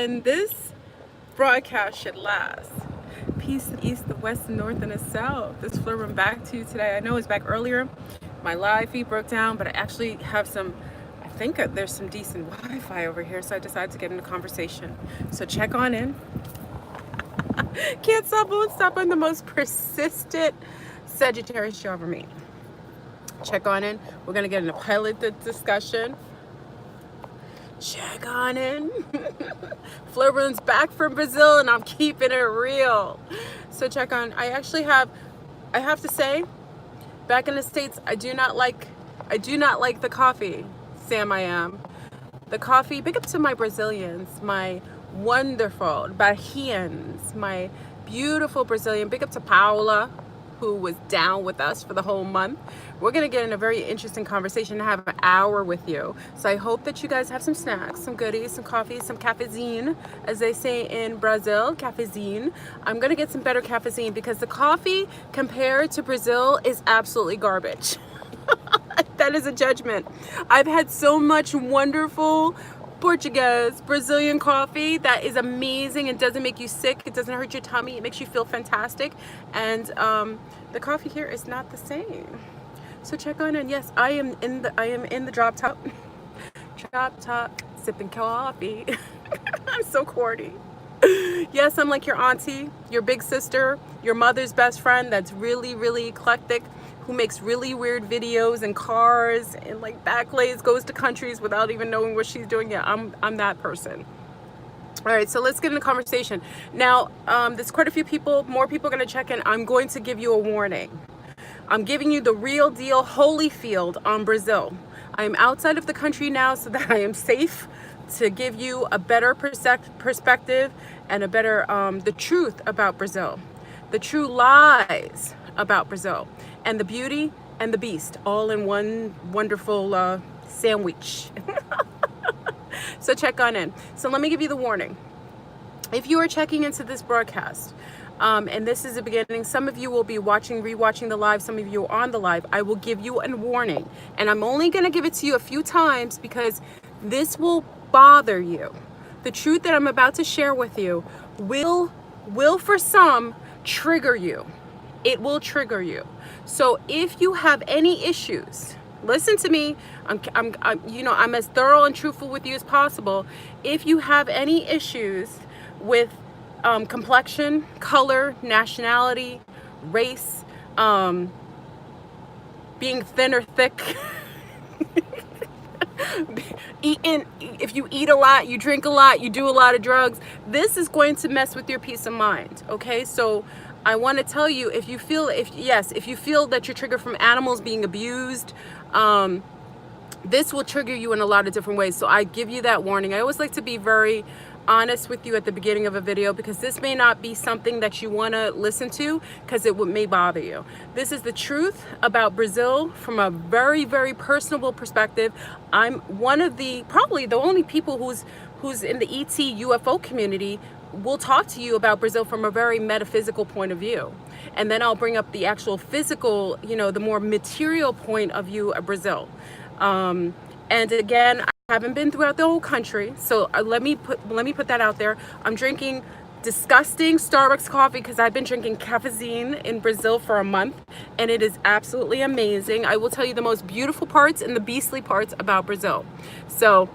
And this broadcast should last. Peace in the east, the west, the north, and the south. This flirting back to you today. I know it was back earlier. My live feed broke down, but I actually have some, I think there's some decent Wi-Fi over here, so I decided to get into conversation. So check on in. Can't stop, won't stop. I'm the most persistent Sagittarius you'll ever meet. Check on in. We're going to get into pilot discussion. Check on in. Flirt's back from Brazil and I'm keeping it real. So check on. I have to say, back in the States, I do not like the coffee. Sam, I am. The coffee, big up to my Brazilians, my wonderful Bahians, my beautiful Brazilian, big up to Paula, who was down with us for the whole month. We're gonna get in a very interesting conversation and have an hour with you. So I hope that you guys have some snacks, some goodies, some coffee, some cafezinho, as they say in Brazil, cafezinho. I'm gonna get some better cafezinho because the coffee compared to Brazil is absolutely garbage. That is a judgment. I've had so much wonderful Portuguese, Brazilian coffee that is amazing and doesn't make you sick. It doesn't hurt your tummy. It makes you feel fantastic. And the coffee here is not the same. So check on in. Yes, I am in the drop top, sipping coffee. I'm so corny. Yes, I'm like your auntie, your big sister, your mother's best friend that's really, really eclectic, who makes really weird videos in cars and like backlays, goes to countries without even knowing what she's doing. Yeah, I'm that person. All right, so let's get into conversation. Now, there's quite a few people, more people are gonna check in. I'm going to give you a warning. I'm giving you the real deal Holyfield on Brazil. I am outside of the country now so that I am safe to give you a better perspective and a better, the truth about Brazil, the true lies about Brazil, and the beauty and the beast all in one wonderful sandwich. So check on in. So let me give you the warning. If you are checking into this broadcast, and this is the beginning, some of you will be rewatching the live, some of you are on the live, I will give you a warning. And I'm only gonna give it to you a few times because this will bother you. The truth that I'm about to share with you will for some trigger you. It will trigger you. So if you have any issues, listen to me. I'm as thorough and truthful with you as possible. If you have any issues with complexion, color, nationality, race, being thin or thick, if you eat a lot, you drink a lot, you do a lot of drugs, this is going to mess with your peace of mind. Okay, so I want to tell you, if you feel that you're triggered from animals being abused, this will trigger you in a lot of different ways. So I give you that warning. I always like to be very honest with you at the beginning of a video because this may not be something that you want to listen to because it may bother you. This is the truth about Brazil from a very, very personable perspective. I'm one of probably the only people who's in the ET UFO community will talk to you about Brazil from a very metaphysical point of view. And then I'll bring up the actual physical, the more material point of view of Brazil. And again, I haven't been throughout the whole country, so let me put that out there. I'm drinking disgusting Starbucks coffee because I've been drinking cafezinho in Brazil for a month, and it is absolutely amazing. I will tell you the most beautiful parts and the beastly parts about Brazil. So,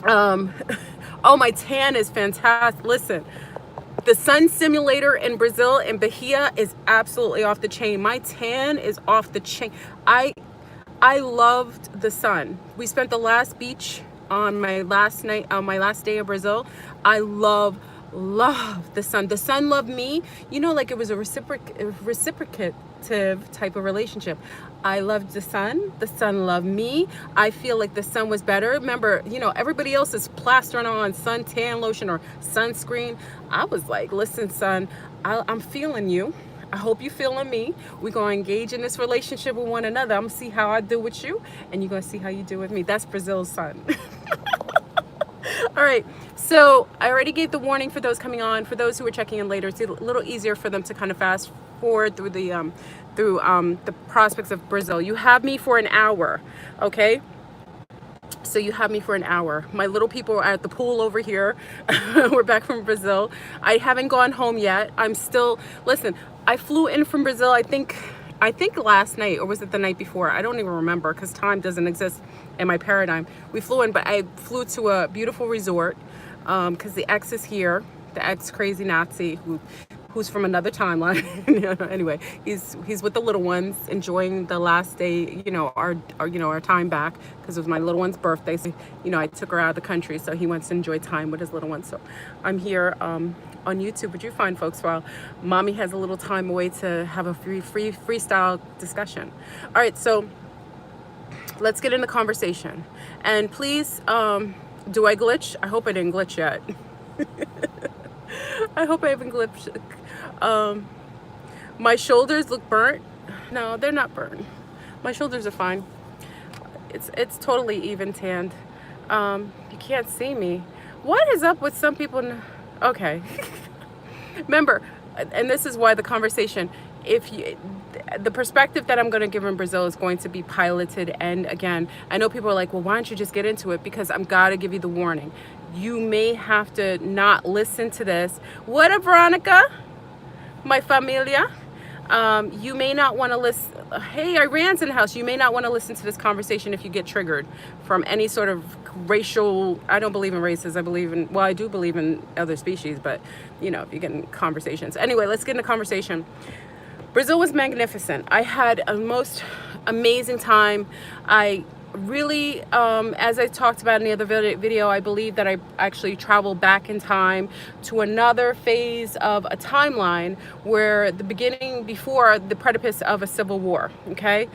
oh, my tan is fantastic. Listen, the sun simulator in Brazil, in Bahia, is absolutely off the chain. My tan is off the chain. I loved the sun. We spent the last beach on my last day of Brazil. I love the sun. The sun loved me. Like it was a reciprocative type of relationship. I loved the sun loved me. I feel like the sun was better. Remember, everybody else is plastering on suntan lotion or sunscreen. I was like, listen, sun, I'm feeling you. I hope you feeling me. We're going to engage in this relationship with one another. I'm going to see how I do with you, and you're going to see how you do with me. That's Brazil's sun. All right. So I already gave the warning for those coming on. For those who are checking in later, it's a little easier for them to kind of fast forward through the prospects of Brazil. You have me for an hour, okay? So you have me for an hour. My little people are at the pool over here. We're back from Brazil. I haven't gone home yet. I'm still, listen, I flew in from Brazil, I think last night, or was it the night before? I don't even remember because time doesn't exist in my paradigm. We flew in, but I flew to a beautiful resort because the ex is here, the ex crazy Nazi who's from another timeline. Anyway, he's with the little ones, enjoying the last day, our time back, because it was my little one's birthday. So, I took her out of the country, so he wants to enjoy time with his little ones. So I'm here on YouTube, but you fine folks, while mommy has a little time away to have a freestyle discussion. All right, so let's get into conversation. And please, do I glitch? I hope I didn't glitch yet. I hope I haven't glitched. My shoulders look burnt. No, they're not burnt. My shoulders are fine. It's totally even tanned. You can't see me. What is up with some people? Okay. Remember, and this is why the conversation, the perspective that I'm going to give in Brazil is going to be piloted. And again, I know people are like, well, why don't you just get into it? Because I'm got to give you the warning. You may have to not listen to this. What up, Veronica? My familia. You may not want to listen. Hey, Iran's in the house. You may not want to listen to this conversation if you get triggered from any sort of racial. I don't believe in races. I do believe in other species, but if you get in conversations. Anyway, let's get into conversation. Brazil was magnificent. I had a most amazing time. I really, as I talked about in the other video, I believe that I actually traveled back in time to another phase of a timeline where the beginning, before the precipice of a civil war. Okay,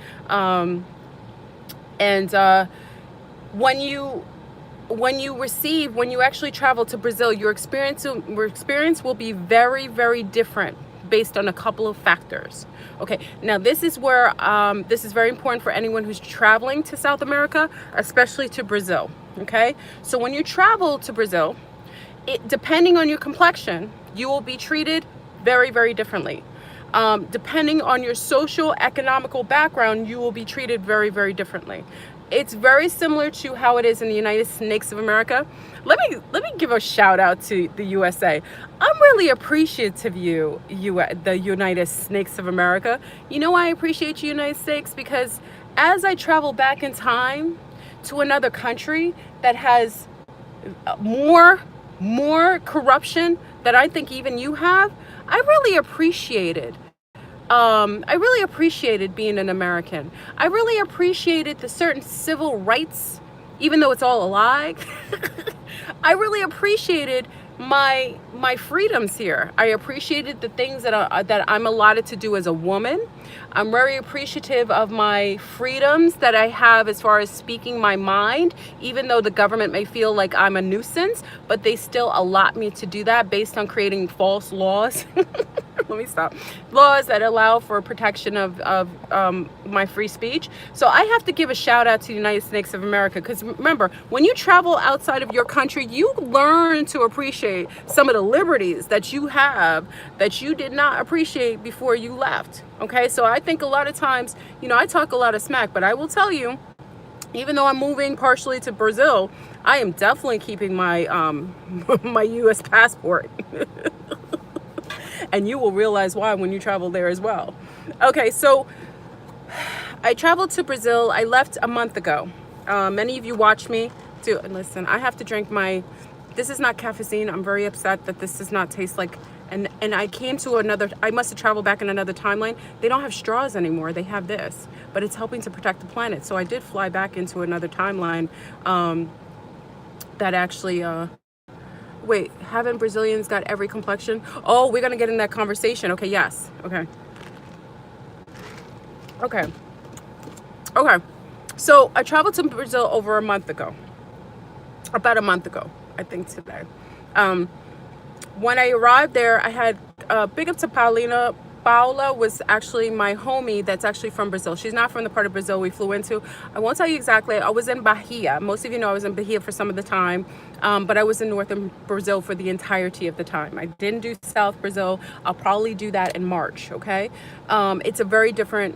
when you actually travel to Brazil, your experience will be very, very different based on a couple of factors. Okay, now this is where this is very important for anyone who's traveling to South America, especially to Brazil. Okay, so when you travel to Brazil, depending on your complexion, you will be treated very, very differently. Depending on your socio-economical background, you will be treated very, very differently. It's very similar to how it is in the United Snakes of America. Let me give a shout out to the USA. I'm really appreciative of the United Snakes of America. You know why I appreciate you, United States? Because as I travel back in time to another country that has more corruption that I think even you have, I really appreciated being an American. I really appreciated the certain civil rights, even though it's all a lie. I really appreciated my freedoms here. I appreciated the things that I'm allotted to do as a woman. I'm very appreciative of my freedoms that I have as far as speaking my mind, even though the government may feel like I'm a nuisance, but they still allot me to do that based on creating false laws. Let me stop. Laws that allow for protection of my free speech. So I have to give a shout out to the United Snakes of America, because remember, when you travel outside of your country, you learn to appreciate some of the liberties that you have that you did not appreciate before you left. Okay, so I think a lot of times, I talk a lot of smack, but I will tell you, even though I'm moving partially to Brazil, I am definitely keeping my my U.S. passport. And you will realize why when you travel there as well. Okay, so I traveled to Brazil. I left a month ago. Many of you watch me. Listen, I have to drink this is not cafeine. I'm very upset that this does not taste like, and I came to I must have traveled back in another timeline. They don't have straws anymore. They have this, but it's helping to protect the planet. So I did fly back into another timeline that actually, wait, haven't Brazilians got every complexion? Oh, we're going to get in that conversation. Okay, yes. Okay. So I traveled to Brazil over a month ago. About a month ago, I think today. When I arrived there, I had big up to Paulina. Paula was actually my homie that's actually from Brazil. She's not from the part of Brazil we flew into. I won't tell you exactly. I was in Bahia. Most of you know I was in Bahia for some of the time, but I was in northern Brazil for the entirety of the time. I didn't do South Brazil. I'll probably do that in March, okay? It's a very different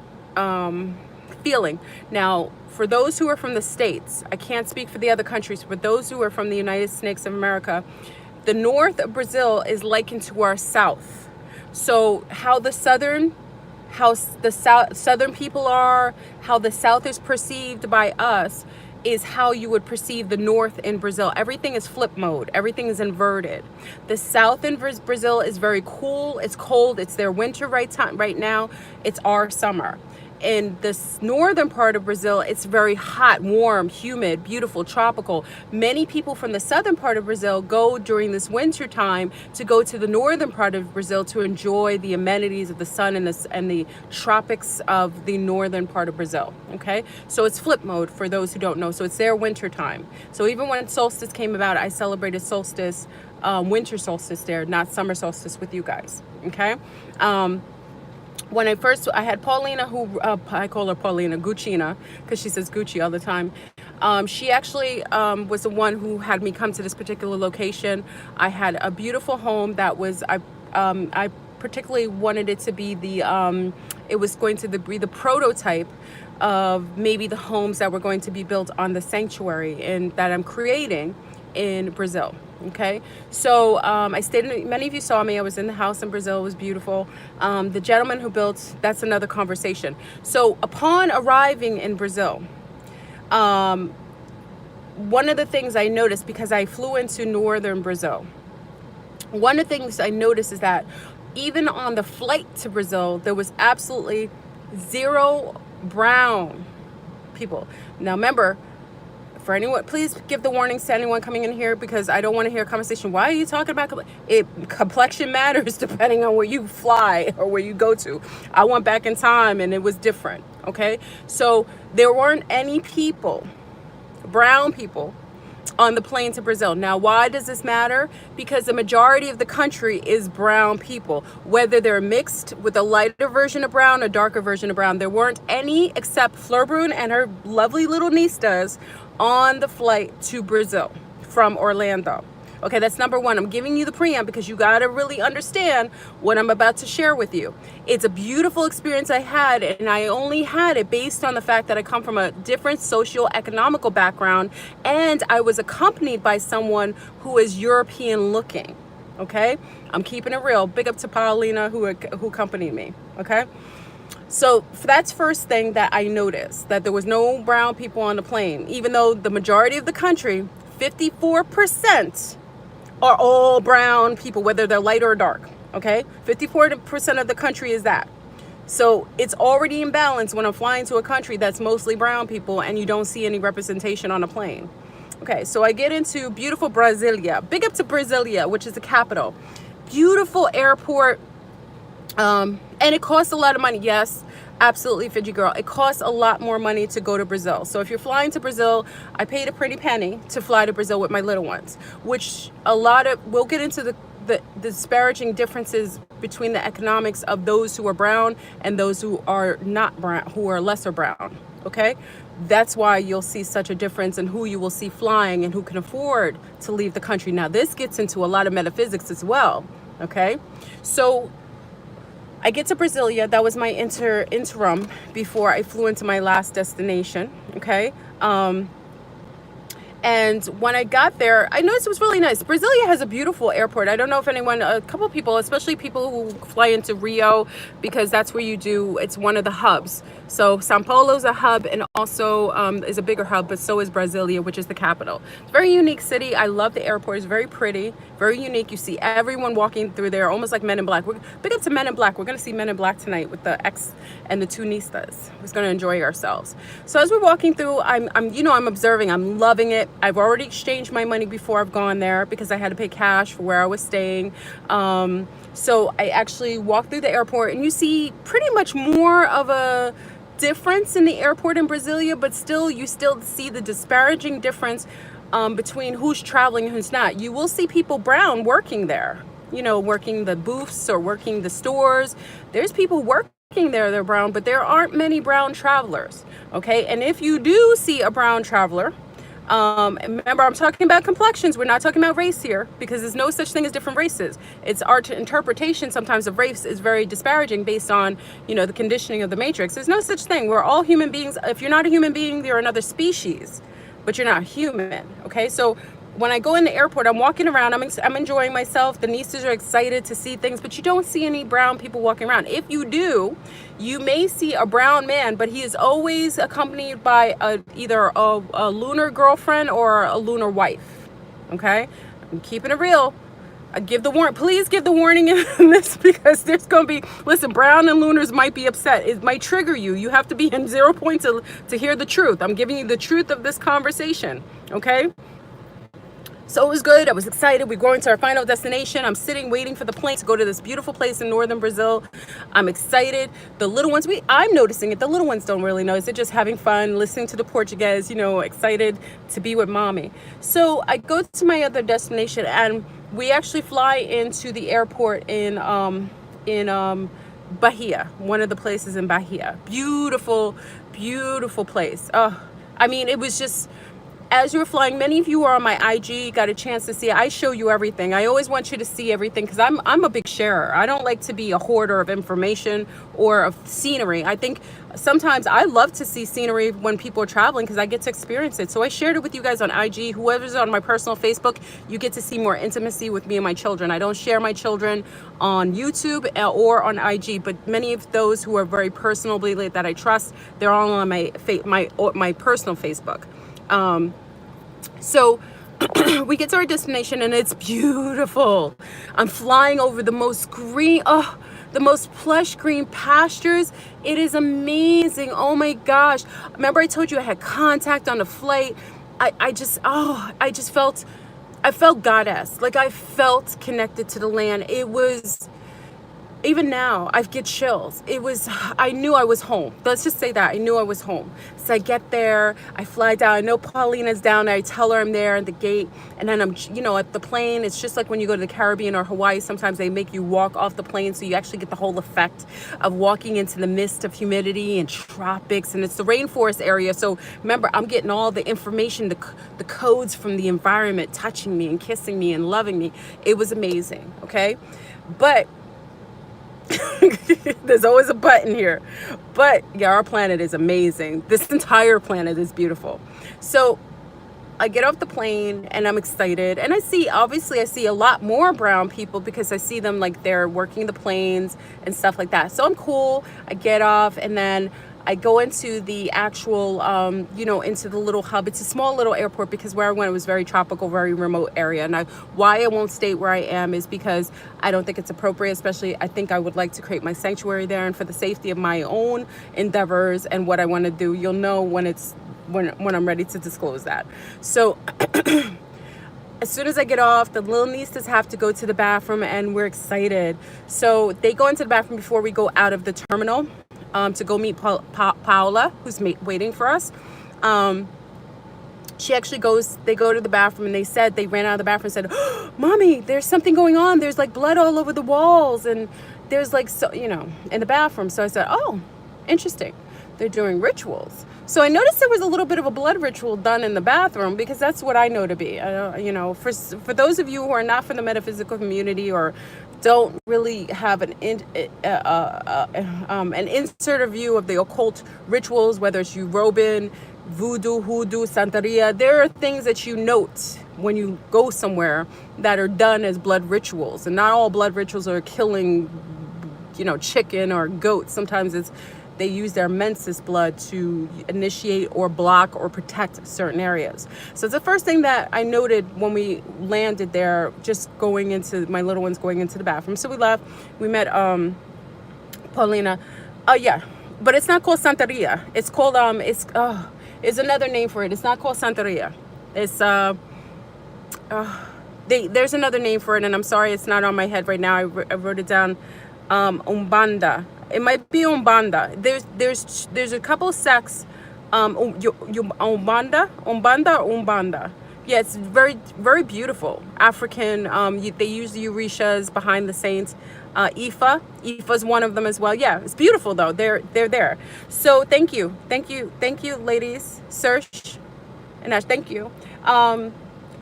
feeling. Now, for those who are from the States, I can't speak for the other countries, but those who are from the United States of America, the north of Brazil is likened to our south. So how the southern people are, how the south is perceived by us, is how you would perceive the north in Brazil. Everything is flip mode. Everything is inverted. The south in Brazil is very cool. It's cold. It's their winter right now. It's our summer. In this northern part of Brazil, it's very hot, warm, humid, beautiful, tropical. Many people from the southern part of Brazil go during this winter time to go to the northern part of Brazil to enjoy the amenities of the sun and the tropics of the northern part of Brazil. Okay, so it's flip mode for those who don't know. So it's their winter time. So even when solstice came about, I celebrated solstice, winter solstice there, not summer solstice with you guys. Okay. When I had Paulina, who I call her Paulina, Guccina, because she says Gucci all the time. She actually was the one who had me come to this particular location. I had a beautiful home that was, I particularly wanted it to be it was going to be the prototype of maybe the homes that were going to be built on the sanctuary and that I'm creating in Brazil. Okay, so I stayed in, many of you saw me, I was in the house in Brazil. It was beautiful. The gentleman who built, that's another conversation. So upon arriving in Brazil, one of the things I noticed, because I flew into northern Brazil, one of the things I noticed is that even on the flight to Brazil, there was absolutely zero brown people. Now remember, for anyone, please give the warnings to anyone coming in here, because I don't want to hear a conversation. Why are you talking about complexion matters depending on where you fly or where you go to. I went back in time and it was different. Okay, so there weren't any people, brown people, on the plane to Brazil. Now, why does this matter? Because the majority of the country is brown people, whether they're mixed with a lighter version of brown or darker version of brown. There weren't any except Fleur Brune and her lovely little niestas on the flight to Brazil from Orlando. Okay, that's number one. I'm giving you the preamp because you got to really understand what I'm about to share with you. It's a beautiful experience I had, and I only had it based on the fact that I come from a different socioeconomical background, and I was accompanied by someone who is European looking. Okay, I'm keeping it real. Big up to Paulina who accompanied me. Okay, so that's first thing that I noticed, that there was no brown people on the plane, even though the majority of the country, 54%, are all brown people, whether they're light or dark. Okay, 54% of the country is that. So it's already imbalanced when I'm flying to a country that's mostly brown people and you don't see any representation on a plane. Okay, so I get into beautiful Brasilia. Big up to Brasilia, which is the capital. Beautiful airport. And it costs a lot of money. Yes, absolutely, Fiji girl. It costs a lot more money to go to Brazil. So if you're flying to Brazil, I paid a pretty penny to fly to Brazil with my little ones, which we'll get into the disparaging differences between the economics of those who are brown and those who are not brown, who are lesser brown. Okay, that's why you'll see such a difference in who you will see flying and who can afford to leave the country. Now this gets into a lot of metaphysics as well. Okay, so I get to Brasilia. That was my interim before I flew into my last destination. Okay. And when I got there, I noticed it was really nice. Brasilia has a beautiful airport. I don't know if anyone, a couple people, especially people who fly into Rio, because that's where it's one of the hubs. So Sao Paulo's a hub and also is a bigger hub, but so is Brasilia, which is the capital. It's a very unique city. I love the airport. It's very pretty, very unique. You see everyone walking through there, almost like Men in Black. Big up to Men in Black. We're going to see Men in Black tonight with the ex and the two niestas. We're going to enjoy ourselves. So as we're walking through, I'm observing. I'm loving it. I've already exchanged my money before I've gone there because I had to pay cash for where I was staying. So I actually walked through the airport and you see pretty much more of a difference in the airport in Brasilia, but you still see the disparaging difference between who's traveling and who's not. You will see people brown working there, working the booths or working the stores. There's people working there, they're brown, but there aren't many brown travelers. Okay, and if you do see a brown traveler, Remember, I'm talking about complexions. We're not talking about race here, because there's no such thing as different races. It's our interpretation sometimes of race is very disparaging based on, the conditioning of the matrix. There's no such thing. We're all human beings. If you're not a human being, you're another species, but you're not human. Okay, so when I go in the airport, I'm walking around, I'm enjoying myself. The nieces are excited to see things, but you don't see any brown people walking around. If you do, you may see a brown man, but he is always accompanied by either a lunar girlfriend or a lunar wife. Okay, I'm keeping it real. Please give the warning in this, because there's gonna be, listen, brown and lunars might be upset. It might trigger you. You have to be in 0 point to hear the truth. I'm giving you the truth of this conversation. Okay. So it was good. I was excited. We're going to our final destination. I'm sitting waiting for the plane to go to this beautiful place in northern Brazil. I'm excited. The little ones, I'm noticing it. The little ones don't really notice. They're just having fun, listening to the Portuguese, excited to be with mommy. So I go to my other destination, and we actually fly into the airport in Bahia, one of the places in Bahia. Beautiful, beautiful place. It was just, as you're flying, many of you are on my IG, got a chance to see it. I show you everything. I always want you to see everything, because I'm a big sharer. I don't like to be a hoarder of information or of scenery. I think sometimes I love to see scenery when people are traveling, because I get to experience it. So I shared it with you guys on IG. Whoever's on my personal Facebook, you get to see more intimacy with me and my children. I don't share my children on YouTube or on IG, but many of those who are very personally that I trust, they're all on my personal Facebook. So we get to our destination, and it's beautiful. I'm flying over the most the most plush green pastures. It is amazing. Oh my gosh. Remember I told you I had contact on the flight. I felt goddess. Like, I felt connected to the land. It was, even now, I get chills. I knew I was home. Let's just say that. I knew I was home. So I get there, I fly down. I know Paulina's down there. I tell her I'm there at the gate. And then I'm, at the plane. It's just like when you go to the Caribbean or Hawaii, sometimes they make you walk off the plane. So you actually get the whole effect of walking into the mist of humidity and tropics. And it's the rainforest area. So remember, I'm getting all the information, the codes from the environment touching me and kissing me and loving me. It was amazing. Okay. But there's always a but in here. But yeah, our planet is amazing. This entire planet is beautiful. So I get off the plane, and I'm excited, and I see a lot more brown people, because I see them like they're working the planes and stuff like that. So I'm cool. I get off, and then I go into the actual, into the little hub. It's a small little airport, because where I went, it was very tropical, very remote area. Now, why I won't state where I am is because I don't think it's appropriate, especially I think I would like to create my sanctuary there, and for the safety of my own endeavors and what I want to do, you'll know when I'm ready to disclose that. So as soon as I get off, the little nieces have to go to the bathroom, and we're excited. So they go into the bathroom before we go out of the terminal, to go meet Paula, who's waiting for us. They go to the bathroom, and they ran out of the bathroom and said, "Oh, Mommy, there's something going on. There's like blood all over the walls, and there's like, in the bathroom." So I said, "Oh, interesting. They're doing rituals." So I noticed there was a little bit of a blood ritual done in the bathroom, because that's what I know to be. For those of you who are not from the metaphysical community, or don't really have an insert view of the occult rituals, whether it's Urobin, voodoo, hoodoo, santeria, there are things that you note when you go somewhere that are done as blood rituals. And not all blood rituals are killing, chicken or goat. Sometimes they use their menses blood to initiate or block or protect certain areas. So it's the first thing that I noted when we landed there, just my little ones going into the bathroom. So we left, we met Paulina. But it's not called Santeria. It's called, it's another name for it. It's not called Santeria. It's, there's another name for it, and I'm sorry it's not on my head right now. I wrote it down. Umbanda. It might be Umbanda. There's a couple sects. Umbanda or Umbanda. Yeah, it's very, very beautiful. African. They use the Orishas behind the saints. Ifa's one of them as well. Yeah, it's beautiful though. They're there. So thank you, ladies. Search And Ash, thank you.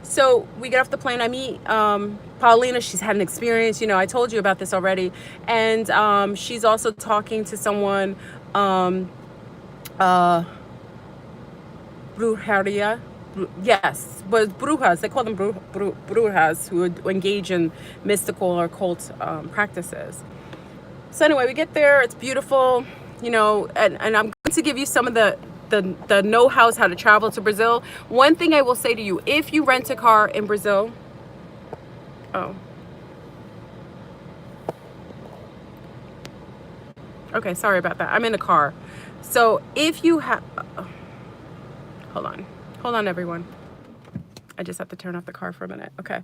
So we get off the plane. I meet Paulina. She's had an experience. You know, I told you about this already. And she's also talking to someone, Brujeria. Yes, but brujas. They call them brujas, who engage in mystical or occult practices. So anyway, we get there. It's beautiful, you know, and I'm going to give you some of the know-hows how to travel to Brazil. One thing I will say to you, if you rent a car in Brazil, oh, okay, sorry about that. I'm in a car. So if you have, hold on, everyone. I just have to turn off the car for a minute. Okay.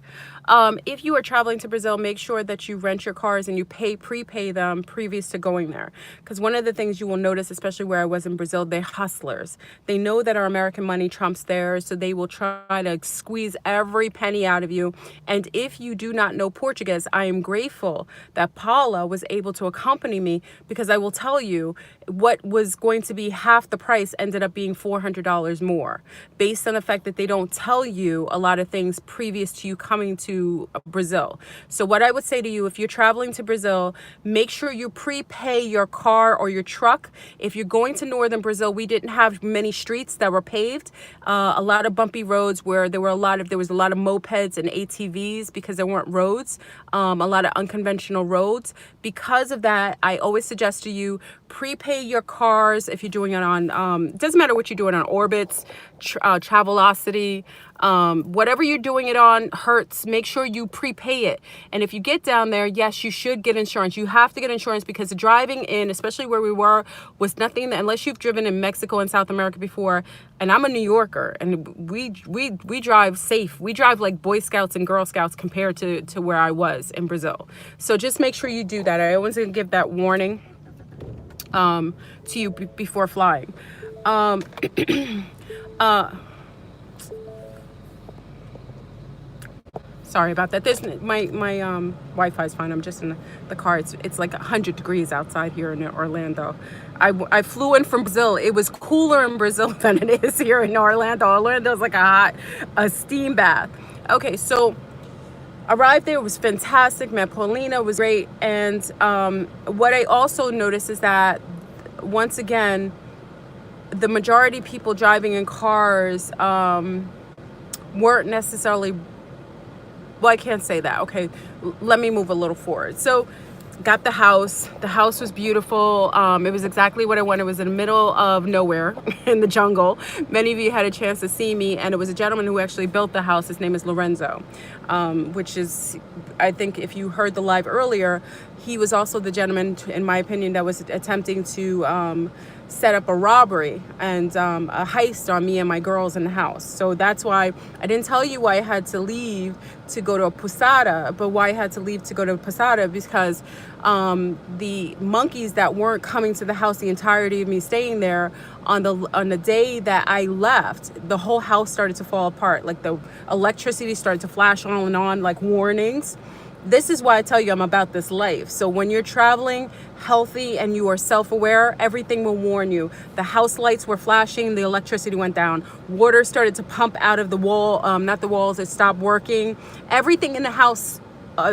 If you are traveling to Brazil, make sure that you rent your cars and you prepay them previous to going there. Because one of the things you will notice, especially where I was in Brazil, they're hustlers. They know that our American money trumps theirs, so they will try to squeeze every penny out of you. And if you do not know Portuguese, I am grateful that Paula was able to accompany me, because I will tell you, what was going to be half the price ended up being $400 more, based on the fact that they don't tell you a lot of things previous to you coming to Brazil. So what I would say to you, if you're traveling to Brazil, make sure you prepay your car or your truck. If you're going to northern Brazil, we didn't have many streets that were paved, a lot of bumpy roads where there was a lot of mopeds and ATVs because there weren't roads, a lot of unconventional roads. Because of that, I always suggest to you, prepay your cars if you're doing it on, it doesn't matter what you're doing on Orbitz, Travelocity, whatever you're doing it on, Hertz, make sure you prepay it. And if you get down there, yes, you should get insurance. You have to get insurance, because the driving in, especially where we were, was nothing that, unless you've driven in Mexico and South America before, and I'm a New Yorker, and we drive safe. We drive like Boy Scouts and Girl Scouts compared to where I was in Brazil. So just make sure you do that. I always give that warning to you before flying. Sorry about that. This my Wi-Fi is fine. I'm just in the car. It's like 100 degrees outside here in Orlando. I flew in from Brazil. It was cooler in Brazil than it is here in Orlando. Orlando's like a steam bath. Okay, so arrived there, was fantastic. Met Paulina, was great. And what I also noticed is that, once again, the majority of people driving in cars weren't necessarily, well, I can't say that. Okay, let me move a little forward. So got the house. The house was beautiful. It was exactly what I wanted. It was in the middle of nowhere in the jungle. Many of you had a chance to see me, and it was a gentleman who actually built the house. His name is Lorenzo, which is, I think if you heard the live earlier, he was also the gentleman, in my opinion, that was attempting to set up a robbery and a heist on me and my girls in the house. So that's why I didn't tell you why I had to leave to go to Posada, but why I had to leave to go to Posada, because the monkeys that weren't coming to the house the entirety of me staying there, on the day that I left, the whole house started to fall apart. Like the electricity started to flash on and on, like warnings. This is why I tell you I'm about this life. So when you're traveling healthy and you are self-aware, everything will warn you. The house lights were flashing, the electricity went down, water started to pump out of the wall, not the walls, it stopped working. Everything in the house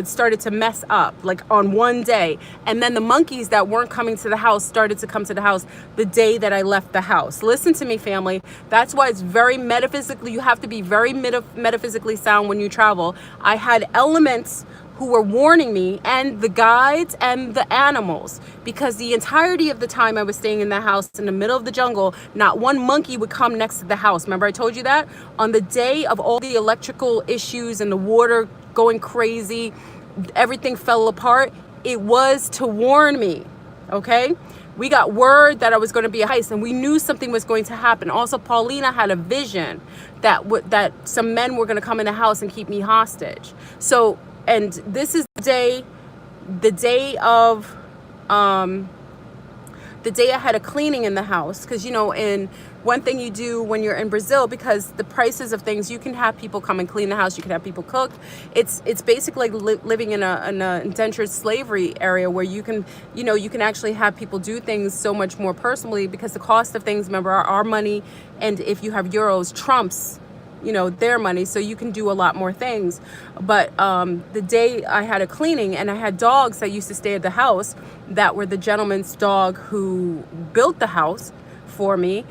started to mess up, like on one day. And then the monkeys that weren't coming to the house started to come to the house the day that I left the house. Listen to me, family. That's why it's very metaphysically, you have to be very metaphysically sound when you travel. I had elements who were warning me, and the guides and the animals, because the entirety of the time I was staying in the house in the middle of the jungle, not one monkey would come next to the house. Remember I told you that? On the day of all the electrical issues and the water going crazy, everything fell apart, it was to warn me, okay? We got word that I was going to be a heist, and we knew something was going to happen. Also, Paulina had a vision that some men were going to come in the house and keep me hostage. So, and this is the day I had a cleaning in the house, because, you know, in one thing you do when you're in Brazil, because the prices of things, you can have people come and clean the house, you can have people cook. It's basically living in a indentured slavery area where you can, you can actually have people do things so much more personally, because the cost of things, remember, our money, and if you have euros, trumps their money, so you can do a lot more things. But the day I had a cleaning, and I had dogs that used to stay at the house that were the gentleman's dog who built the house for me.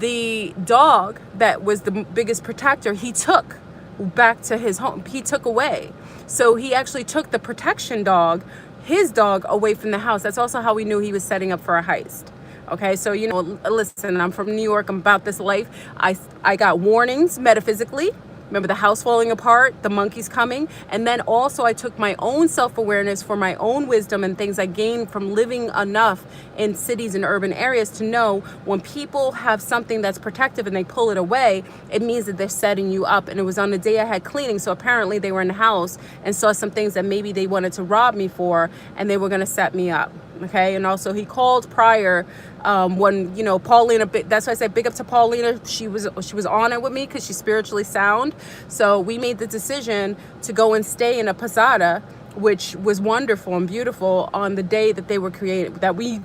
The dog that was the biggest protector, he took back to his home. He took away. So he actually took the protection dog, his dog, away from the house. That's also how we knew he was setting up for a heist. Okay, so listen, I'm from New York. I'm about this life. I got warnings metaphysically. Remember the house falling apart, the monkeys coming. And then also I took my own self-awareness for my own wisdom and things I gained from living enough in cities and urban areas to know when people have something that's protective and they pull it away, it means that they're setting you up. And it was on the day I had cleaning. So apparently they were in the house and saw some things that maybe they wanted to rob me for, and they were going to set me up. Okay, and also he called prior when Paulina. That's why I said big up to Paulina. She was on it with me because she's spiritually sound. So we made the decision to go and stay in a posada, which was wonderful and beautiful, on the day that they were created. That we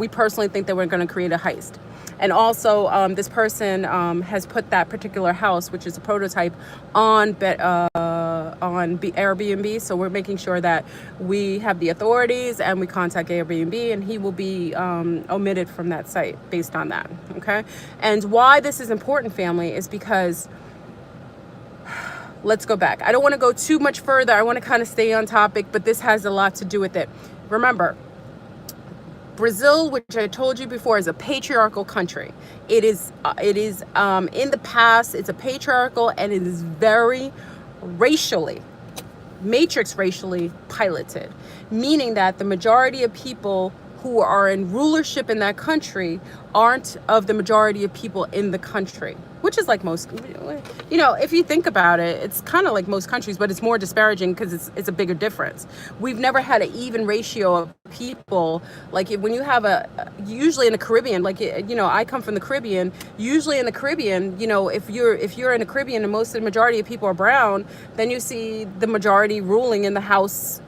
personally think they were going to create a heist. And also, this person has put that particular house, which is a prototype, on Airbnb. So we're making sure that we have the authorities and we contact Airbnb, and he will be omitted from that site based on that. Okay. And why this is important, family, is because, let's go back. I don't want to go too much further. I want to kind of stay on topic, but this has a lot to do with it. Remember, Brazil, which I told you before, is a patriarchal country. It is in the past, it's a patriarchal, and it is very racially piloted, meaning that the majority of people who are in rulership in that country aren't of the majority of people in the country, which is like most, if you think about it, it's kind of like most countries, but it's more disparaging because it's a bigger difference. We've never had an even ratio of people. Like when you have usually in the Caribbean, I come from the Caribbean, usually in the Caribbean, if you're in the Caribbean and most of the majority of people are brown, then you see the majority ruling in the house,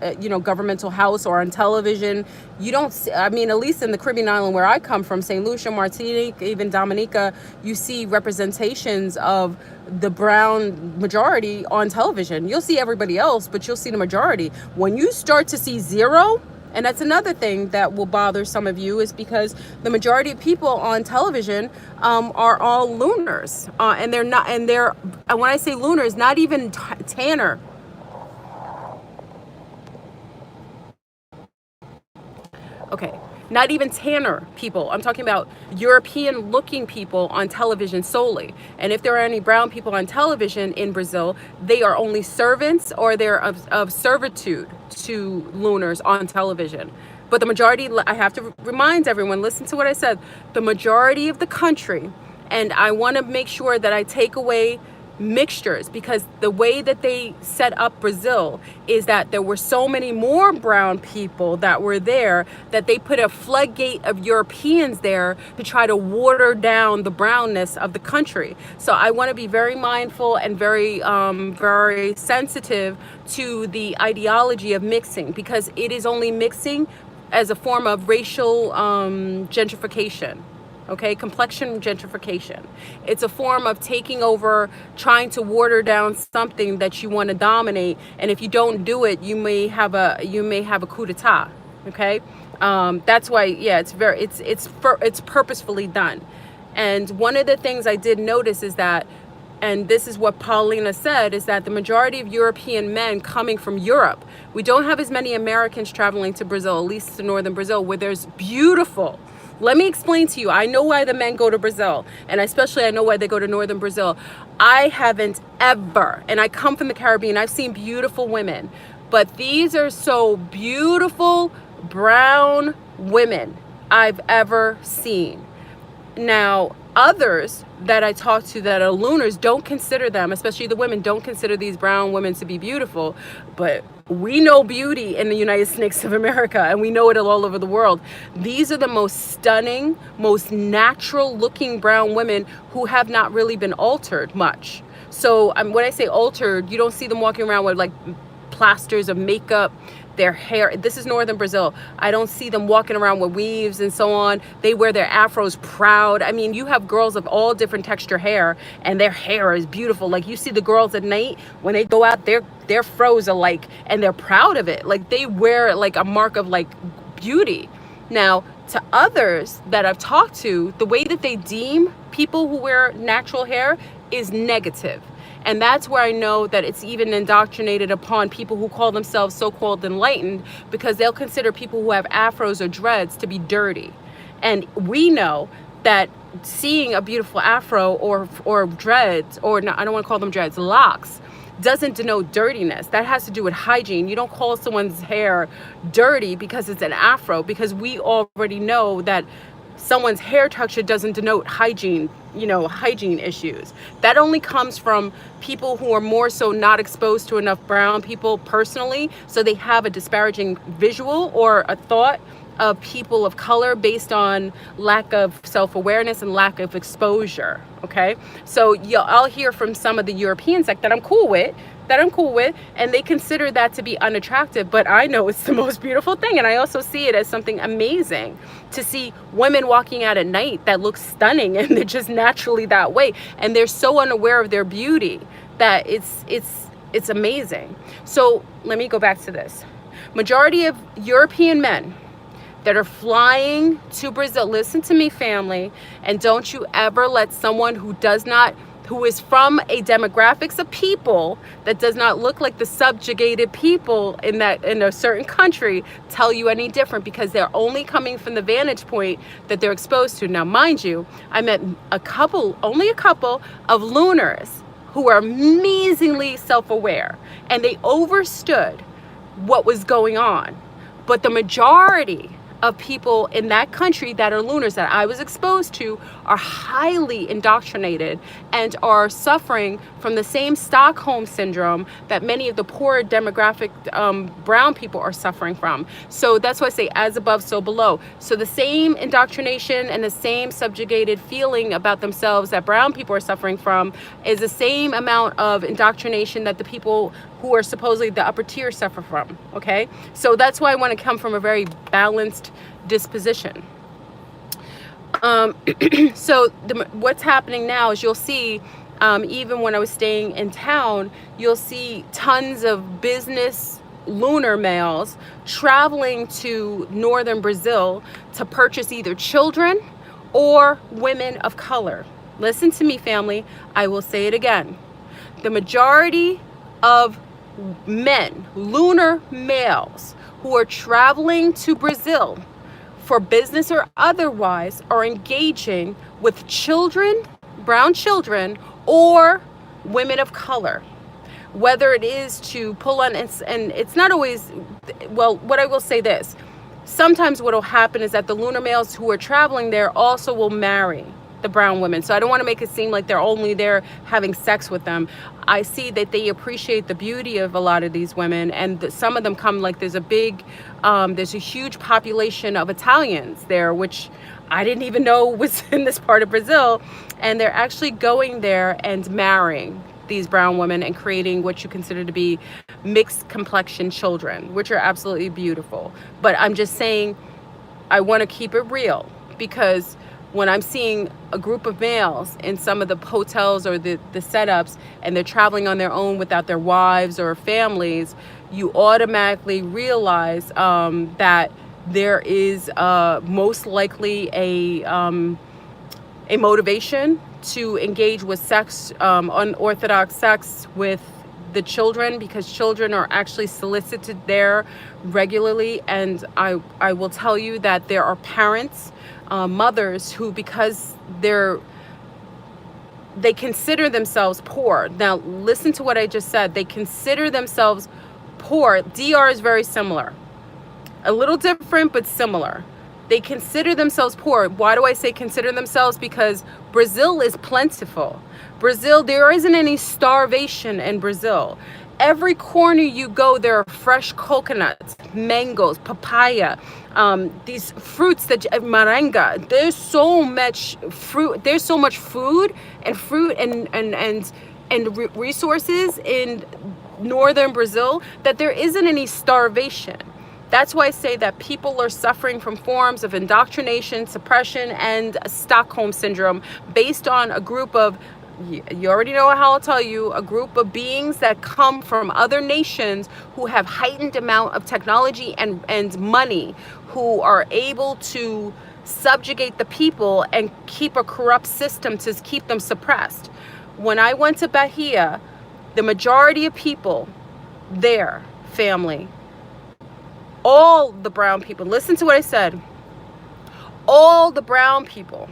governmental house or on television. You don't see, at least in the Caribbean island where I come from, St. Lucia, Martinique, even Dominica, you see representations of the brown majority on television. You'll see everybody else, but you'll see the majority. When you start to see zero, and that's another thing that will bother some of you, is because the majority of people on television are all lunars, and they're not. And when I say lunars, not even tanner. Okay, not even tanner people. I'm talking about European looking people on television solely. And if there are any brown people on television in Brazil, they are only servants, or they're of servitude to lunars on television. But the majority, I have to remind everyone, listen to what I said, the majority of the country, and I want to make sure that I take away mixtures, because the way that they set up Brazil is that there were so many more brown people that were there that they put a floodgate of Europeans there to try to water down the brownness of the country. So I want to be very mindful and very very sensitive to the ideology of mixing, because it is only mixing as a form of racial gentrification. Okay, complexion gentrification. It's a form of taking over, trying to water down something that you want to dominate, and if you don't do it, you may have a coup d'etat. Okay, that's why, yeah, it's purposefully done. And one of the things I did notice is that, and this is what Paulina said, is that the majority of European men coming from Europe, we don't have as many Americans traveling to Brazil, at least to northern Brazil, where there's beautiful. Let me explain to you. I know why the men go to Brazil, and especially I know why they go to northern Brazil. I haven't ever, and I come from the Caribbean, I've seen beautiful women, but these are so beautiful brown women I've ever seen. Now, others that I talk to that are lunars don't consider them, especially the women, don't consider these brown women to be beautiful. But We know beauty in the United States of America, and we know it all over the world. These are the most stunning, most natural looking brown women who have not really been altered much. So when I say altered, you don't see them walking around with like plasters of makeup, their hair. This is northern Brazil. I don't see them walking around with weaves and so on. They wear their afros proud. I mean, you have girls of all different texture hair, and their hair is beautiful. Like, you see the girls at night when they go out, their fros are like, and they're proud of it. Like, they wear it like a mark of like beauty. Now, to others that I've talked to, the way that they deem people who wear natural hair is negative. And that's where I know that it's even indoctrinated upon people who call themselves so-called enlightened, because they'll consider people who have afros or dreads to be dirty. And we know that seeing a beautiful afro or dreads, or no, I don't want to call them dreads, locks, doesn't denote dirtiness. That has to do with hygiene. You don't call someone's hair dirty because it's an afro, because we already know that someone's hair texture doesn't denote hygiene, hygiene issues. That only comes from people who are more so not exposed to enough brown people personally, so they have a disparaging visual or a thought of people of color based on lack of self-awareness and lack of exposure. Okay, so I'll hear from some of the Europeans that I'm cool with, and they consider that to be unattractive, but I know it's the most beautiful thing. And I also see it as something amazing to see women walking out at night that look stunning, and they're just naturally that way, and they're so unaware of their beauty that it's amazing. So let me go back to this. Majority of European men that are flying to Brazil, listen to me, family, and don't you ever let someone who is from a demographics of people that does not look like the subjugated people in a certain country tell you any different, because they're only coming from the vantage point that they're exposed to. Now, mind you, I met only a couple of lunars who are amazingly self-aware, and they understood what was going on. But the majority of people in that country that are lunars that I was exposed to are highly indoctrinated and are suffering from the same Stockholm Syndrome that many of the poorer demographic brown people are suffering from. So that's why I say as above, so below. So the same indoctrination and the same subjugated feeling about themselves that brown people are suffering from is the same amount of indoctrination that the people who are supposedly the upper tier suffer from. Okay, so that's why I want to come from a very balanced disposition. So what's happening now is you'll see, even when I was staying in town, you'll see tons of business lunar males traveling to northern Brazil to purchase either children or women of color. Listen to me, family. I will say it again. The majority of men, lunar males, who are traveling to Brazil for business or otherwise, are engaging with children, brown children, or women of color. Whether it is to pull on, and it's not always, well, what I will say this, sometimes what will happen is that the lunar males who are traveling there also will marry the brown women. So I don't want to make it seem like they're only there having sex with them. I see that they appreciate the beauty of a lot of these women, and some of them come, like there's a huge population of Italians there, which I didn't even know was in this part of Brazil, and they're actually going there and marrying these brown women and creating what you consider to be mixed complexion children, which are absolutely beautiful. But I'm just saying, I want to keep it real, because when I'm seeing a group of males in some of the hotels or the setups, and they're traveling on their own without their wives or families, you automatically realize that there is most likely a motivation to engage with sex, unorthodox sex with the children, because children are actually solicited there regularly. And I will tell you that there are parents, mothers who, because they consider themselves poor. Now listen to what I just said. They consider themselves poor. DR is very similar, a little different, but similar. They consider themselves poor. Why do I say consider themselves? Because Brazil is plentiful. Brazil, there isn't any starvation in Brazil. Every corner you go, there are fresh coconuts, mangoes, papaya, these fruits that moringa. There's so much fruit. There's so much food and resources in northern Brazil that there isn't any starvation. That's why I say that people are suffering from forms of indoctrination, suppression, and Stockholm Syndrome based on a group of, you already know how I'll tell you, a group of beings that come from other nations who have heightened amount of technology and money, who are able to subjugate the people and keep a corrupt system to keep them suppressed. When I went to Bahia, the majority of people there, family, all the brown people, listen to what I said, all the brown people,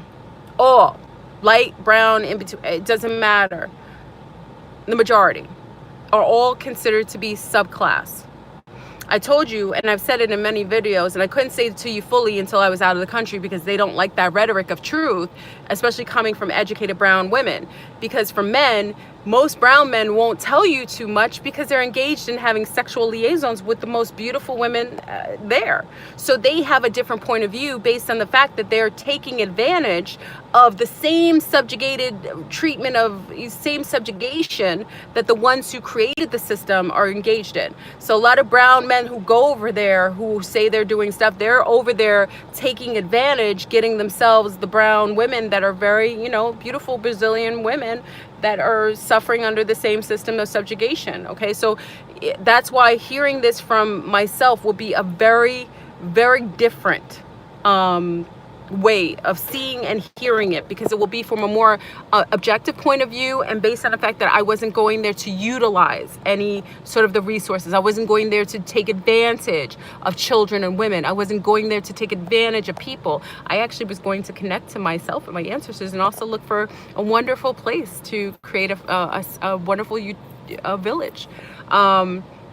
all, light, brown, in between, it doesn't matter, the majority are all considered to be subclass. I told you, and I've said it in many videos, and I couldn't say it to you fully until I was out of the country because they don't like that rhetoric of truth, especially coming from educated brown women. Because for men, most brown men won't tell you too much because they're engaged in having sexual liaisons with the most beautiful women there. So they have a different point of view based on the fact that they're taking advantage of the same subjugated treatment of same subjugation that the ones who created the system are engaged in. So a lot of brown men who go over there, who say they're doing stuff, they're over there taking advantage, getting themselves the brown women that are very, you know, beautiful Brazilian women that are suffering under the same system of subjugation. Okay, so that's why hearing this from myself will be a very, very different way of seeing and hearing it, because it will be from a more objective point of view and based on the fact that I wasn't going there to utilize any sort of the resources. I wasn't going there to take advantage of children and women. I wasn't going there to take advantage of people. I actually was going to connect to myself and my ancestors and also look for a wonderful place to create a wonderful village.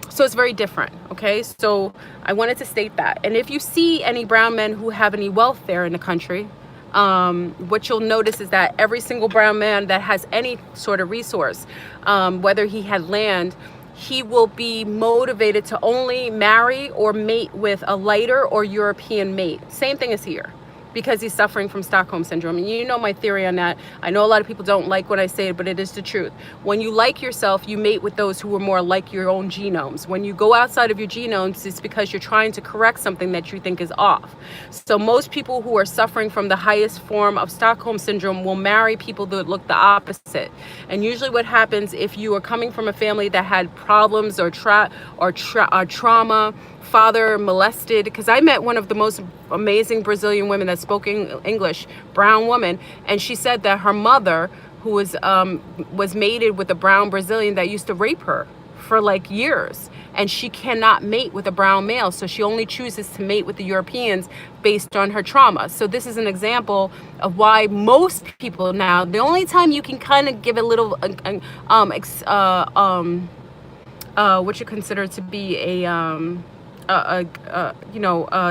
So it's very different, okay? So I wanted to state that. And if you see any brown men who have any wealth there in the country, what you'll notice is that every single brown man that has any sort of resource, whether he had land, he will be motivated to only marry or mate with a lighter or European mate. Same thing as here, because he's suffering from Stockholm Syndrome. And you know my theory on that. I know a lot of people don't like when I say it, but it is the truth. When you like yourself, you mate with those who are more like your own genomes. When you go outside of your genomes, it's because you're trying to correct something that you think is off. So most people who are suffering from the highest form of Stockholm Syndrome will marry people that look the opposite. And usually what happens if you are coming from a family that had problems or trauma, father molested, because I met one of the most amazing Brazilian women that spoke English, brown woman, and she said that her mother, who was mated with a brown Brazilian that used to rape her for like years, and she cannot mate with a brown male, so she only chooses to mate with the Europeans based on her trauma. So this is an example of why most people now, the only time you can kind of give a little what you consider to be a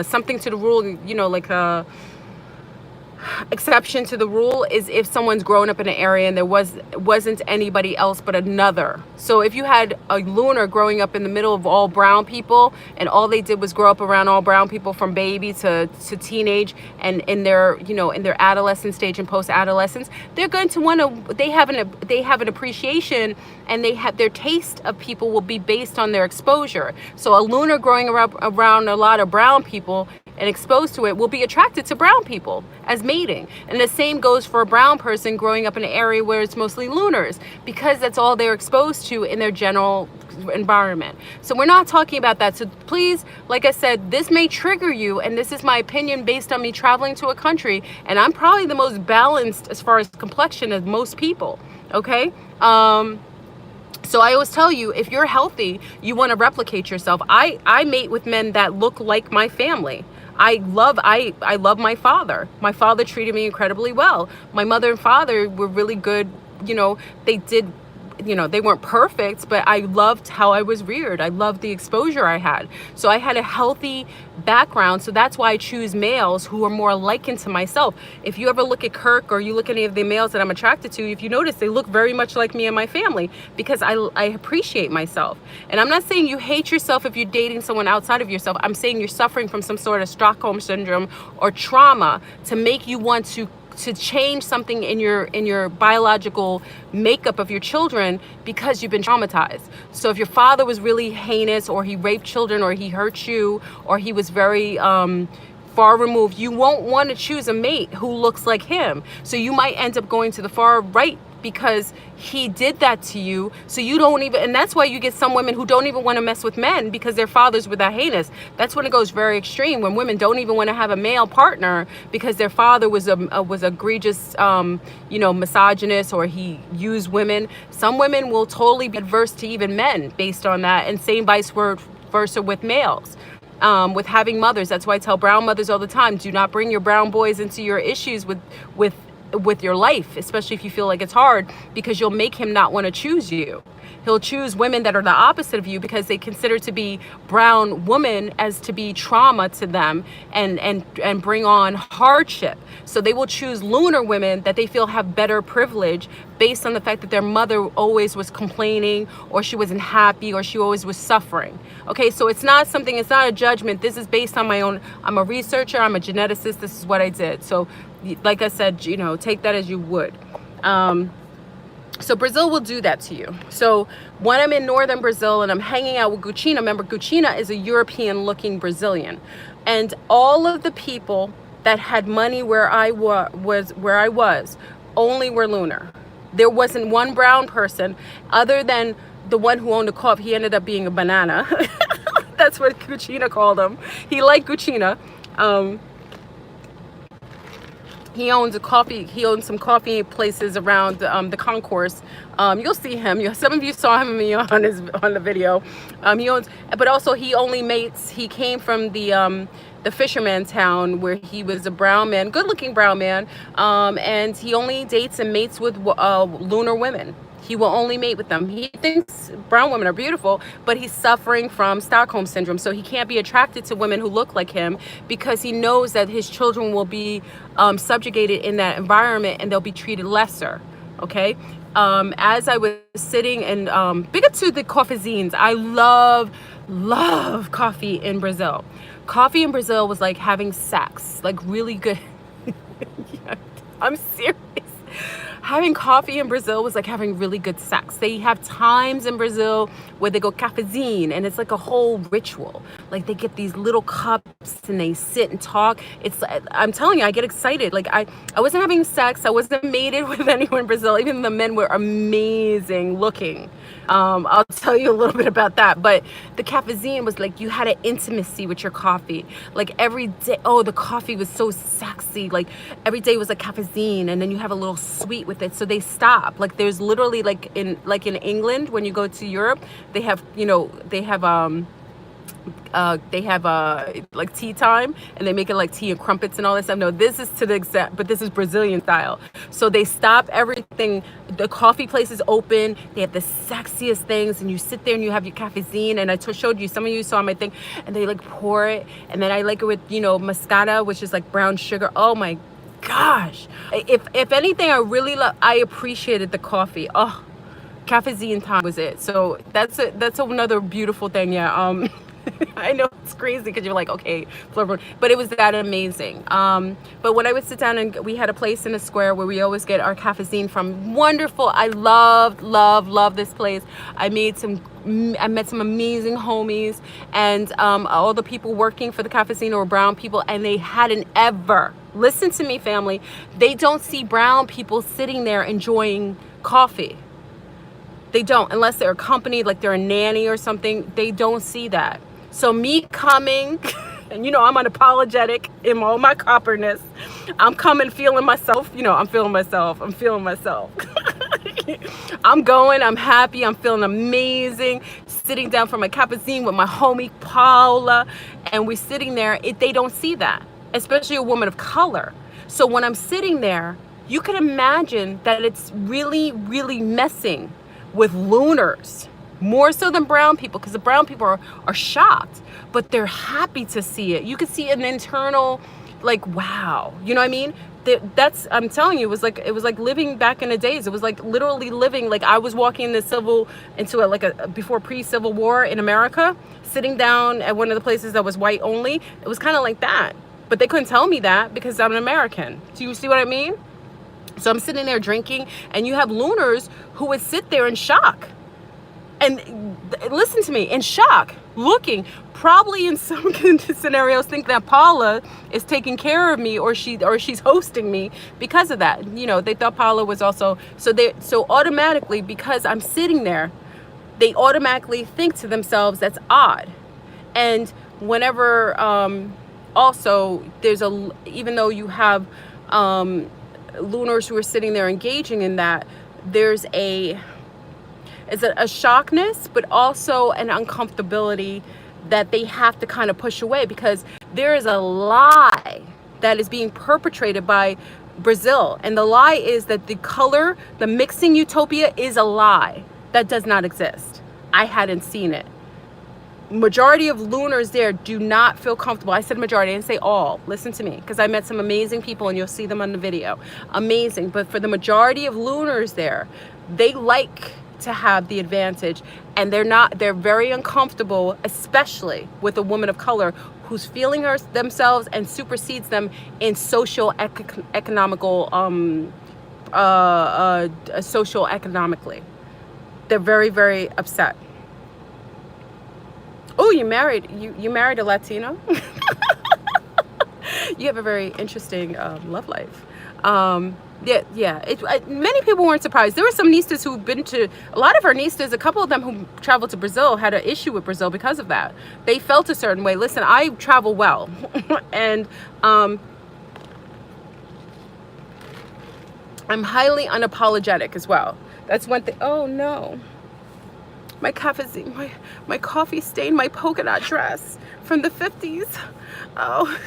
something to the rule, you know, like a exception to the rule, is if someone's grown up in an area and there wasn't anybody else but another. So if you had a lunar growing up in the middle of all brown people and all they did was grow up around all brown people from baby to teenage, and in their, you know, in their adolescent stage and post-adolescence, they're going to want to, they have an appreciation, and they have their taste of people will be based on their exposure. So a lunar growing around a lot of brown people and exposed to it will be attracted to brown people as mating. And the same goes for a brown person growing up in an area where it's mostly lunars, because that's all they're exposed to in their general environment. So we're not talking about that. So please, like I said, this may trigger you, and this is my opinion based on me traveling to a country, and I'm probably the most balanced as far as complexion as most people, okay? So I always tell you, if you're healthy, you want to replicate yourself. I mate with men that look like my family. I love my father. My father treated me incredibly well. My mother and father were really good. You know, they did you know, they weren't perfect, but I loved how I was reared. I loved the exposure I had. So I had a healthy background. So that's why I choose males who are more likened to myself. If you ever look at Kirk or you look at any of the males that I'm attracted to, if you notice, they look very much like me and my family because I appreciate myself. And I'm not saying you hate yourself if you're dating someone outside of yourself. I'm saying you're suffering from some sort of Stockholm Syndrome or trauma to make you want to change something in your biological makeup of your children because you've been traumatized. So if your father was really heinous, or he raped children, or he hurt you, or he was very far removed, you won't want to choose a mate who looks like him. So you might end up going to the far right because he did that to you. So you don't even, and that's why you get some women who don't even want to mess with men because their fathers were that heinous. That's when it goes very extreme, when women don't even want to have a male partner because their father was egregious, you know, misogynist, or he used women. Some women will totally be adverse to even men based on that, and same vice versa with males. With having mothers. That's why I tell brown mothers all the time, do not bring your brown boys into your issues with your life, especially if you feel like it's hard, because you'll make him not want to choose you. He'll choose women that are the opposite of you because they consider to be brown women as to be trauma to them and bring on hardship. So they will choose lunar women that they feel have better privilege based on the fact that their mother always was complaining, or she wasn't happy, or she always was suffering. Okay, so it's not a judgment. This is based on my own, I'm a researcher, I'm a geneticist, this is what I did. So like I said, you know, take that as you would. So Brazil will do that to you. So when I'm in northern Brazil and I'm hanging out with Gucina, remember Gucina is a European looking Brazilian. And all of the people that had money where I was only were lunar. There wasn't one brown person other than the one who owned a coffee. He ended up being a banana. That's what Gucina called him. He liked Gucina. He owns some coffee places around the concourse. You'll see him. Some of you saw him on the video. But also he only mates. He came from the fisherman town where he was a brown man, good-looking brown man, and he only dates and mates with lunar women. He will only mate with them. He thinks brown women are beautiful, but he's suffering from Stockholm Syndrome. So he can't be attracted to women who look like him because he knows that his children will be subjugated in that environment and they'll be treated lesser. Okay. As I was sitting and big up to the coffeezines. I love coffee in Brazil. Coffee in Brazil was like having sex, like really good. Yeah, I'm serious. Having coffee in Brazil was like having really good sex. They have times in Brazil where they go cafezine, and it's like a whole ritual. Like they get these little cups and they sit and talk. I'm telling you, I get excited. Like I wasn't having sex. I wasn't mated with anyone in Brazil. Even the men were amazing looking. I'll tell you a little bit about that. But the cafezine was like you had an intimacy with your coffee. Like every day, oh, the coffee was so sexy. Like every day was a cafezine, and then you have a little sweet with it. So they stop. Like there's literally like in England when you go to Europe, they have like tea time, and they make it like tea and crumpets and all that stuff. No, this is to the exact, but this is Brazilian style. So they stop everything. The coffee place is open. They have the sexiest things, and you sit there and you have your cafezine. And I showed you, some of you saw my thing, and they like pour it, and then I like it with, you know, mascada, which is like brown sugar. Oh my gosh. If anything, I appreciated the coffee. Oh, cafezine time was it. So that's another beautiful thing. Yeah. I know it's crazy because you're like, okay, but it was that amazing. But when I would sit down, and we had a place in the square where we always get our cafezine from. Wonderful. I love this place. I met some amazing homies, and all the people working for the cafezine were brown people, and they hadn't ever, listen to me, family, they don't see brown people sitting there enjoying coffee. They don't, unless they're accompanied, like they're a nanny or something. They don't see that. So me coming, and you know, I'm unapologetic in all my copperness. I'm coming feeling myself. You know, I'm feeling myself. I'm going, I'm happy, I'm feeling amazing. Sitting down for my cafezine with my homie Paula, and we're sitting there. They don't see that, especially a woman of color. So when I'm sitting there, you can imagine that it's really, really messing with lunars, more so than brown people, because the brown people are shocked, but they're happy to see it. You could see an internal, like, wow, you know what I mean? That's, I'm telling you, it was like living back in the days. It was like literally living, like I was walking before pre-Civil War in America, sitting down at one of the places that was white only. It was kind of like that, but they couldn't tell me that because I'm an American. Do you see what I mean? So I'm sitting there drinking, and you have lunars who would sit there in shock. And listen to me, in shock, looking, probably in some scenarios think that Paula is taking care of me, or she's hosting me because of that. You know, they thought Paula was also, so automatically, because I'm sitting there, they automatically think to themselves, that's odd. And whenever, also, even though you have lunars who are sitting there engaging in that, there's a shockness, but also an uncomfortability that they have to kind of push away, because there is a lie that is being perpetrated by Brazil. And the lie is that the mixing utopia is a lie. That does not exist. I hadn't seen it. Majority of lunars there do not feel comfortable. I said majority, I didn't say all. Listen to me, because I met some amazing people, and you'll see them on the video. Amazing. But for the majority of lunars there, they like to have the advantage, and they're very uncomfortable, especially with a woman of color who's feeling themselves and supersedes them in economically. They're very, very upset. Oh, you married a Latino? You have a very interesting love life. Many people weren't surprised. There were some niestas who've been to, a lot of our niestas, a couple of them who traveled to Brazil had an issue with Brazil because of that. They felt a certain way. Listen, I travel well. And I'm highly unapologetic as well. That's one thing. Oh no. My coffee stained my polka dot dress from the 50s. Oh.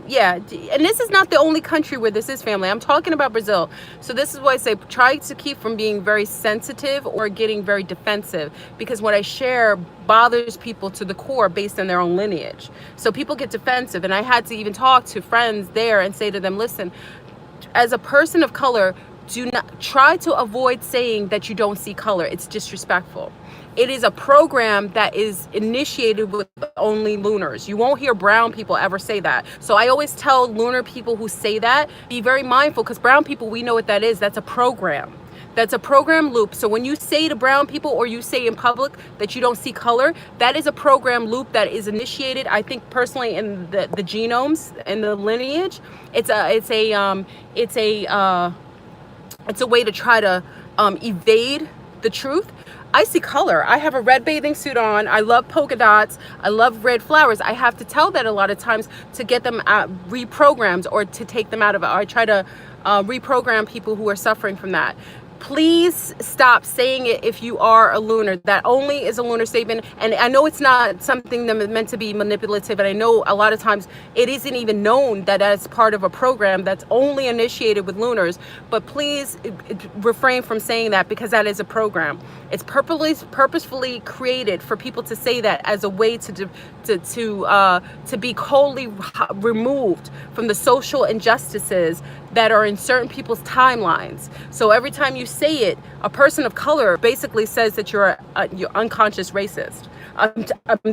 Yeah, and this is not the only country where this is, family. I'm talking about Brazil. So this is why I say try to keep from being very sensitive or getting very defensive, because what I share bothers people to the core based on their own lineage. So people get defensive, and I had to even talk to friends there and say to them, listen, as a person of color, do not try to avoid saying that you don't see color. It's disrespectful. It is a program that is initiated with only lunars. You won't hear brown people ever say that. So I always tell lunar people who say that, be very mindful, because brown people, we know what that is. That's a program. That's a program loop. So when you say to brown people, or you say in public that you don't see color, that is a program loop that is initiated, I think personally, in the genomes and the lineage. It's a way to try to evade the truth. I see color. I have a red bathing suit on. I love polka dots. I love red flowers. I have to tell that a lot of times to get them reprogrammed, or to take them out of it. I try to reprogram people who are suffering from that. Please stop saying it if you are a lunar. That only is a lunar statement. And I know it's not something that's meant to be manipulative. And I know a lot of times it isn't even known that that's part of a program that's only initiated with lunars. But please refrain from saying that, because that is a program. It's purposefully created for people to say that as a way to be wholly removed from the social injustices that are in certain people's timelines. So every time you say it, a person of color basically says that you're unconscious racist. I'm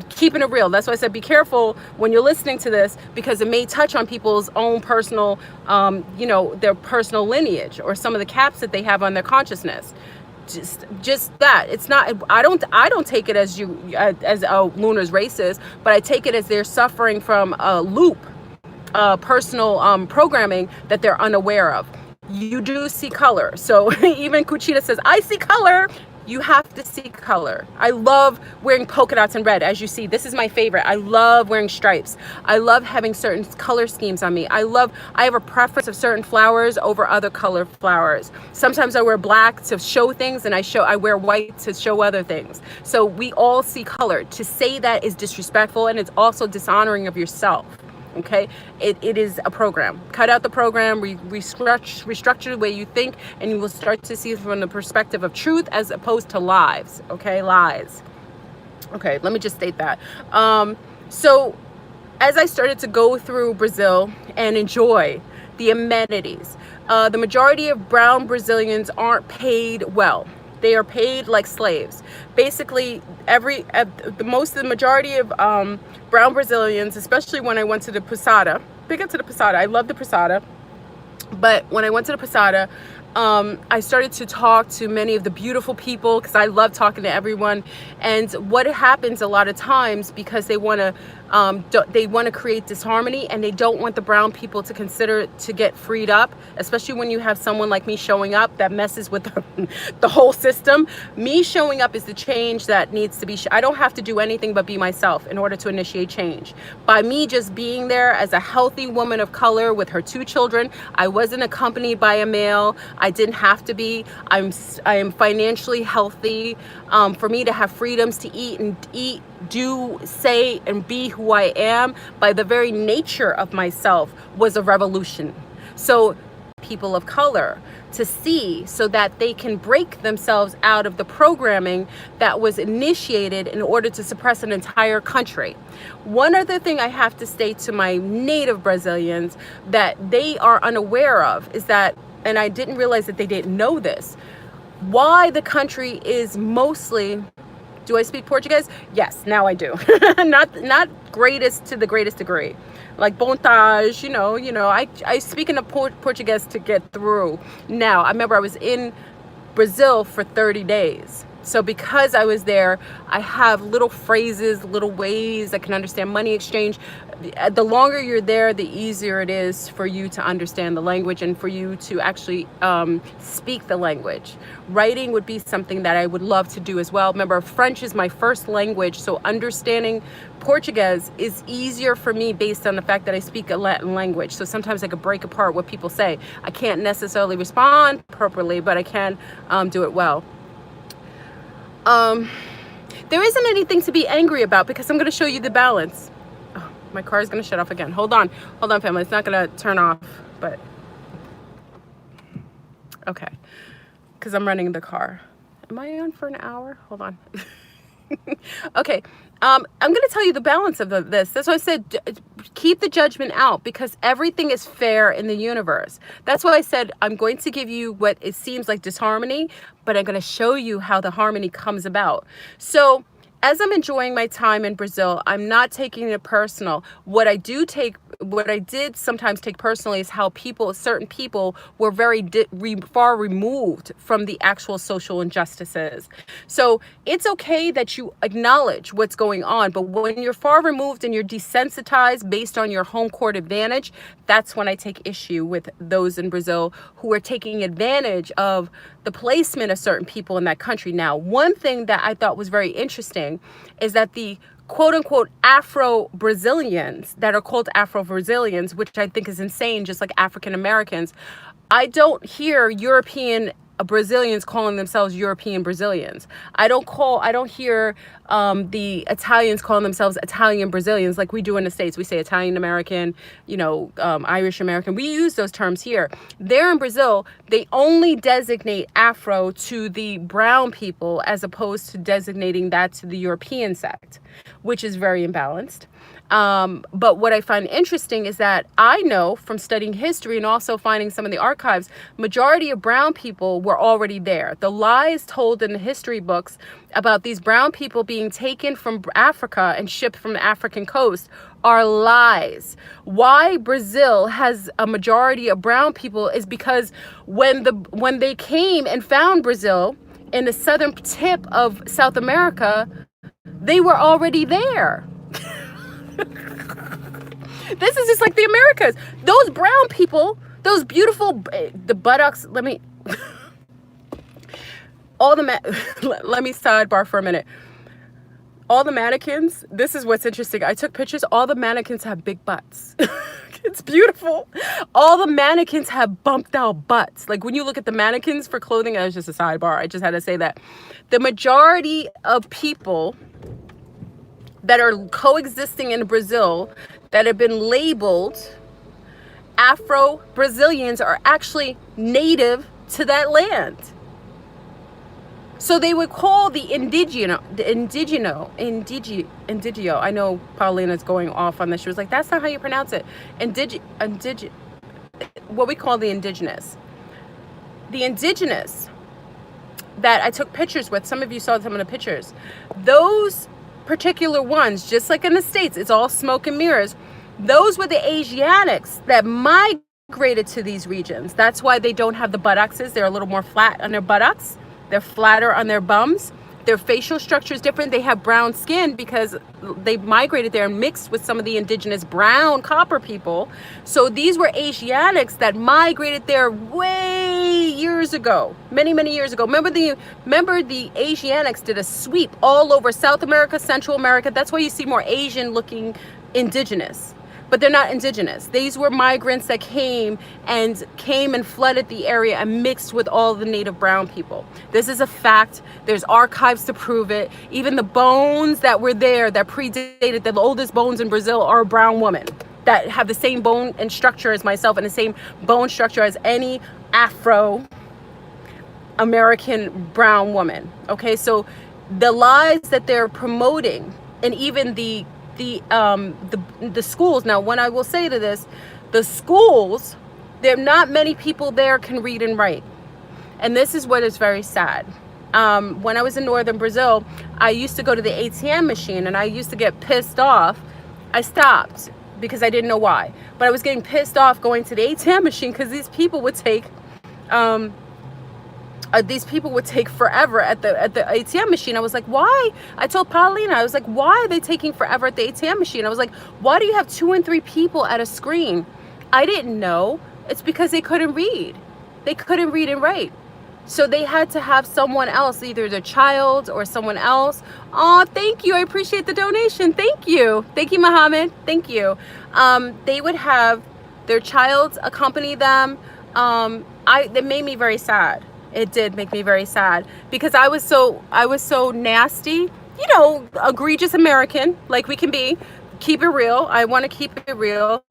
keeping it real. That's why I said be careful when you're listening to this, because it may touch on people's own personal, their personal lineage, or some of the caps that they have on their consciousness. Just that. It's not, I don't take it as lunar's racist, but I take it as they're suffering from a loop, personal programming that they're unaware of. You do see color. So even Cuchita says, I see color. You have to see color. I love wearing polka dots and red. As you see, this is my favorite. I love wearing stripes. I love having certain color schemes on me. I have a preference of certain flowers over other color flowers. Sometimes I wear black to show things, and I wear white to show other things. So we all see color. To say that is disrespectful, and it's also dishonoring of yourself. Okay, it is a program. Cut out the program, restructure the way you think, and you will start to see from the perspective of truth as opposed to lies. Okay, lies. Okay, let me just state that. So as I started to go through Brazil and enjoy the amenities, the majority of brown Brazilians aren't paid well. They are paid like slaves. Basically, the majority of brown Brazilians, especially when I went to the Posada, big up to the Posada. I love the Posada. But when I went to the Posada, I started to talk to many of the beautiful people because I love talking to everyone. And what happens a lot of times, because they want to create disharmony, and they don't want the brown people to consider to get freed up, especially when you have someone like me showing up that messes with the whole system. Me showing up is the change that needs to be. I don't have to do anything but be myself in order to initiate change. By me just being there as a healthy woman of color with her 2 children, I wasn't accompanied by a male. I didn't have to be. I am financially healthy. For me to have freedoms to eat, do, say, and be who I am by the very nature of myself was a revolution. So people of color to see, so that they can break themselves out of the programming that was initiated in order to suppress an entire country. One other thing I have to state to my native Brazilians that they are unaware of is that, and I didn't realize that they didn't know this, why the country is mostly, do I speak Portuguese? Yes, now I do. not greatest to the greatest degree. Like bontage, I speak enough Portuguese to get through. Now, I remember I was in Brazil for 30 days. So because I was there, I have little phrases, little ways I can understand money exchange. The longer you're there, the easier it is for you to understand the language and for you to actually speak the language. Writing would be something that I would love to do as well. Remember, French is my first language, so understanding Portuguese is easier for me based on the fact that I speak a Latin language. So sometimes I could break apart what people say. I can't necessarily respond properly, but I can do it well. There isn't anything to be angry about because I'm going to show you the balance. Oh, my car is going to shut off again. Hold on, family. It's not going to turn off, but okay, because I'm running the car. Am I on for an hour? Hold on. Okay, I'm going to tell you the balance of this. That's why I said keep the judgment out, because everything is fair in the universe. That's why I said I'm going to give you what it seems like disharmony, but I'm going to show you how the harmony comes about. So as I'm enjoying my time in Brazil, I'm not taking it personal. What I did sometimes take personally is how certain people were very far removed from the actual social injustices. So it's okay that you acknowledge what's going on, but when you're far removed and you're desensitized based on your home court advantage, that's when I take issue with those in Brazil who are taking advantage of the placement of certain people in that country. Now, one thing that I thought was very interesting is that the quote unquote Afro-Brazilians that are called Afro-Brazilians, which I think is insane, just like African Americans, I don't hear European Brazilians calling themselves European Brazilians. I don't hear the Italians calling themselves Italian Brazilians like we do in the States. We say Italian American, Irish American. We use those terms here. There in Brazil, they only designate Afro to the brown people as opposed to designating that to the European sect, which is very imbalanced. But what I find interesting is that I know from studying history and also finding some of the archives, majority of brown people were already there. The lies told in the history books about these brown people being taken from Africa and shipped from the African coast are lies. Why Brazil has a majority of brown people is because when they came and found Brazil in the southern tip of South America, they were already there. This is just like the Americas. Those brown people, those beautiful, the buttocks, let me sidebar for a minute. All the mannequins, this is what's interesting. I took pictures. All the mannequins have big butts. It's beautiful. All the mannequins have bumped out butts. Like when you look at the mannequins for clothing, that was just a sidebar. I just had to say that. The majority of people that are coexisting in Brazil that have been labeled Afro-Brazilians are actually native to that land. So they would call the indigeno, I know Paulina's going off on this. She was like, that's not how you pronounce it. What we call the indigenous. The indigenous that I took pictures with, some of you saw some of the pictures. Those particular ones, just like in the States, it's all smoke and mirrors. Those were the Asiatics that migrated to these regions. That's why they don't have the buttocks. They're a little more flat on their buttocks. They're flatter on their bums. Their facial structure is different. They have brown skin because they migrated there and mixed with some of the indigenous brown copper people. So these were Asiatics that migrated there way years ago, many, many years ago. Remember the Asiatics did a sweep all over South America, Central America. That's why you see more Asian looking indigenous. But they're not indigenous. These were migrants that came and flooded the area and mixed with all the native brown people. This is a fact. There's archives to prove it. Even the bones that were there that predated, the oldest bones in Brazil are a brown woman that have the same bone and structure as myself and the same bone structure as any Afro-American brown woman. Okay, so the lies that they're promoting, and even the schools. Now, when I will say to this, the schools, there are not many people there can read and write. And this is what is very sad. When I was in northern Brazil, I used to go to the ATM machine and I used to get pissed off. I stopped because I didn't know why. But I was getting pissed off going to the ATM machine because these people would take forever at the ATM machine. I was like, why? I told Paulina, I was like, why are they taking forever at the ATM machine? I was like, why do you have 2 and 3 people at a screen? I didn't know. It's because they couldn't read. They couldn't read and write. So they had to have someone else, either their child or someone else. Oh, thank you. I appreciate the donation. Thank you. Thank you, Muhammad. Thank you. They would have their child accompany them. That made me very sad. It did make me very sad because I was so nasty, egregious American, like we can be. Keep it real. I want to keep it real.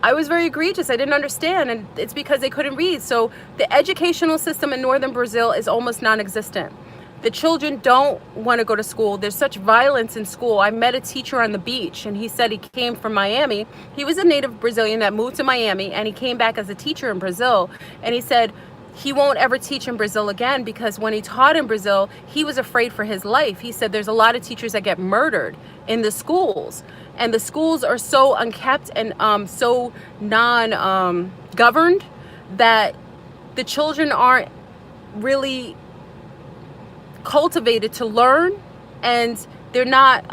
I was very egregious. I didn't understand, and it's because they couldn't read. So the educational system in northern Brazil is almost non-existent. The children don't want to go to school. There's such violence in school. I met a teacher on the beach, and he said he came from Miami. He was a native Brazilian that moved to Miami, and he came back as a teacher in Brazil, and he said he won't ever teach in Brazil again because when he taught in Brazil, he was afraid for his life. He said there's a lot of teachers that get murdered in the schools, and the schools are so unkept and so non-governed that the children aren't really cultivated to learn, and they're not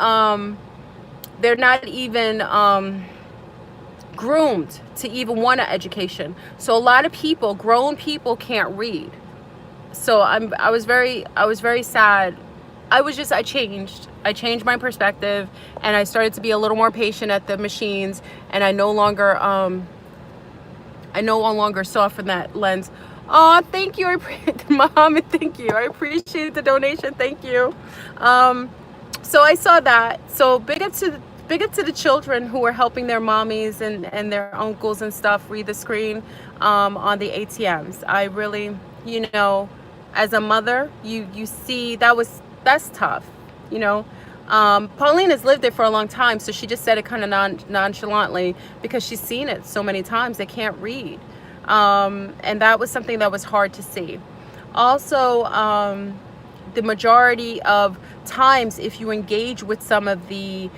even groomed to even want an education. So a lot of people, grown people, can't read. So I was very sad. I changed my perspective, and I started to be a little more patient at the machines, and I no longer saw from that lens. Oh, thank you, Muhammad. Thank you. I appreciate the donation. Thank you. So I saw that. So big up to the children who are helping their mommies and their uncles and stuff read the screen on the ATMs. I really, as a mother, you see that's tough. Paulina's lived there for a long time, so she just said it kind of nonchalantly because she's seen it so many times. They can't read. And that was something that was hard to see. Also, the majority of times, if you engage with some of the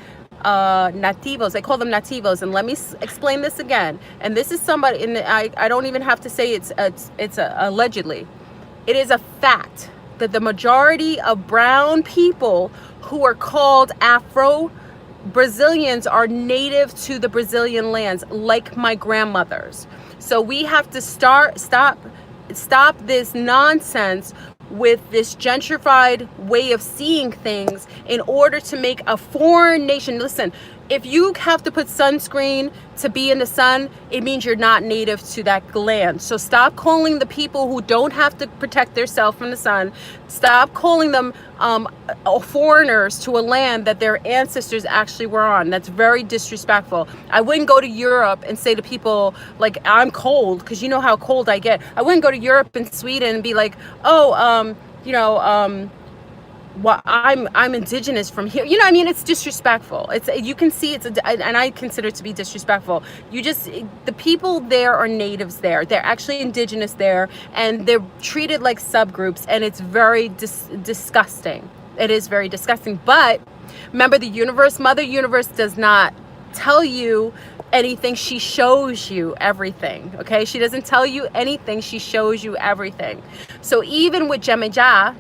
nativos, I call them nativos, and let me explain this again. And this is somebody, I don't even have to say it's allegedly. It is a fact that the majority of brown people who are called Afro-Brazilians are native to the Brazilian lands, like my grandmothers. So we have to stop this nonsense with this gentrified way of seeing things in order to make a foreign nation. Listen, if you have to put sunscreen to be in the sun, it means you're not native to that land. So stop calling the people who don't have to protect themselves from the sun. Stop calling them foreigners to a land that their ancestors actually were on. That's very disrespectful. I wouldn't go to Europe and say to people like, I'm cold, because you know how cold I get. I wouldn't go to Europe and Sweden and be like, oh, well, I'm indigenous from here. You know what I mean? It's disrespectful. It's, you can see and I consider it to be disrespectful. The people there are natives there. They're actually indigenous there, and they're treated like subgroups, and it's very disgusting. It is very disgusting. But remember, the universe, Mother Universe, does not tell you anything. She shows you everything. Okay, she doesn't tell you anything, she shows you everything. So even with Yemiya,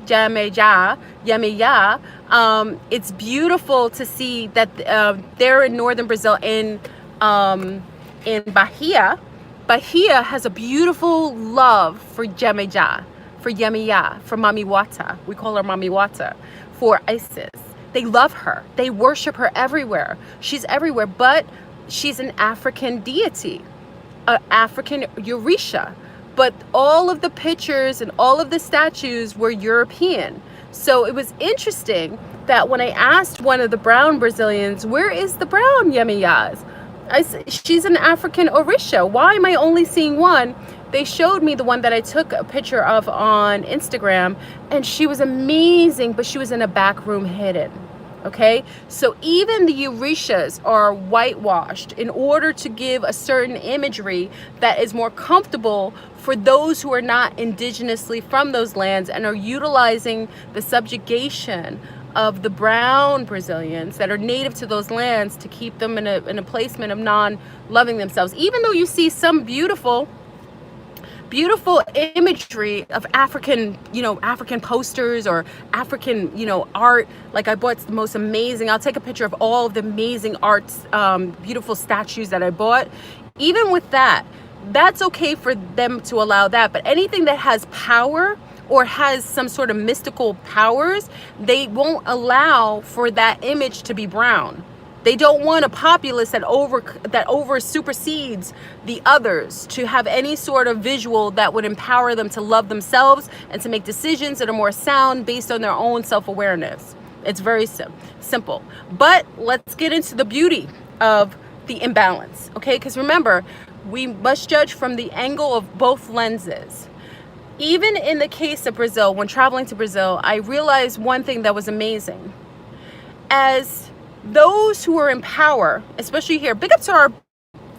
it's beautiful to see that they're in northern Brazil, in Bahia. Bahia has a beautiful love for Yemiya, for Mami Wata. We call her Mami Wata, for Isis. They love her. They worship her everywhere. She's everywhere, but she's an African deity, an African Orisha. But all of the pictures and all of the statues were European. So it was interesting that when I asked one of the brown Brazilians, where is the brown Yemiyas? I said, she's an African Orisha. Why am I only seeing one? They showed me the one that I took a picture of on Instagram, and she was amazing, but she was in a back room hidden. Okay, so even the Orishas are whitewashed in order to give a certain imagery that is more comfortable for those who are not indigenously from those lands and are utilizing the subjugation of the brown Brazilians that are native to those lands to keep them in a placement of non-loving themselves. Even though you see some beautiful imagery of African, African posters or African, art. Like I bought the most amazing, I'll take a picture of all of the amazing arts, beautiful statues that I bought. Even with that, that's okay for them to allow that. But anything that has power or has some sort of mystical powers, they won't allow for that image to be brown. They don't want a populace that over supersedes the others to have any sort of visual that would empower them to love themselves and to make decisions that are more sound based on their own self-awareness. It's very simple. But let's get into the beauty of the imbalance, okay? Because remember, we must judge from the angle of both lenses. Even in the case of Brazil, when traveling to Brazil, I realized one thing that was amazing. As those who are in power, especially here, big up to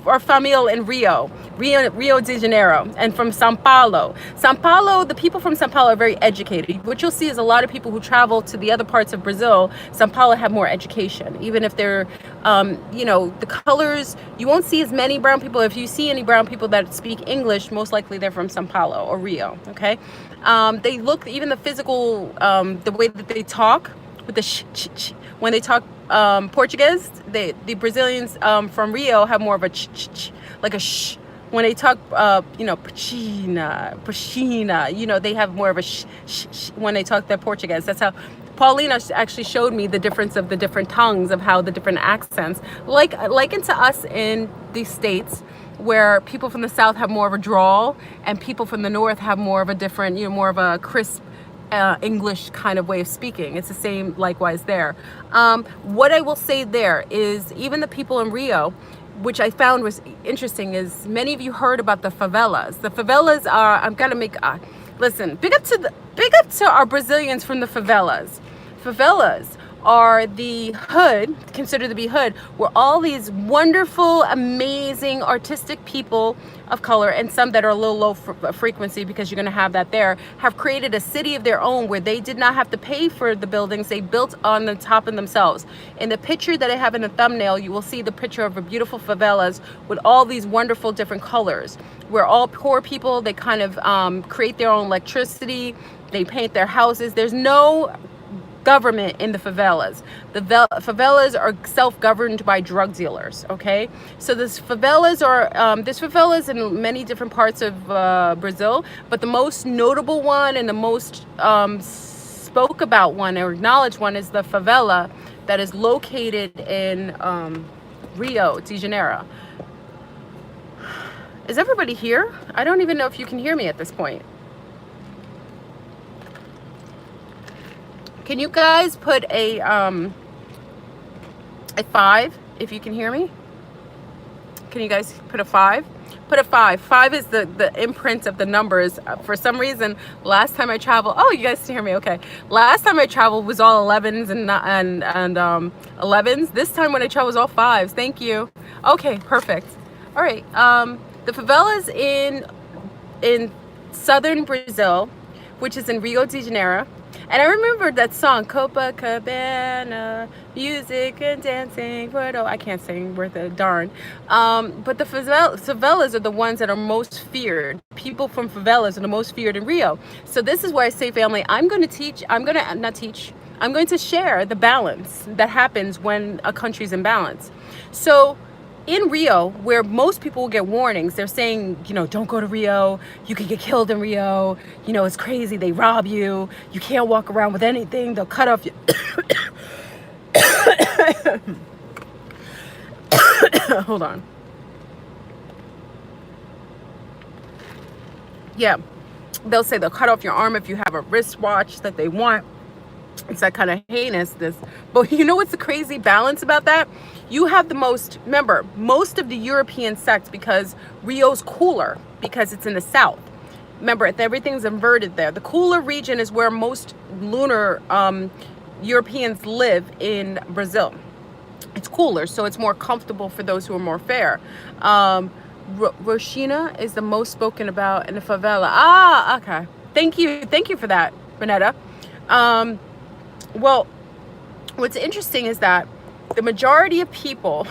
our family in Rio de Janeiro, and from Sao Paulo. Sao Paulo, the people from Sao Paulo are very educated. What you'll see is a lot of people who travel to the other parts of Brazil, Sao Paulo, have more education. Even if they're, the colors, you won't see as many brown people. If you see any brown people that speak English, most likely they're from Sao Paulo or Rio, okay? They look, even the physical, the way that they talk, with the when they talk Portuguese, the Brazilians from Rio have more of a like a sh. When they talk, pachina, they have more of a sh when they talk their Portuguese. That's how Paulina actually showed me the difference of the different tongues, of how the different accents, like to us in the States, where people from the South have more of a drawl and people from the North have more of a different, more of a crisp English kind of way of speaking. It's the same likewise there. What I will say there is, even the people in Rio, which I found was interesting, is many of you heard about the favelas. The favelas are, I'm gonna make, listen, big up to our Brazilians from the favelas. Favelas are the hood, considered to be hood, where all these wonderful, amazing, artistic people of color, and some that are a little low frequency, because you're going to have that there, have created a city of their own where they did not have to pay for the buildings. They built on the top of themselves. In the picture that I have in the thumbnail, you will see the picture of a beautiful favelas with all these wonderful different colors, where all poor people, they kind of create their own electricity, they paint their houses. There's no government in the favelas. The favelas are self-governed by drug dealers, okay? So there's favelas in many different parts of Brazil, but the most notable one and the most spoke about one or acknowledged one is the favela that is located in Rio de Janeiro. Is everybody here? I don't even know if you can hear me at this point. Can you guys put a 5 if you can hear me? Can you guys put a 5? Put a 5. 5 is the imprint of the numbers. For some reason, last time I traveled, oh, you guys can hear me, okay. Last time I traveled was all 11s and 11s. This time when I traveled was all 5s. Thank you. Okay, perfect. All right. The favelas in southern Brazil, which is in Rio de Janeiro. And I remember that song, Copacabana, music and dancing. I can't sing worth a darn. But the favelas are the ones that are most feared. People from favelas are the most feared in Rio. So this is why I say, family, I'm going to share the balance that happens when a country's in balance. So in Rio, where most people will get warnings, they're saying, don't go to Rio. You could get killed in Rio. It's crazy. They rob you. You can't walk around with anything. They'll cut off you. Hold on. Yeah. They'll say they'll cut off your arm if you have a wristwatch that they want. It's that kind of heinousness. But you know what's the crazy balance about that? You have the most, remember, most of the European sects, because Rio's cooler, because it's in the south. Remember, everything's inverted there. The cooler region is where most lunar Europeans live in Brazil. It's cooler, so it's more comfortable for those who are more fair. Roshina is the most spoken about in the favela. Ah, okay. Thank you for that, Renetta. Well, what's interesting is that the majority of people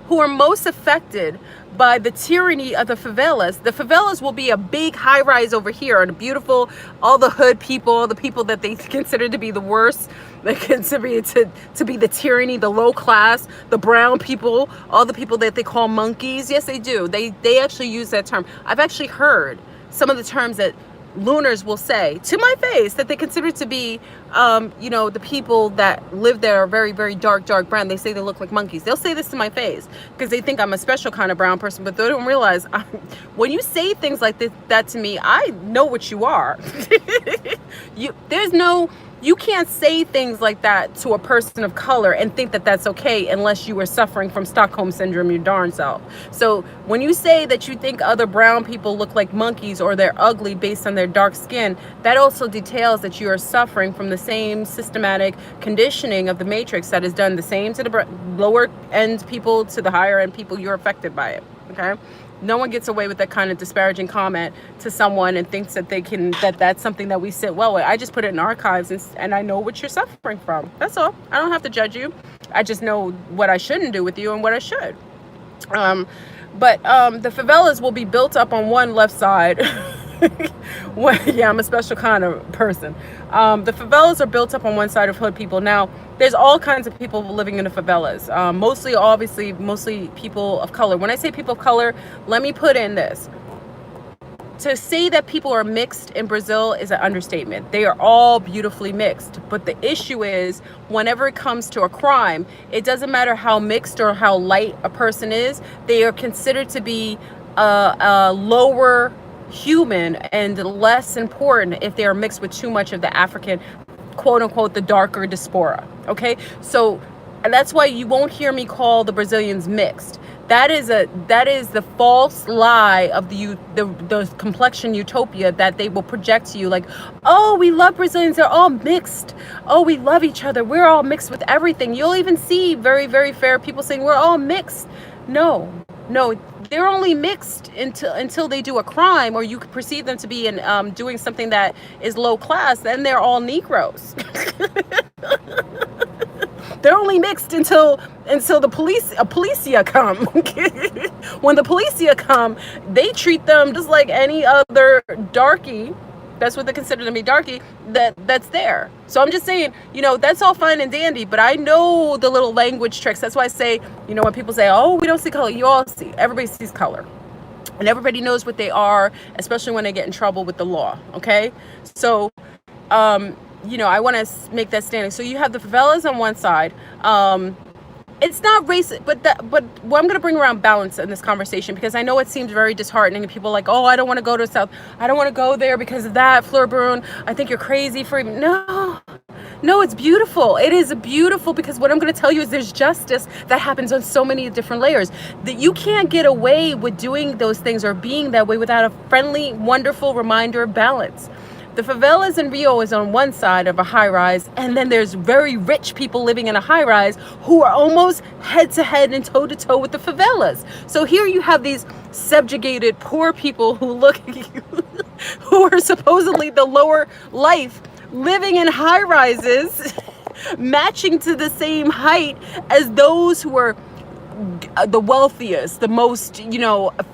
who are most affected by the tyranny of the favelas will be a big high rise over here, and beautiful, all the hood people, the people that they consider to be the worst, they consider to be the tyranny, the low class, the brown people, all the people that they call monkeys. Yes, they do. They actually use that term. I've actually heard some of the terms that Lunars will say to my face that they consider to be, the people that live there are very, very dark brown. They say they look like monkeys. They'll say this to my face because they think I'm a special kind of brown person, but they don't realize when you say things like that to me, I know what you are. You can't say things like that to a person of color and think that that's okay unless you are suffering from Stockholm Syndrome your darn self. So when you say that you think other brown people look like monkeys or they're ugly based on their dark skin, that also details that you are suffering from the same systematic conditioning of the matrix that is done the same to the lower end people to the higher end people. You're affected by it, okay? No one gets away with that kind of disparaging comment to someone and thinks that that's something that we sit well with. I just put it in archives and I know what you're suffering from. That's all. I don't have to judge you. I just know what I shouldn't do with you and what I should. But the favelas will be built up on one left side. Yeah, I'm a special kind of person. The favelas are built up on one side of hood people. Now, there's all kinds of people living in the favelas. Mostly people of color. When I say people of color, let me put in this. To say that people are mixed in Brazil is an understatement. They are all beautifully mixed. But the issue is, whenever it comes to a crime, it doesn't matter how mixed or how light a person is. They are considered to be a lower human and less important if they are mixed with too much of the African, quote unquote, the darker diaspora. Okay, so that's why you won't hear me call the Brazilians mixed. That is the false lie of the complexion utopia that they will project to you, like, oh, we love Brazilians, they're all mixed. Oh, we love each other, we're all mixed with everything. You'll even see very, very fair people saying we're all mixed. No, they're only mixed until they do a crime, or you could perceive them to be doing something that is low class. Then they're all Negroes. They're only mixed until the policia come. When the policia come, they treat them just like any other darky. That's what they consider to be darky that's there. So I'm just saying, that's all fine and dandy, but I know the little language tricks. That's why I say, when people say, oh, we don't see color, everybody sees color. And everybody knows what they are, especially when they get in trouble with the law, okay? So, I want to make that standing. So you have the favelas on one side, it's not racist, but well, I'm gonna bring around balance in this conversation, because I know it seems very disheartening and people are like, oh, I don't want to go to South, I don't want to go there because of that, Fleur Brune, I think you're crazy for even. No, it's beautiful. It is beautiful, because what I'm going to tell you is there's justice that happens on so many different layers, that you can't get away with doing those things or being that way without a friendly, wonderful reminder of balance. The favelas in Rio is on one side of a high rise, and then there's very rich people living in a high rise who are almost head to head and toe to toe with the favelas. So here you have these subjugated poor people who look who are supposedly the lower life, living in high rises matching to the same height as those who are the wealthiest, the most,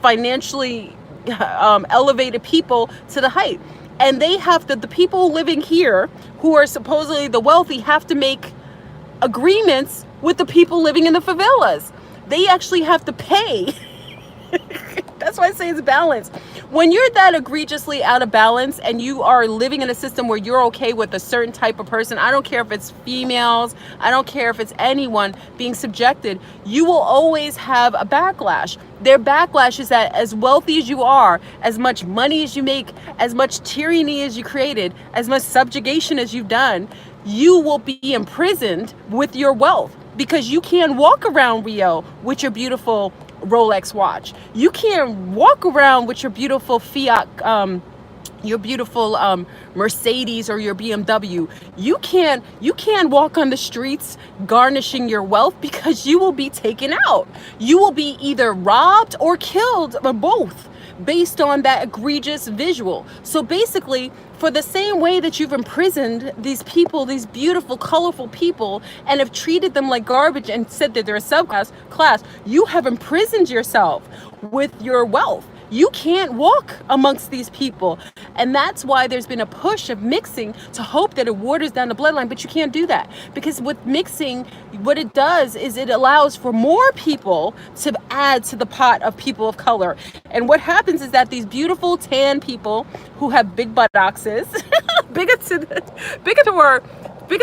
financially elevated people to the height. And they have to, the people living here who are supposedly the wealthy, have to make agreements with the people living in the favelas. They actually have to pay. That's why I say it's balance. When you're that egregiously out of balance and you are living in a system where you're okay with a certain type of person, I don't care if it's females, I don't care if it's anyone being subjected, you will always have a backlash. Their backlash is that as wealthy as you are, as much money as you make, as much tyranny as you created, as much subjugation as you've done, you will be imprisoned with your wealth, because you can't walk around Rio with your beautiful Rolex watch. You can't walk around with your beautiful Fiat, your beautiful Mercedes or your BMW. You can't walk on the streets garnishing your wealth, because you will be taken out. You will be either robbed or killed, or both, based on that egregious visual. So basically, for the same way that you've imprisoned these people, these beautiful, colorful people, and have treated them like garbage and said that they're a subclass, you have imprisoned yourself with your wealth. You can't walk amongst these people. And that's why there's been a push of mixing to hope that it waters down the bloodline, but you can't do that. Because with mixing, what it does is it allows for more people to add to the pot of people of color. And what happens is that these beautiful tan people who have big buttocks, big up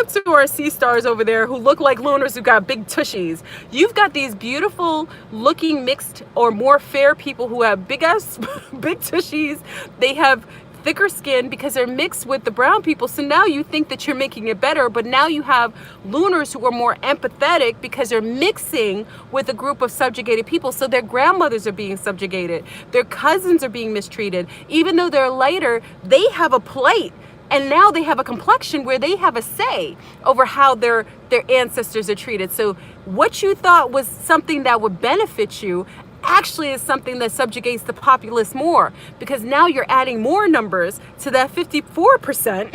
to our sea stars over there who look like lunars who got big tushies. You've got these beautiful looking mixed or more fair people who have big tushies. They have thicker skin because they're mixed with the brown people. So now you think that you're making it better, but now you have lunars who are more empathetic because they're mixing with a group of subjugated people. So their grandmothers are being subjugated. Their cousins are being mistreated. Even though they're lighter, they have a plight. And now they have a complexion where they have a say over how their ancestors are treated. So what you thought was something that would benefit you actually is something that subjugates the populace more, because now you're adding more numbers to that 54%.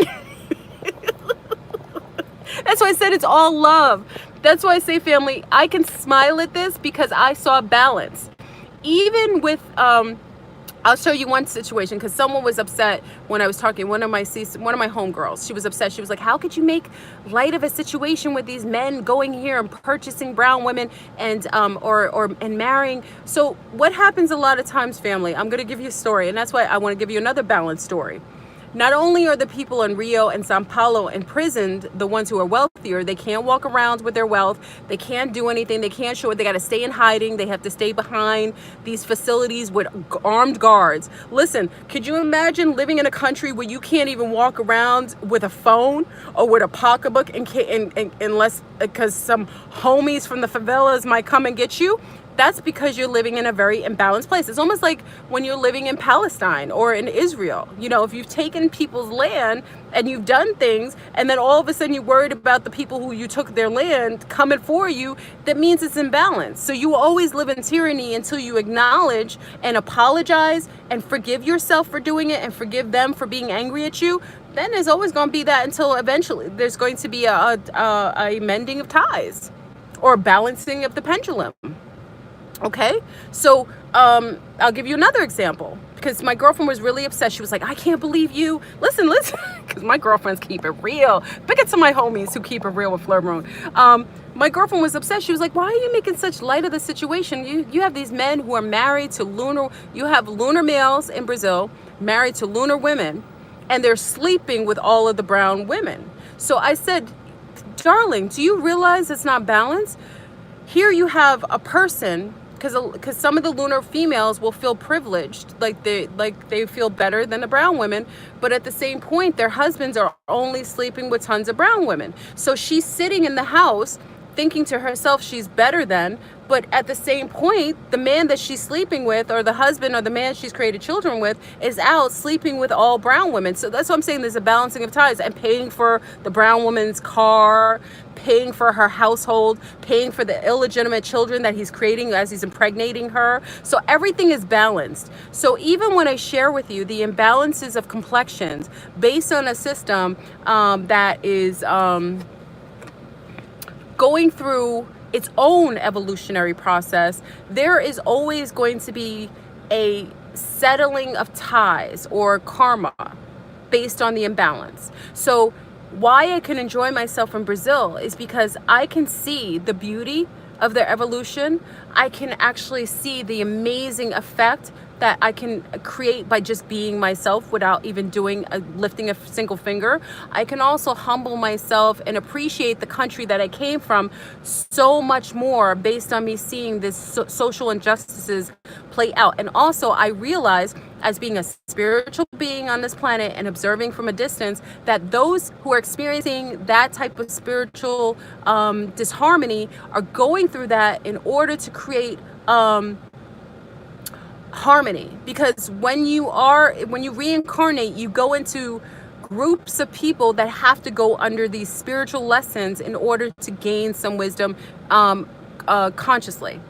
That's why I said it's all love. That's why I say, family, I can smile at this because I saw balance. Even with I'll show you one situation, because someone was upset when I was talking, one of my homegirls, she was upset. She was like, how could you make light of a situation with these men going here and purchasing brown women and and marrying? So what happens a lot of times, family, I'm going to give you a story, and that's why I want to give you another balanced story. Not only are the people in Rio and Sao Paulo imprisoned, the ones who are wealthier, they can't walk around with their wealth, they can't do anything, they can't show it, they got to stay in hiding, they have to stay behind these facilities with armed guards. Listen, could you imagine living in a country where you can't even walk around with a phone or with a pocketbook unless because some homies from the favelas might come and get you? That's because you're living in a very imbalanced place. It's almost like when you're living in Palestine or in Israel. You know, if you've taken people's land and you've done things, and then all of a sudden you're worried about the people who you took their land coming for you, that means it's imbalanced. So you will always live in tyranny until you acknowledge and apologize and forgive yourself for doing it and forgive them for being angry at you. Then there's always going to be that until eventually there's going to be a mending of ties or a balancing of the pendulum. Okay, so I'll give you another example, because my girlfriend was really upset. She was like, I can't believe you. Listen, because my girlfriends keep it real. Big up to my homies who keep it real with Fleur Brune. My girlfriend was upset. She was like, why are you making such light of the situation? You have these men who are married to you have lunar males in Brazil married to lunar women, and they're sleeping with all of the brown women. So I said, darling, do you realize it's not balanced? here you have a person, because some of the lunar females will feel privileged, like they feel better than the brown women, but at the same point their husbands are only sleeping with tons of brown women. So she's sitting in the house thinking to herself she's better than, but at the same point the man that she's sleeping with, or the husband or the man she's created children with, is out sleeping with all brown women. So that's what I'm saying, there's a balancing of ties, and paying for the brown woman's car, paying for her household, paying for the illegitimate children that he's creating as he's impregnating her. So everything is balanced. So even when I share with you the imbalances of complexions based on a system that is going through its own evolutionary process, there is always going to be a settling of ties or karma based on the imbalance. So why I can enjoy myself in Brazil is because I can see the beauty of their evolution. I can actually see the amazing effect that I can create by just being myself without even lifting a single finger. I can also humble myself and appreciate the country that I came from so much more based on me seeing this social injustices play out. And also I realize, as being a spiritual being on this planet and observing from a distance, that those who are experiencing that type of spiritual disharmony are going through that in order to create harmony. Because when you reincarnate, you go into groups of people that have to go under these spiritual lessons in order to gain some wisdom consciously.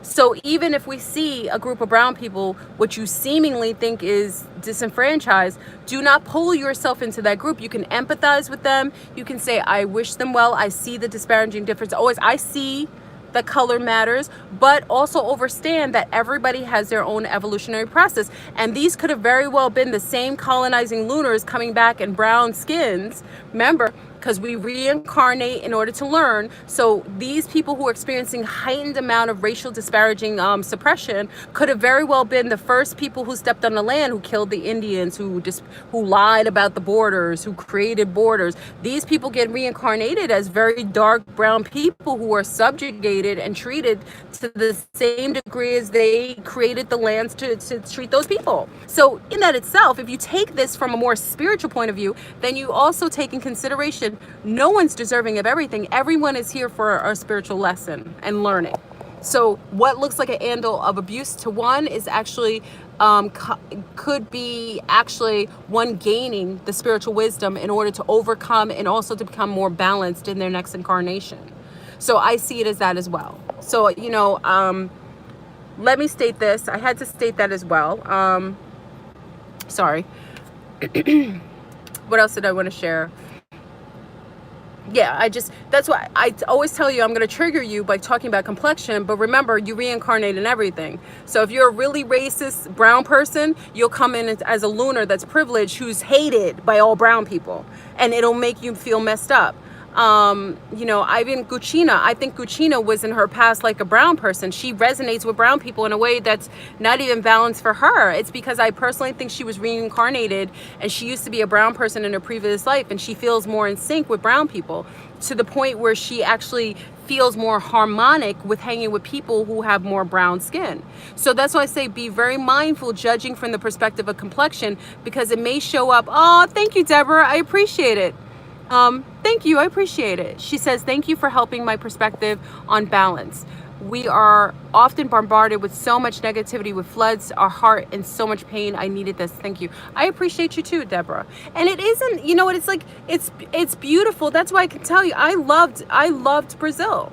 So even if we see a group of brown people, which you seemingly think is disenfranchised, do not pull yourself into that group. You can empathize with them. You can say, I wish them well. I see the disparaging difference. Always, I see that color matters, but also understand that everybody has their own evolutionary process. And these could have very well been the same colonizing lunars coming back in brown skins. Remember, because we reincarnate in order to learn. So these people who are experiencing heightened amount of racial disparaging suppression could have very well been the first people who stepped on the land, who killed the Indians, who lied about the borders, who created borders. These people get reincarnated as very dark brown people who are subjugated and treated to the same degree as they created the lands to treat those people. So in that itself, if you take this from a more spiritual point of view, then you also take in consideration no one's deserving of everything. Everyone is here for a spiritual lesson and learning. So what looks like an handle of abuse to one is actually could be actually one gaining the spiritual wisdom in order to overcome and also to become more balanced in their next incarnation. So I see it as that as well. So, you know, let me state this. I had to state that as well. Sorry. What else did I want to share? Yeah, that's why I always tell you I'm going to trigger you by talking about complexion, but remember, you reincarnate in everything. So if you're a really racist brown person, you'll come in as a lunar that's privileged, who's hated by all brown people, and it'll make you feel messed up. You know, Ivan Gucina, I think Gucina was in her past like a brown person. She resonates with brown people in a way that's not even balanced for her. It's because I personally think she was reincarnated and she used to be a brown person in her previous life, and she feels more in sync with brown people to the point where she actually feels more harmonic with hanging with people who have more brown skin. So that's why I say be very mindful judging from the perspective of complexion, because it may show up. Oh, thank you, Deborah. I appreciate it. Thank you. I appreciate it. She says, thank you for helping my perspective on balance. We are often bombarded with so much negativity, with floods, our heart, and so much pain. I needed this. Thank you. I appreciate you too, Deborah. And it isn't, you know what, it's like, it's beautiful. That's why I can tell you, I loved Brazil.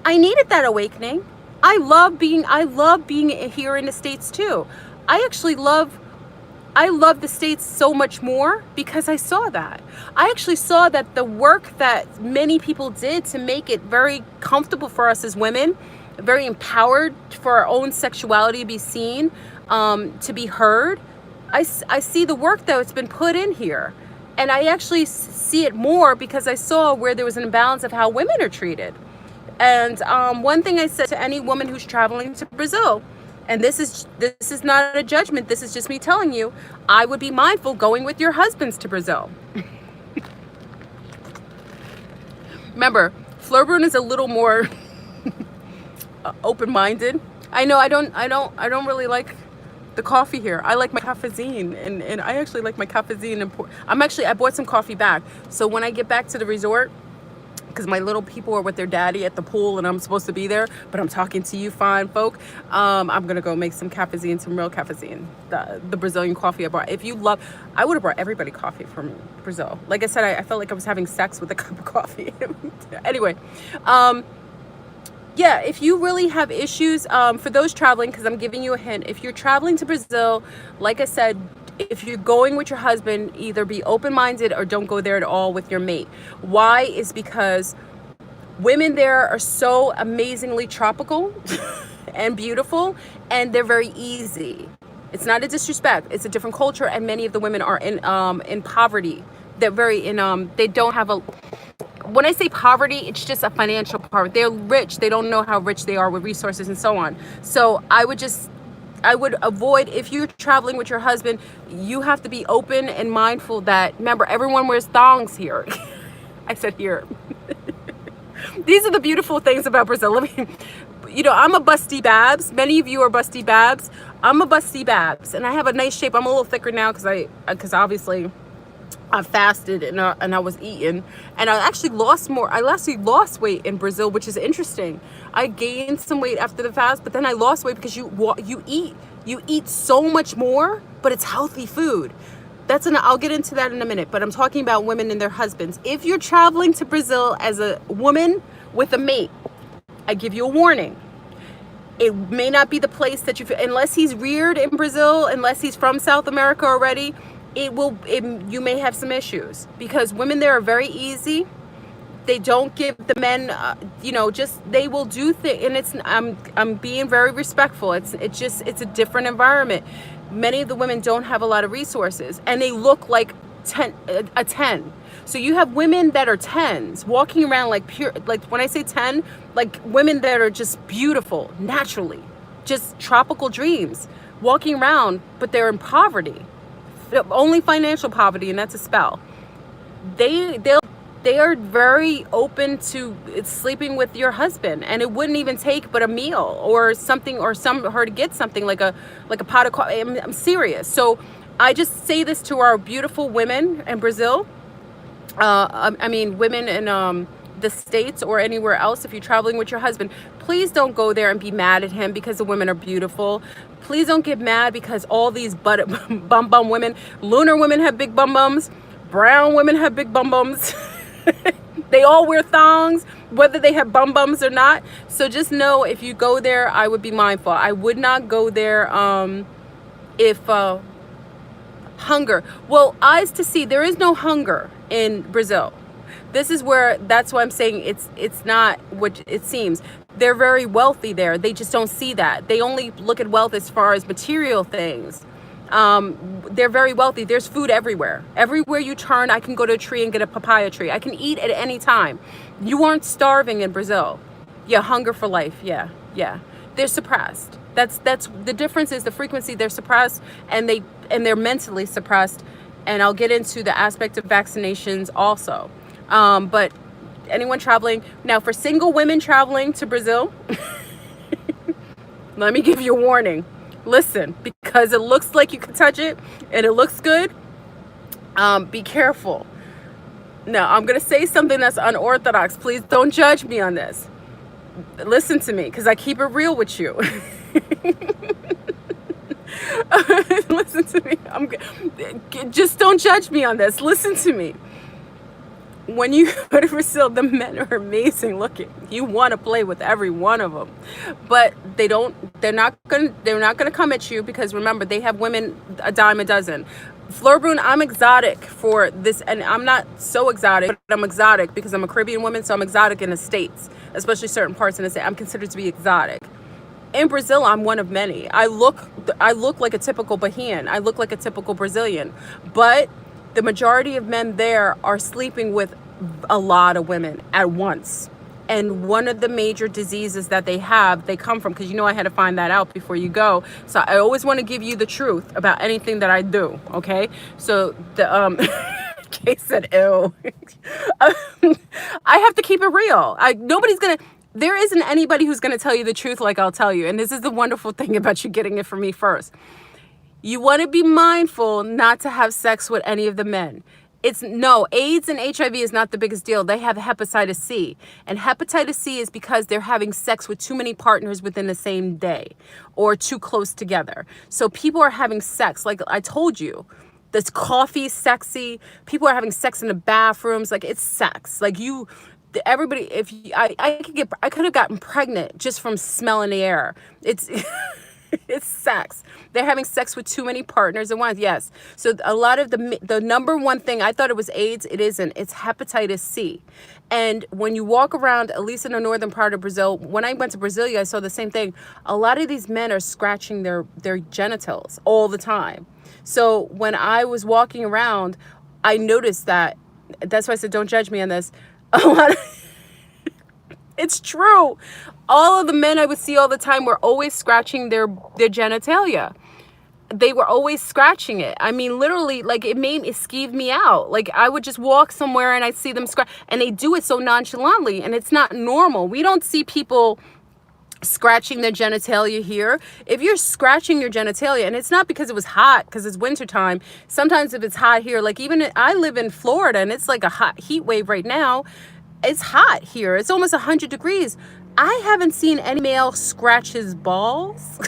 I needed that awakening. I love being here in the States too. I love the States so much more because I saw that. I actually saw that the work that many people did to make it very comfortable for us as women, very empowered for our own sexuality to be seen, to be heard. I see the work that's been put in here. And I actually see it more because I saw where there was an imbalance of how women are treated. And one thing I said to any woman who's traveling to Brazil, and this is not a judgment, this is just me telling you, I would be mindful going with your husbands to Brazil. Remember, Fleur Brune is a little more open-minded. I know I don't really like the coffee here. I like my cafezine, and I actually like my cafezine. I bought some coffee back. So when I get back to the resort, because my little people are with their daddy at the pool and I'm supposed to be there, but I'm talking to you fine folk. I'm gonna go make some cafezine, some real cafezine, the Brazilian coffee I brought. If you love, I would have brought everybody coffee from Brazil. Like I said, I felt like I was having sex with a cup of coffee. Anyway, yeah, if you really have issues, for those traveling, because I'm giving you a hint, if you're traveling to Brazil, like I said, if you're going with your husband, either be open-minded or don't go there at all with your mate. Why? Is because women there are so amazingly tropical and beautiful, and they're very easy. It's not a disrespect. It's a different culture, and many of the women are in poverty. They're very they don't have a. When I say poverty, it's just a financial poverty. They're rich. They don't know how rich they are with resources and so on. So I would avoid, if you're traveling with your husband, you have to be open and mindful that, remember, everyone wears thongs here. I said here. These are the beautiful things about Brazil. I'm a busty Babs. Many of you are busty Babs. I'm a busty Babs, and I have a nice shape. I'm a little thicker now because obviously I fasted and I was eating, and I actually lost more. I actually lost weight in Brazil, which is interesting. I gained some weight after the fast, but then I lost weight because you eat so much more, but it's healthy food. I'll get into that in a minute, but I'm talking about women and their husbands. If you're traveling to Brazil as a woman with a mate, I give you a warning. It may not be the place that unless he's reared in Brazil, unless he's from South America already, you may have some issues, because women there are very easy. They don't give the men, they will do things, and I'm being very respectful. It's a different environment. Many of the women don't have a lot of resources, and they look like a 10. So you have women that are 10s walking around like pure, like when I say 10, like women that are just beautiful naturally, just tropical dreams, walking around, but they're in poverty. Only financial poverty, and that's a spell. They are very open to sleeping with your husband, and it wouldn't even take but a meal or something, or her to get something like a pot of coffee. I'm serious. So I just say this to our beautiful women in Brazil. Women in the States or anywhere else. If you're traveling with your husband, please don't go there and be mad at him because the women are beautiful. Please don't get mad because all these bum women, lunar women have big bum bums, brown women have big bum bums. They all wear thongs, whether they have bum bums or not. So just know, if you go there, I would be mindful. I would not go there if hunger. Well, eyes to see, there is no hunger in Brazil. That's why I'm saying it's not what it seems. They're very wealthy there. They just don't see that. They only look at wealth as far as material things. They're very wealthy. There's food everywhere. Everywhere you turn, I can go to a tree and get a papaya tree. I can eat at any time. You aren't starving in Brazil. Yeah, hunger for life. Yeah. They're suppressed. That's the difference, is the frequency. They're suppressed, and they're mentally suppressed. And I'll get into the aspect of vaccinations also. But anyone traveling now, for single women traveling to Brazil, let me give you a warning. Listen, because it looks like you can touch it and it looks good. Be careful. Now, I'm going to say something that's unorthodox. Please don't judge me on this. Listen to me, because I keep it real with you. Listen to me. Just don't judge me on this. Listen to me. When you go to Brazil, the men are amazing looking. You want to play with every one of them, but they're not gonna come at you, because remember, they have women a dime a dozen. Fleur Brune, I'm exotic for this, and I'm not so exotic, but I'm exotic because I'm a Caribbean woman, so I'm exotic in the States, especially certain parts in the States. I'm considered to be exotic. In Brazil, I'm one of many. I look like a typical Bahian. I look like a typical Brazilian, but the majority of men there are sleeping with a lot of women at once. And one of the major diseases that they come from, because I had to find that out before you go. So I always want to give you the truth about anything that I do, okay? So Kay said, ew. I have to keep it real. Nobody's gonna, There isn't anybody who's going to tell you the truth like I'll tell you. And this is the wonderful thing about you getting it from me first. You want to be mindful not to have sex with any of the men. It's no, AIDS and HIV is not the biggest deal. They have hepatitis C. And hepatitis C is because they're having sex with too many partners within the same day or too close together. So people are having sex. Like I told you, this coffee is sexy. People are having sex in the bathrooms. Like it's sex. Like everybody, if you, I could have gotten pregnant just from smelling the air. It's it's sex. They're having sex with too many partners at once. Yes. So a lot of the number one thing, I thought it was AIDS. It isn't. It's hepatitis C. And when you walk around, at least in the northern part of Brazil, when I went to Brasilia, I saw the same thing. A lot of these men are scratching their genitals all the time. So when I was walking around, I noticed that. That's why I said, don't judge me on this. A lot of, it's true. All of the men I would see all the time were always scratching their genitalia. They were always scratching it. I mean, literally, like it skeeved me out. Like I would just walk somewhere and I'd see them scratch, and they do it so nonchalantly, and it's not normal. We don't see people scratching their genitalia here. If you're scratching your genitalia, and it's not because it was hot, because it's wintertime. Sometimes if it's hot here, like I live in Florida and it's like a hot heat wave right now. It's hot here. It's almost 100 degrees. I haven't seen any male scratch his balls.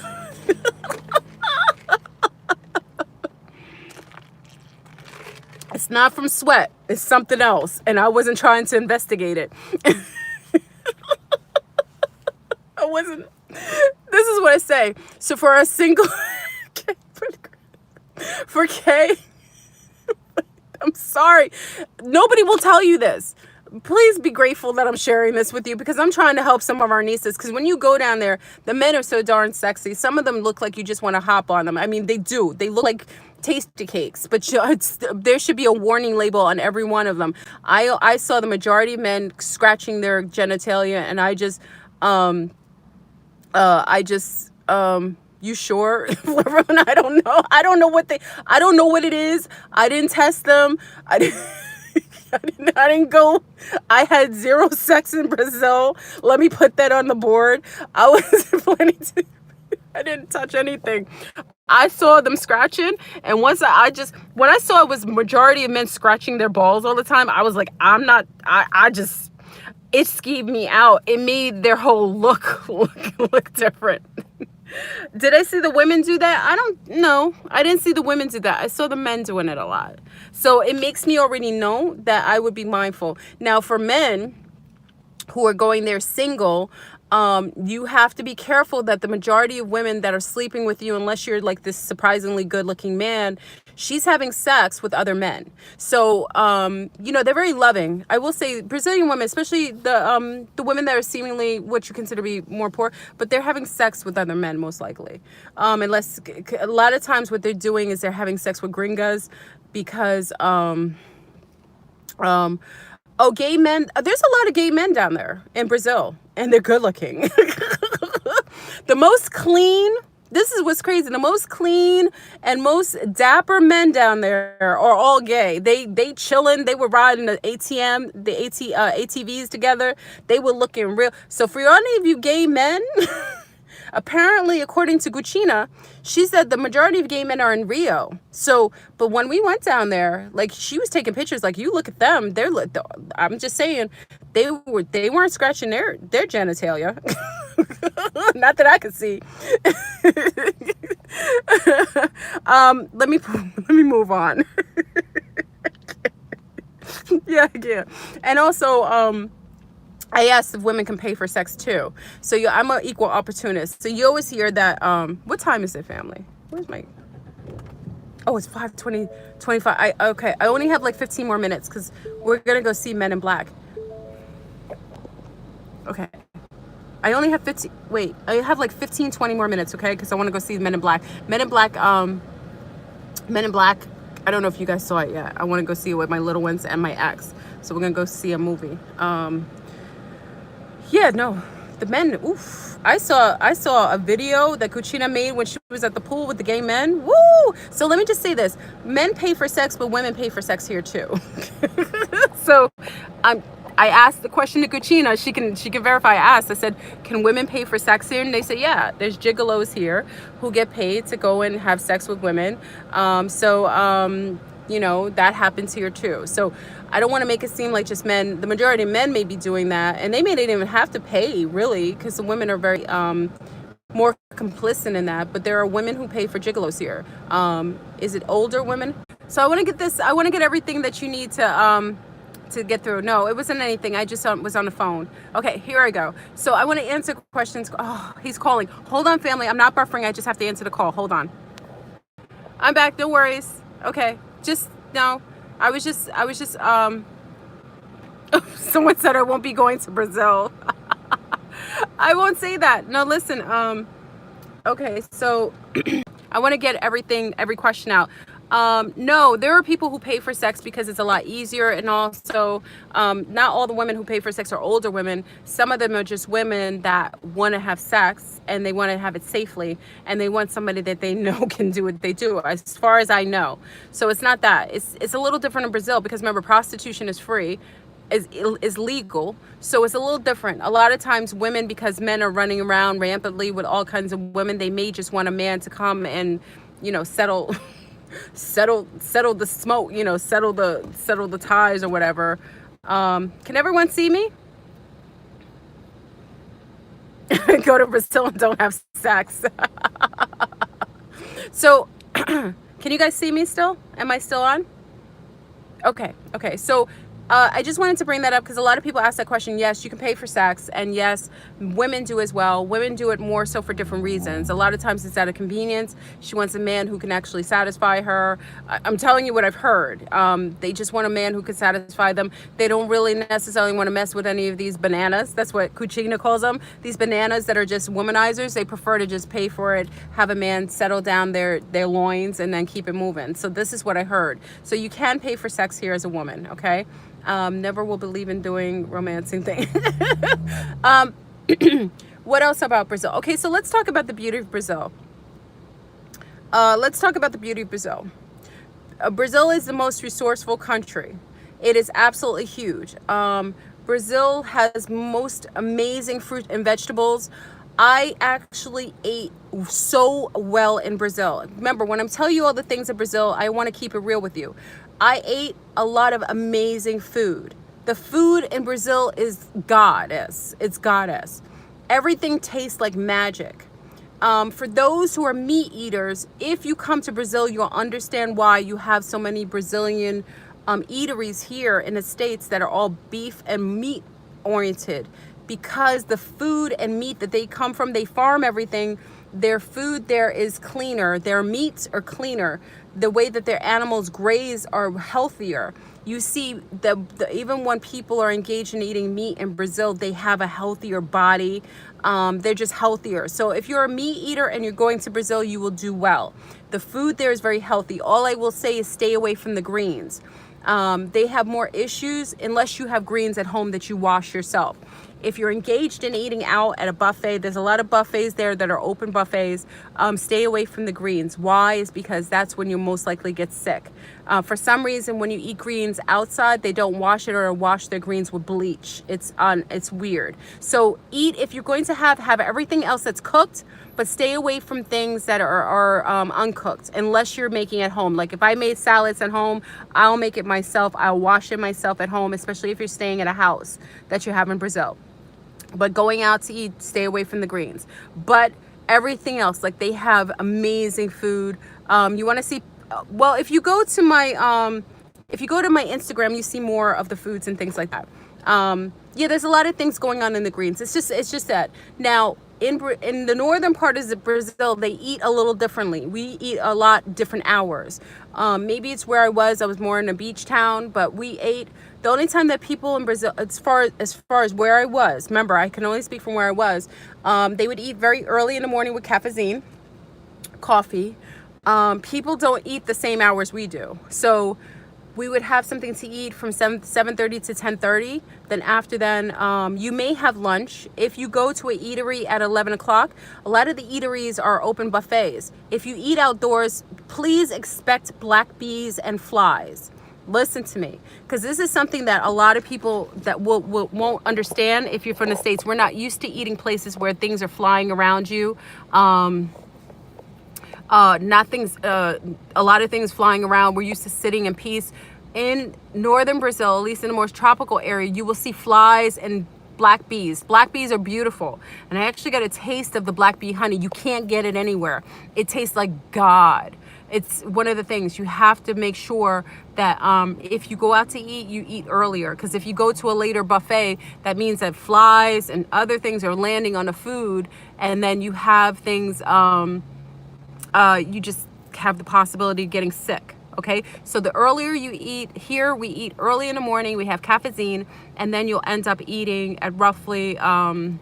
It's not from sweat. It's something else. And I wasn't trying to investigate it. I wasn't. This is what I say. So for a single... for Kay... I'm sorry. Nobody will tell you this. Please be grateful that I'm sharing this with you, because I'm trying to help some of our nieces. Because when you go down there, the men are so darn sexy. Some of them look like you just want to hop on them. I mean, they do. They look like tasty cakes, but there should be a warning label on every one of them. I saw the majority of men scratching their genitalia, and you sure? I don't know. I don't know what it is. I didn't test them. I didn't go. I had zero sex in Brazil. Let me put that on the board. I was planning to. I didn't touch anything. I saw them scratching, and once when I saw it was majority of men scratching their balls all the time, I was like, it skeeved me out. It made their whole look different. Did I see the women do that? I don't know. I didn't see the women do that. I saw the men doing it a lot. So it makes me already know that I would be mindful. Now, for men who are going there single, you have to be careful that the majority of women that are sleeping with you, unless you're like this surprisingly good looking man, she's having sex with other men. So, they're very loving. I will say Brazilian women, especially the women that are seemingly what you consider to be more poor, but they're having sex with other men most likely. Unless a lot of times what they're doing is they're having sex with gringas because, gay men. There's a lot of gay men down there in Brazil, and they're good looking. The most clean, this is what's crazy, the most clean and most dapper men down there are all gay. They chilling. They were riding the ATVs together. They were looking real. So for any of you gay men, apparently, according to Gucina, she said the majority of gay men are in Rio. So, but when we went down there, like she was taking pictures, like you look at them, I'm just saying, they weren't scratching their genitalia. Not that I could see. Let me move on. Yeah. And also, I asked if women can pay for sex too. So I'm an equal opportunist. So you always hear that, what time is it, family? Where's my, it's 5:25. I only have like 15 more minutes because we're going to go see Men in Black. Okay. I only have I have like 20 more minutes, okay? Because I want to go see Men in Black. Men in Black, I don't know if you guys saw it yet. I want to go see it with my little ones and my ex. So we're going to go see a movie. The men, oof. I saw a video that Cucina made when she was at the pool with the gay men. Woo! So let me just say this. Men pay for sex, but women pay for sex here too. So I asked the question to Cucina. She can verify. I asked. I said, "Can women pay for sex here?" And they said, "Yeah, there's gigolos here who get paid to go and have sex with women." You know, that happens here too. So I don't want to make it seem like just men. The majority of men may be doing that, and they may not even have to pay really, because the women are very more complicit in that. But there are women who pay for gigolos here. Is it older women? So I want to get this. I want to get everything that you need to get through. No, it wasn't anything. I just was on the phone. Okay, here I go. So I want to answer questions. Oh, he's calling. Hold on, family. I'm not buffering. I just have to answer the call. Hold on. I'm back. No worries. Okay. Just no. I was just someone said I won't be going to Brazil. I won't say that. No, listen. Okay, so I want to get every question out. No, there are people who pay for sex because it's a lot easier, and also not all the women who pay for sex are older women. Some of them are just women that want to have sex and they want to have it safely, and they want somebody that they know can do what they do, as far as I know. So it's not that. It's a little different in Brazil because remember, prostitution is free. Is legal, so it's a little different. A lot of times women, because men are running around rampantly with all kinds of women, they may just want a man to come and, you know, settle the smoke, you know, settle the ties or whatever. Can everyone see me? Go to Brazil and don't have sex. So can you guys see me still? Am I still on? Okay, so I just wanted to bring that up because a lot of people ask that question. Yes, you can pay for sex, and yes, women do as well. Women do it more so for different reasons. A lot of times it's out of convenience. She wants a man who can actually satisfy her. I'm telling you what I've heard. They just want a man who can satisfy them. They don't really necessarily want to mess with any of these bananas. That's what Cucina calls them. These bananas that are just womanizers. They prefer to just pay for it, have a man settle down their loins, and then keep it moving. So this is what I heard. So you can pay for sex here as a woman, okay? Never will believe in doing romancing thing. What else about Brazil? Okay, so let's talk about the beauty of Brazil. Brazil is the most resourceful country. It is absolutely huge. Brazil has most amazing fruit and vegetables. I actually ate so well in Brazil. Remember, when I'm telling you all the things of Brazil, I want to keep it real with you. I ate a lot of amazing food. The food in Brazil is goddess. It's goddess. Everything tastes like magic. For those who are meat eaters, if you come to Brazil, you'll understand why you have so many Brazilian eateries here in the States that are all beef and meat oriented, because the food and meat that they come from, they farm everything. Their food there is cleaner. Their meats are cleaner. The way that their animals graze are healthier. You see, even when people are engaged in eating meat in Brazil, they have a healthier body. They're just healthier. So if you're a meat eater and you're going to Brazil, you will do well. The food there is very healthy. All I will say is stay away from the greens. They have more issues unless you have greens at home that you wash yourself. If you're engaged in eating out at a buffet, there's a lot of buffets there that are open buffets. Stay away from the greens. Why? Is because that's when you most likely get sick. For some reason, when you eat greens outside, they don't wash it or wash their greens with bleach. It's weird. So eat, if you're going to have everything else that's cooked, but stay away from things that are uncooked unless you're making at home. Like if I made salads at home, I'll make it myself. I'll wash it myself at home, especially if you're staying at a house that you have in Brazil. But going out to eat, stay away from the greens. But everything else, like they have amazing food. You want to see, well, if you go to my Instagram, you see more of the foods and things like that. Yeah, there's a lot of things going on in the greens. It's just that now in the northern part of Brazil, they eat a little differently. We eat a lot different hours. Maybe it's where I was more in a beach town, but we ate. The only time that people in Brazil, as far as where I was, remember, I can only speak from where I was, they would eat very early in the morning with cafezinho, coffee. People don't eat the same hours we do. So we would have something to eat from 7:30 to 10:30. Then after then, you may have lunch. If you go to an eatery at 11 o'clock, a lot of the eateries are open buffets. If you eat outdoors, please expect black bees and flies. Listen to me, because this is something that a lot of people that won't understand. If you're from the States, we're not used to eating places where things are flying around you. Nothing's a lot of things flying around. We're used to sitting in peace. In northern Brazil, at least in the more tropical area, you will see flies and black bees. Black bees are beautiful, and I actually got a taste of the black bee honey. You can't get it anywhere. It tastes like God. It's one of the things you have to make sure that if you go out to eat, you eat earlier, because if you go to a later buffet, that means that flies and other things are landing on the food, and then you have things you just have the possibility of getting sick. Okay, so the earlier you eat, here we eat early in the morning, we have caffeine, and then you'll end up eating at roughly 11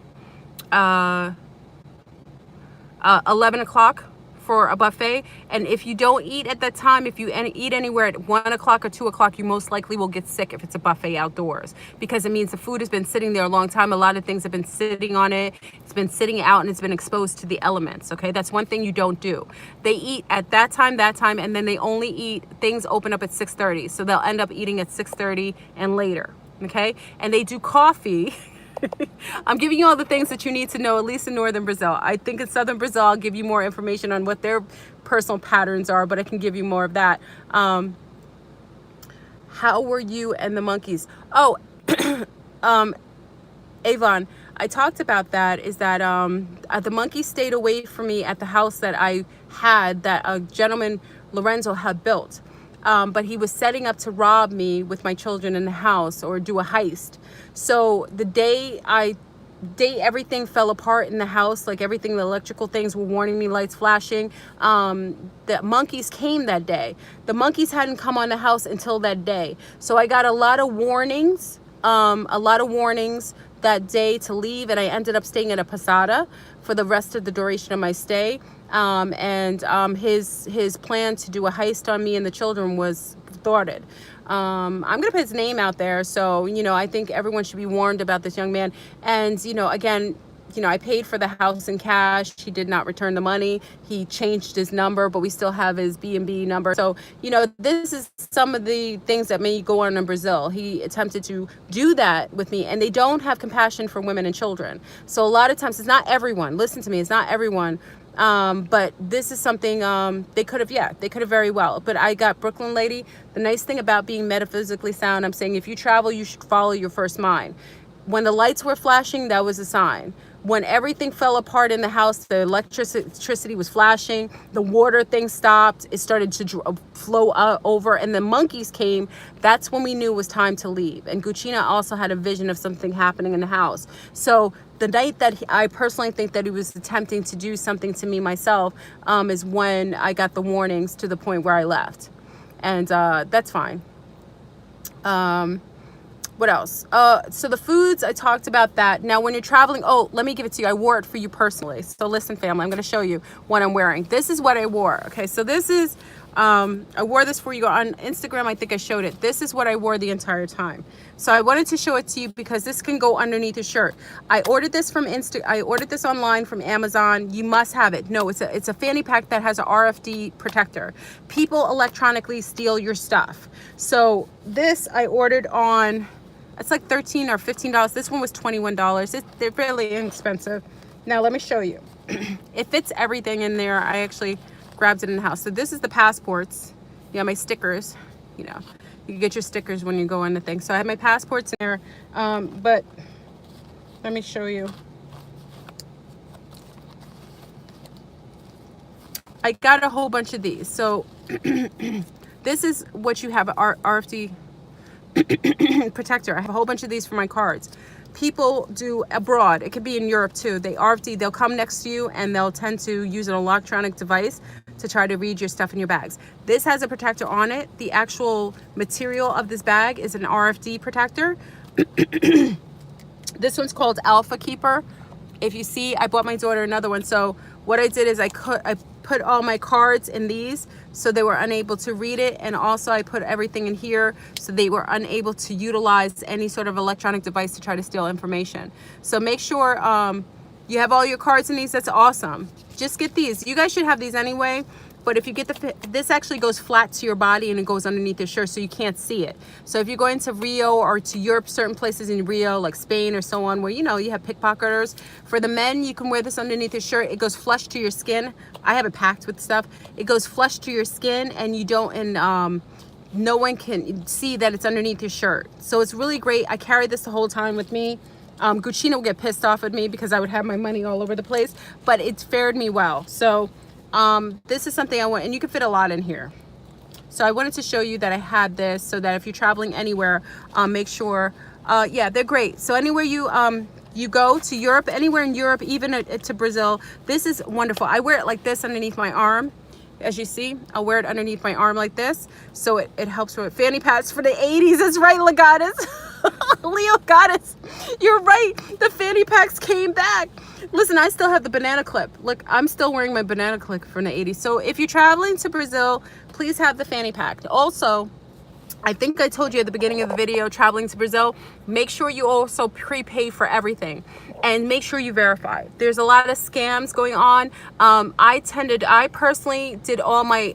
o'clock for a buffet. And if you don't eat at that time, if you eat anywhere at 1 o'clock or 2 o'clock, you most likely will get sick if it's a buffet outdoors, because it means the food has been sitting there a long time. A lot of things have been sitting on it. It's been sitting out and it's been exposed to the elements. Okay, that's one thing you don't do. They eat at that time, and then they only eat, things open up at 6:30. So they'll end up eating at 6:30 and later. Okay, and they do coffee. I'm giving you all the things that you need to know, at least in northern Brazil. I think in southern Brazil, I'll give you more information on what their personal patterns are, but I can give you more of that. How were you and the monkeys? Oh, Avon, I talked about that, is that the monkeys stayed away from me at the house that I had, that a gentleman, Lorenzo, had built. But he was setting up to rob me with my children in the house or do a heist. So the day everything fell apart in the house, like everything, the electrical things were warning me, lights flashing. The monkeys came that day. The monkeys hadn't come on the house until that day. So I got a lot of warnings, that day to leave, and I ended up staying at a posada for the rest of the duration of my stay. His plan to do a heist on me and the children was thwarted. I'm gonna put his name out there, so I think everyone should be warned about this young man. And again, I paid for the house in cash. He did not return the money. He changed his number, but we still have his B&B number. So, this is some of the things that may go on in Brazil. He attempted to do that with me, and they don't have compassion for women and children. So a lot of times, it's not everyone. Listen to me, it's not everyone. But this is something they could have very well. But I got Brooklyn Lady. The nice thing about being metaphysically sound, I'm saying if you travel, you should follow your first mind. When the lights were flashing, that was a sign. When everything fell apart in the house, the electricity was flashing, the water thing stopped, it started to flow over, and the monkeys came. That's when we knew it was time to leave. And Guccina also had a vision of something happening in the house. So the night that I personally think that he was attempting to do something to me myself is when I got the warnings to the point where I left. And that's fine. What else? So the foods, I talked about that. Now, when you're traveling, let me give it to you. I wore it for you personally. So listen, family, I'm going to show you what I'm wearing. This is what I wore. Okay, so this is, I wore this for you on Instagram. I think I showed it. This is what I wore the entire time. So I wanted to show it to you because this can go underneath a shirt. I ordered this from I ordered this online from Amazon. You must have it. No, it's a fanny pack that has a RFD protector. People electronically steal your stuff. So this I ordered on, it's like $13 or $15. This one was $21. They're really inexpensive. Now let me show you. It fits everything in there. I actually grabbed it in the house. So this is the passports. My stickers. You can get your stickers when you go on the thing. So I have my passports in there. But let me show you. I got a whole bunch of these. So this is what you have, RFD protector. I have a whole bunch of these for my cards. People do abroad, it could be in Europe too, they'll come next to you and they'll tend to use an electronic device to try to read your stuff in your bags. This has a protector on it. The actual material of this bag is an RFD protector. This one's called Alpha Keeper. If you see, I bought my daughter another one. So what I did is I put all my cards in these so they were unable to read it, and also I put everything in here so they were unable to utilize any sort of electronic device to try to steal information. So make sure you have all your cards in these. That's awesome. Just get these. You guys should have these anyway. But if you get this actually goes flat to your body and it goes underneath your shirt, so you can't see it. So if you're going to Rio or to Europe, certain places in Rio, like Spain or so on, where you know you have pickpocketers, for the men, you can wear this underneath your shirt. It goes flush to your skin. I have it packed with stuff. It goes flush to your skin, and you don't, and no one can see that it's underneath your shirt. So it's really great. I carried this the whole time with me. Guccino will get pissed off at me because I would have my money all over the place, but it's fared me well. So this is something I want, and you can fit a lot in here. So I wanted to show you that I had this so that if you're traveling anywhere, make sure, yeah, they're great. So anywhere you go to Europe, anywhere in Europe, even to Brazil, this is wonderful. I wear it like this underneath my arm. As you see, I'll wear it underneath my arm like this. So it helps with fanny packs for the 80s. That's right, Legatus. Leo Goddess, you're right. The fanny packs came back. Listen, I still have the banana clip. Look, I'm still wearing my banana clip from the 80s. So if you're traveling to Brazil, please have the fanny pack. Also, I think I told you at the beginning of the video, traveling to Brazil, make sure you also prepay for everything and make sure you verify. There's a lot of scams going on. I personally did all my,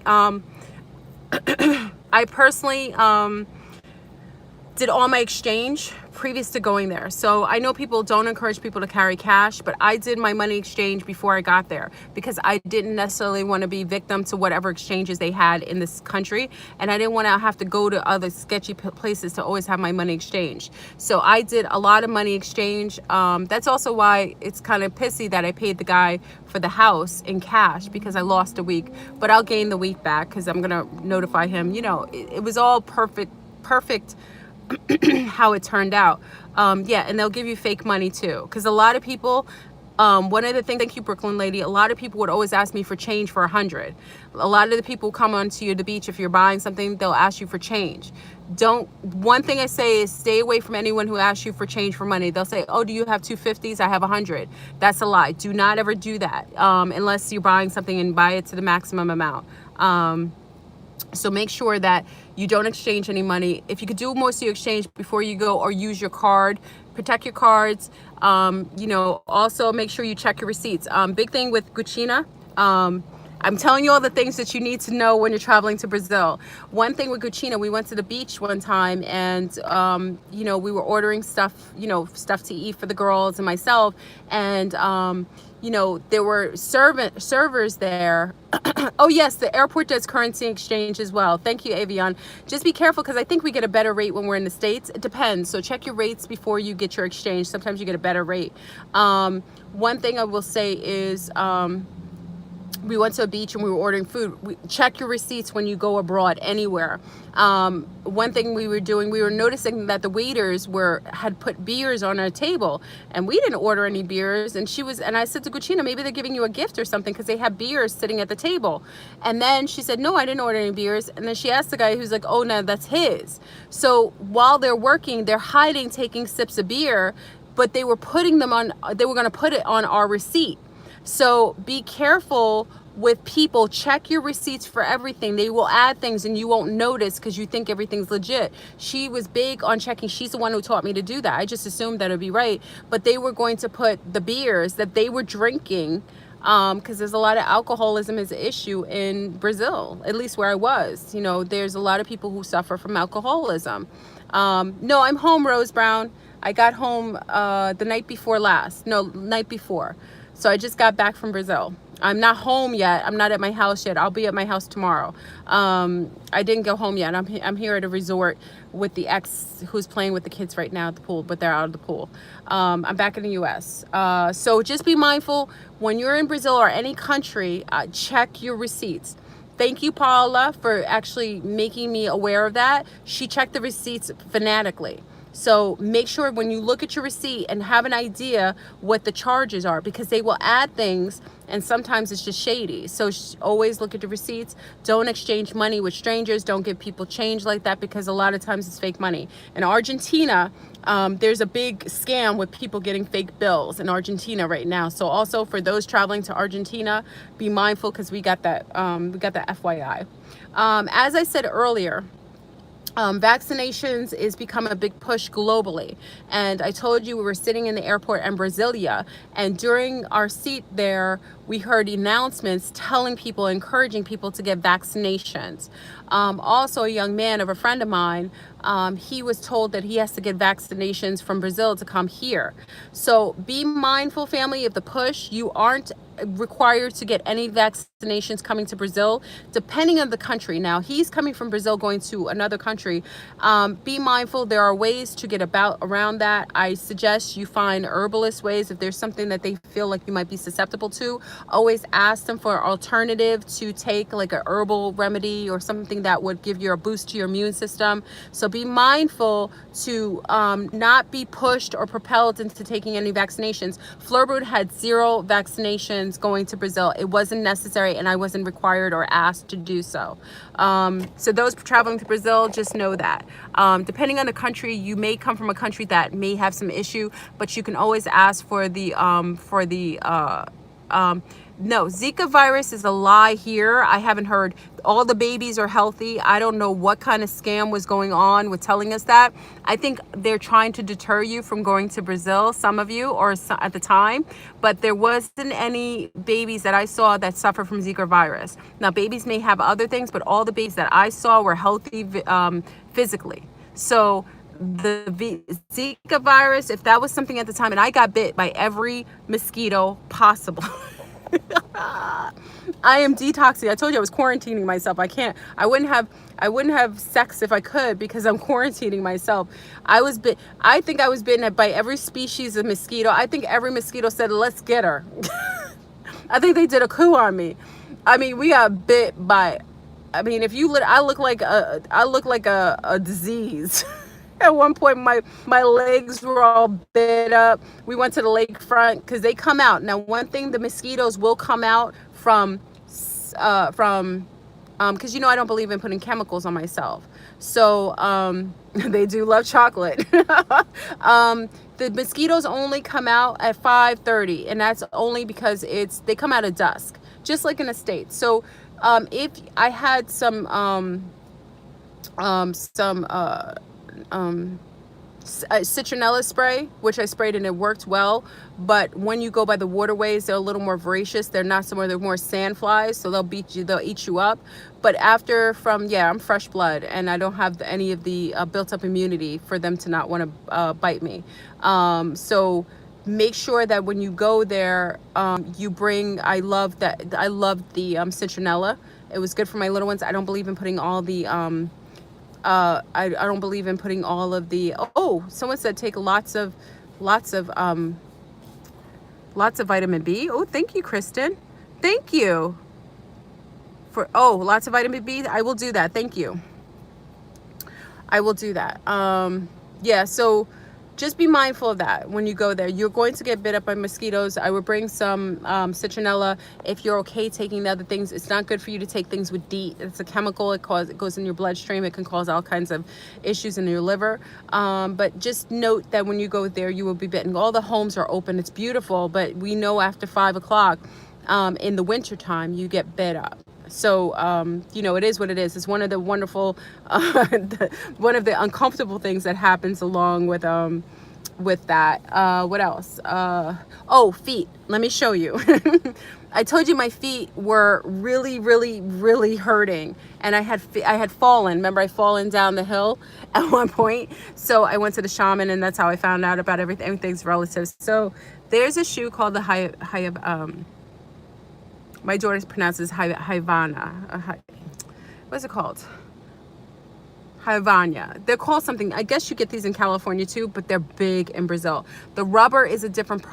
did all my exchange previous to going there. So I know people don't encourage people to carry cash, but I did my money exchange before I got there because I didn't necessarily want to be victim to whatever exchanges they had in this country. And I didn't want to have to go to other sketchy places to always have my money exchanged. So I did a lot of money exchange. That's also why it's kind of pissy that I paid the guy for the house in cash because I lost a week, but I'll gain the week back because I'm going to notify him. You know, it was all perfect how it turned out. Yeah, and they'll give you fake money too, because a lot of people, one of the things, thank you Brooklyn lady, a lot of people would always ask me for change for 100. A lot of the people come onto the beach, if you're buying something, they'll ask you for change. One thing I say is stay away from anyone who asks you for change for money. They'll say, oh, do you have 250s? I have 100. That's a lie. Do not ever do that unless you're buying something and buy it to the maximum amount. So make sure that you don't exchange any money. If you could do most of your exchange before you go, or use your card, protect your cards. You know, also make sure you check your receipts. Big thing with Guccina. I'm telling you all the things that you need to know when you're traveling to Brazil. One thing with Guccina, we went to the beach one time and, you know, we were ordering stuff, you know, stuff to eat for the girls and myself. And, you know, there were servers there. Oh yes, the airport does currency exchange as well. Thank you, Avion. Just be careful because I think we get a better rate when we're in the States. It depends. So check your rates before you get your exchange. Sometimes you get a better rate. One thing I will say is, we went to a beach and we were ordering food. Check your receipts when you go abroad anywhere. One thing we were doing, we were noticing that the waiters had put beers on our table, and we didn't order any beers. And I said to Guccina, maybe they're giving you a gift or something because they have beers sitting at the table. And then she said, no, I didn't order any beers. And then she asked the guy, who's like, oh no, that's his. So while they're working, they're hiding, taking sips of beer, but they were putting them on, they were going to put it on our receipt. So be careful with people. Check your receipts for everything. They will add things and you won't notice because you think everything's legit. She was big on checking. She's the one who taught me to do that. I just assumed that it'd be right. But they were going to put the beers that they were drinking, because there's a lot of alcoholism is an issue in Brazil, at least where I was. You know, there's a lot of people who suffer from alcoholism. No, I'm home, Rose Brown. I got home the night before last. No, night before. So I just got back from Brazil. I'm not home yet. I'm not at my house yet. I'll be at my house tomorrow. I didn't go home yet. I'm here at a resort with the ex who's playing with the kids right now at the pool, but they're out of the pool. I'm back in the US. So just be mindful when you're in Brazil or any country, check your receipts. Thank you, Paula, for actually making me aware of that. She checked the receipts fanatically. So make sure when you look at your receipt and have an idea what the charges are, because they will add things and sometimes it's just shady. So always look at the receipts. Don't exchange money with strangers. Don't give people change like that because a lot of times it's fake money. In Argentina, there's a big scam with people getting fake bills in Argentina right now. So also for those traveling to Argentina, be mindful because we got that FYI. As I said earlier, vaccinations is become a big push globally. And I told you we were sitting in the airport in Brasilia, and during our seat there, we heard announcements telling people, encouraging people to get vaccinations. Also, a young man of a friend of mine, he was told that he has to get vaccinations from Brazil to come here. So be mindful, family, of the push. You aren't required to get any vaccinations coming to Brazil, depending on the country. Now, he's coming from Brazil going to another country. Be mindful, there are ways to get around that. I suggest you find herbalist ways. If there's something that they feel like you might be susceptible to, always ask them for an alternative to take, like a herbal remedy or something that would give you a boost to your immune system. So be mindful to not be pushed or propelled into taking any vaccinations. Flurboot had 0 vaccinations going to Brazil. It wasn't necessary, and I wasn't required or asked to do so. So those traveling to Brazil, just know that. Depending on the country, you may come from a country that may have some issue, but you can always ask for the no, Zika virus is a lie here. I haven't heard. All the babies are healthy. I don't know what kind of scam was going on with telling us that. I think they're trying to deter you from going to Brazil, some of you, or at the time, but there wasn't any babies that I saw that suffer from Zika virus. Now, babies may have other things, but all the babies that I saw were healthy physically. So the Zika virus, if that was something at the time, and I got bit by every mosquito possible. I am detoxing. I told you I was quarantining myself. I wouldn't have sex if I could, because I'm quarantining myself. I think I was bitten by every species of mosquito. I think every mosquito said, let's get her. I think they did a coup on me. I mean, we got bit by, I mean, I look like a disease. At one point, my legs were all bit up. We went to the lakefront because they come out. Now, one thing, the mosquitoes will come out from because I don't believe in putting chemicals on myself. So they do love chocolate. The mosquitoes only come out at 5:30, and that's only because they come out at dusk, just like in the States. So if I had some citronella spray, which I sprayed and it worked well, but when you go by the waterways, they're a little more voracious. They're not somewhere, they're more sand flies, so they'll eat you up. But I'm fresh blood, and I don't have any of the built up immunity for them to not want to bite me. So make sure that when you go there, you bring, I love the citronella. It was good for my little ones. I don't believe in putting all the I don't believe in putting all of the, someone said take lots of vitamin B. Oh, thank you, Kristen. Thank you for, lots of vitamin B. I will do that. Thank you. I will do that. So just be mindful of that when you go there. You're going to get bit up by mosquitoes. I would bring some citronella. If you're okay taking the other things, it's not good for you to take things with DEET. It's a chemical. It goes in your bloodstream. It can cause all kinds of issues in your liver. But just note that when you go there, you will be bitten. All the homes are open. It's beautiful, but we know after 5 o'clock in the wintertime, you get bit up. So, it is what it is. It's one of the wonderful, one of the uncomfortable things that happens along with that. What else? Feet. Let me show you. I told you my feet were really, really, really hurting, and I had fallen. Remember, I fallen down the hill at one point. So I went to the shaman, and that's how I found out about everything. Everything's relative. So there's a shoe called the my daughter pronounces Havana. What's it called? Havana. They're called something. I guess you get these in California too, but they're big in Brazil. The rubber is a different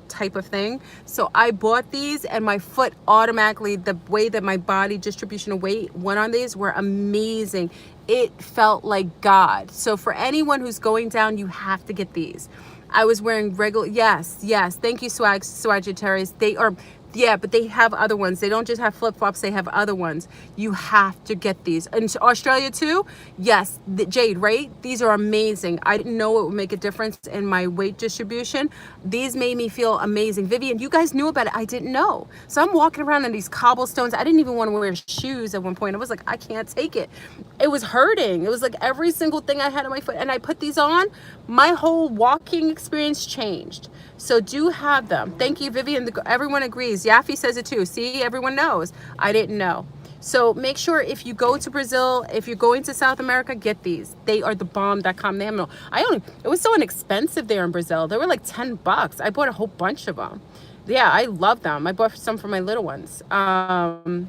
type of thing. So I bought these, and my foot automatically, the way that my body distribution of weight went on these were amazing. It felt like God. So for anyone who's going down, you have to get these. I was wearing regular. Yes. Thank you, Sagittarius. They are. Yeah, but they have other ones. They don't just have flip-flops, they have other ones. You have to get these. In Australia too? Yes, Jade, right? These are amazing. I didn't know it would make a difference in my weight distribution. These made me feel amazing. Vivian, you guys knew about it. I didn't know. So I'm walking around in these cobblestones. I didn't even want to wear shoes at one point. I was like, I can't take it. It was hurting. It was like every single thing I had on my foot. And I put these on, my whole walking experience changed. So do have them. Thank you, Vivian. Everyone agrees. Yaffe says it too. See, everyone knows. I didn't know. So make sure if you go to Brazil, if you're going to South America, get these. They are the bomb.com. They have no, it was so inexpensive there in Brazil. They were like 10 bucks. I bought a whole bunch of them. Yeah, I love them. I bought some for my little ones. Ground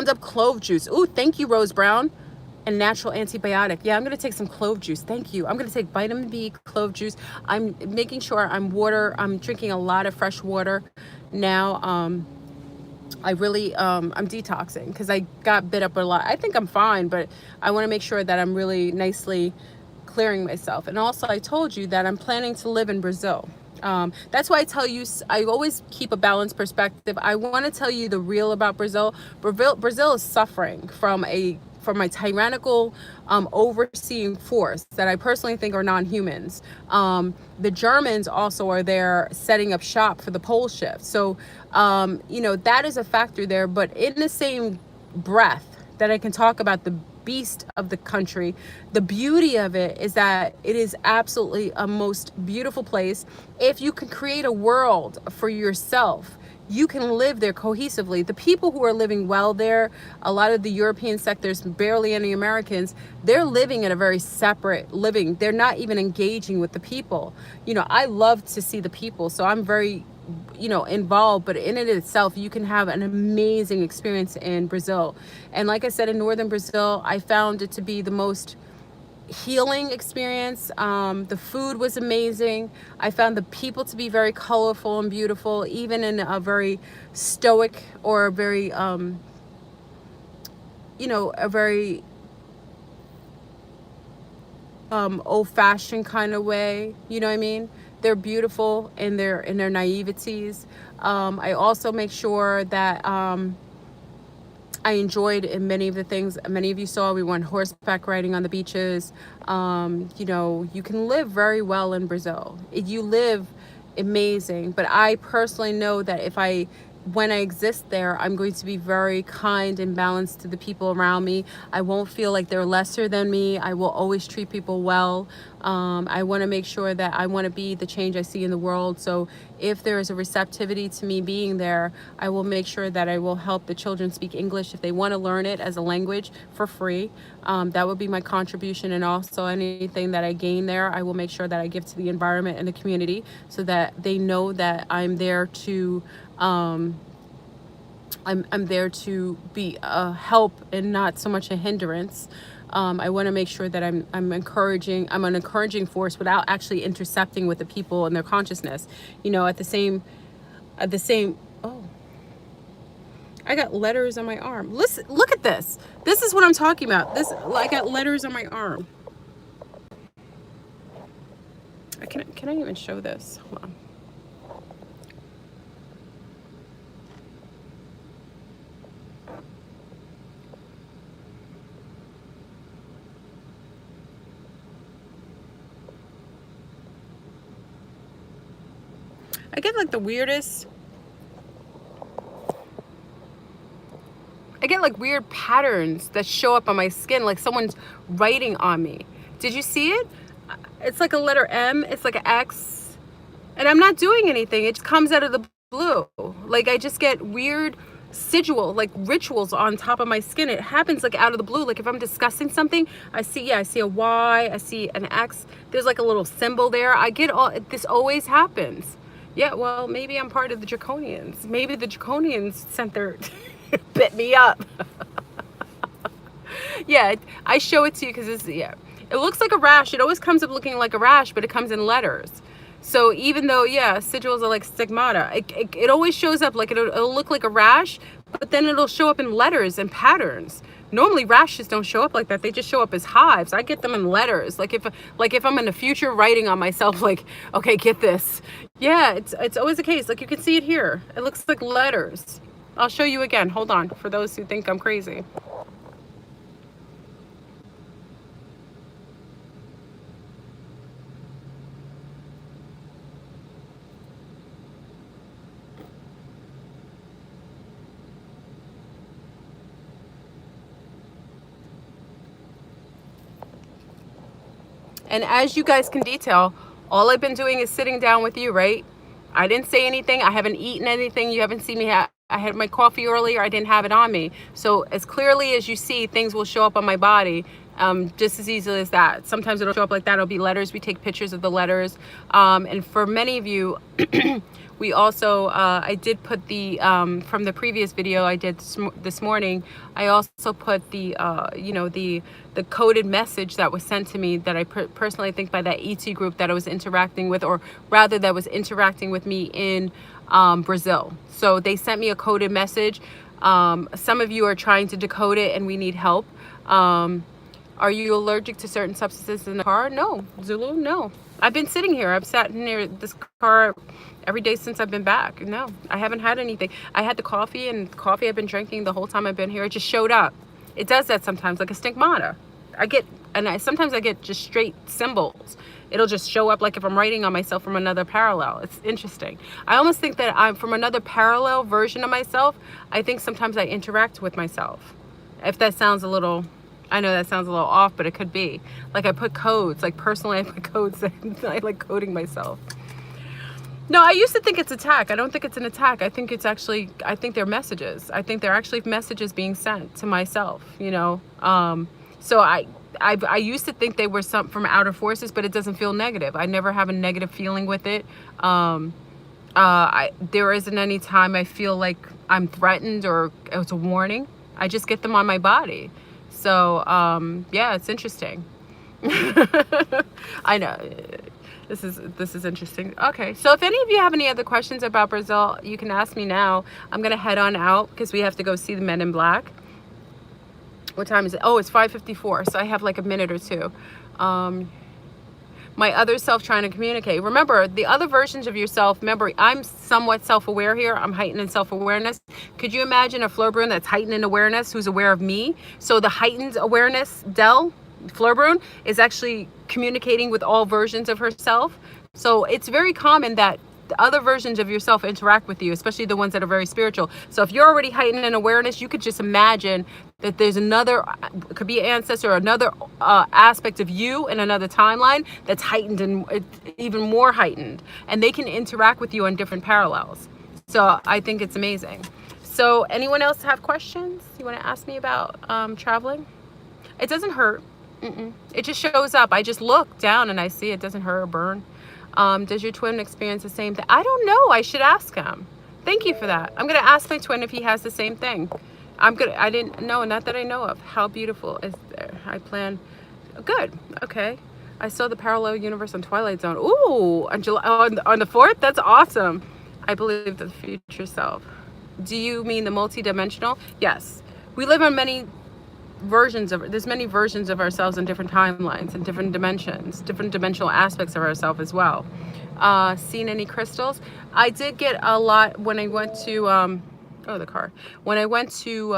up clove juice. Ooh, thank you, Rose Brown. And natural antibiotic. Yeah, I'm going to take some clove juice. Thank you. I'm going to take vitamin B, clove juice. I'm making sure I'm drinking a lot of fresh water now. I really, I'm detoxing because I got bit up a lot. I think I'm fine, but I want to make sure that I'm really nicely clearing myself. And also I told you that I'm planning to live in Brazil. That's why I tell you, I always keep a balanced perspective. I want to tell you the real about Brazil. Brazil is suffering from a tyrannical overseeing force that I personally think are non-humans. The Germans also are there setting up shop for the pole shift. So, you know, that is a factor there. But in the same breath that I can talk about the beast of the country, the beauty of it is that it is absolutely a most beautiful place. If you can create a world for yourself, you can live there cohesively. The people who are living well there, a lot of the European sectors, barely any Americans, they're living in a very separate living. They're not even engaging with the people. You know, I love to see the people, so I'm very, you know, involved, but in it itself, you can have an amazing experience in Brazil. And like I said, in northern Brazil, I found it to be the most healing experience. The food was amazing. I found the people to be very colorful and beautiful, even in a very stoic or a very, you know, a very old-fashioned kind of way. You know what I mean? They're beautiful in their naiveties. I also make sure that I enjoyed in many of the things many of you saw. We went horseback riding on the beaches. You know, you can live very well in Brazil. You live amazing. But I personally know that when I exist there, I'm going to be very kind and balanced to the people around me. I won't feel like they're lesser than me. I will always treat people well. I want to make sure that I want to be the change I see in the world. So if there is a receptivity to me being there, I will make sure that I will help the children speak English if they want to learn it as a language for free. That would be my contribution. And also anything that I gain there, I will make sure that I give to the environment and the community so that they know that I'm there to I'm there to be a help and not so much a hindrance. I want to make sure that I'm an encouraging force without actually intercepting with the people and their consciousness. You know, at the same, oh, I got letters on my arm. Listen, look at this. This is what I'm talking about. I got letters on my arm. Can I even show this? Hold on. I get like the weirdest, I get like weird patterns that show up on my skin, like someone's writing on me. Did you see it? It's like a letter M, it's like an X, and I'm not doing anything. It just comes out of the blue. Like I just get weird sigil, like rituals on top of my skin. It happens like out of the blue. Like if I'm discussing something, I see a Y, I see an X. There's like a little symbol there. This always happens. Yeah, well, maybe I'm part of the Draconians. Maybe the Draconians sent their bit me up. Yeah, I show it to you because it looks like a rash. It always comes up looking like a rash, but it comes in letters. So even though, sigils are like stigmata, it always shows up like it'll look like a rash, but then it'll show up in letters and patterns. Normally rashes don't show up like that. They just show up as hives. I get them in letters. Like if I'm in the future writing on myself, like, okay, get this. Yeah, it's always the case. Like you can see it here. It looks like letters. I'll show you again. Hold on, for those who think I'm crazy. And as you guys can detail, All I've been doing is sitting down with you, right? I didn't say anything. I haven't eaten anything. You haven't seen me I had my coffee earlier. I didn't have it on me. So as clearly as you see, things will show up on my body just as easily as that. Sometimes it'll show up like that. It'll be letters. We take pictures of the letters. And for many of you, we also, I did put the, from the previous video I did this morning, I also put the, you know, the coded message that was sent to me that I personally think by that ET group that I was interacting with, or rather that was interacting with me in Brazil. So they sent me a coded message. Some of you are trying to decode it and we need help. Are you allergic to certain substances in the car? No, Zulu, no. I've been sitting here. I've sat near this car every day since I've been back. No, I haven't had anything. I had the coffee, and coffee I've been drinking the whole time I've been here. It just showed up. It does that sometimes, like a stigmata. Sometimes I get just straight symbols. It'll just show up like if I'm writing on myself from another parallel. It's interesting. I almost think that I'm from another parallel version of myself. I think sometimes I interact with myself. If that sounds a little, I know that sounds a little off, but it could be. Like I put codes, like personally I put codes that I like coding myself. No, I used to think it's attack. I don't think it's an attack. I think it's actually, I think they're messages. I think they're actually messages being sent to myself, you know? So I used to think they were some from outer forces, but it doesn't feel negative. I never have a negative feeling with it. There isn't any time I feel like I'm threatened or it's a warning. I just get them on my body. So, yeah, it's interesting. I know. This is interesting. Okay, so if any of you have any other questions about Brazil, you can ask me now. I'm gonna head on out because we have to go see the Men in Black. What time is it? Oh, it's 5:54, so I have like a minute or two. My other self trying to communicate. Remember, the other versions of yourself, remember, I'm somewhat self-aware here. I'm heightened in self-awareness. Could you imagine a Flurbrun that's heightened in awareness, who's aware of me? So the heightened awareness, Flurbrun, is actually communicating with all versions of herself. So it's very common that the other versions of yourself interact with you, especially the ones that are very spiritual. So if you're already heightened in awareness, you could just imagine that there's another, it could be an ancestor or another aspect of you in another timeline that's heightened and even more heightened. And they can interact with you on different parallels. So I think it's amazing. So anyone else have questions you want to ask me about traveling? It doesn't hurt. It just shows up. I just look down and I see it doesn't hurt or burn. Does your twin experience the same thing? I don't know. I should ask him. Thank you for that. I'm going to ask my twin if he has the same thing. I didn't know, not that I know of. How beautiful is there? I plan. Good. Okay. I saw the parallel universe on Twilight Zone. Ooh, on the 4th? That's awesome. I believe the future self. Do you mean the multidimensional? Yes. We live on many there's many versions of ourselves in different timelines and different dimensions, different dimensional aspects of ourselves as well. Seen any crystals? I did get a lot when I went to when I went to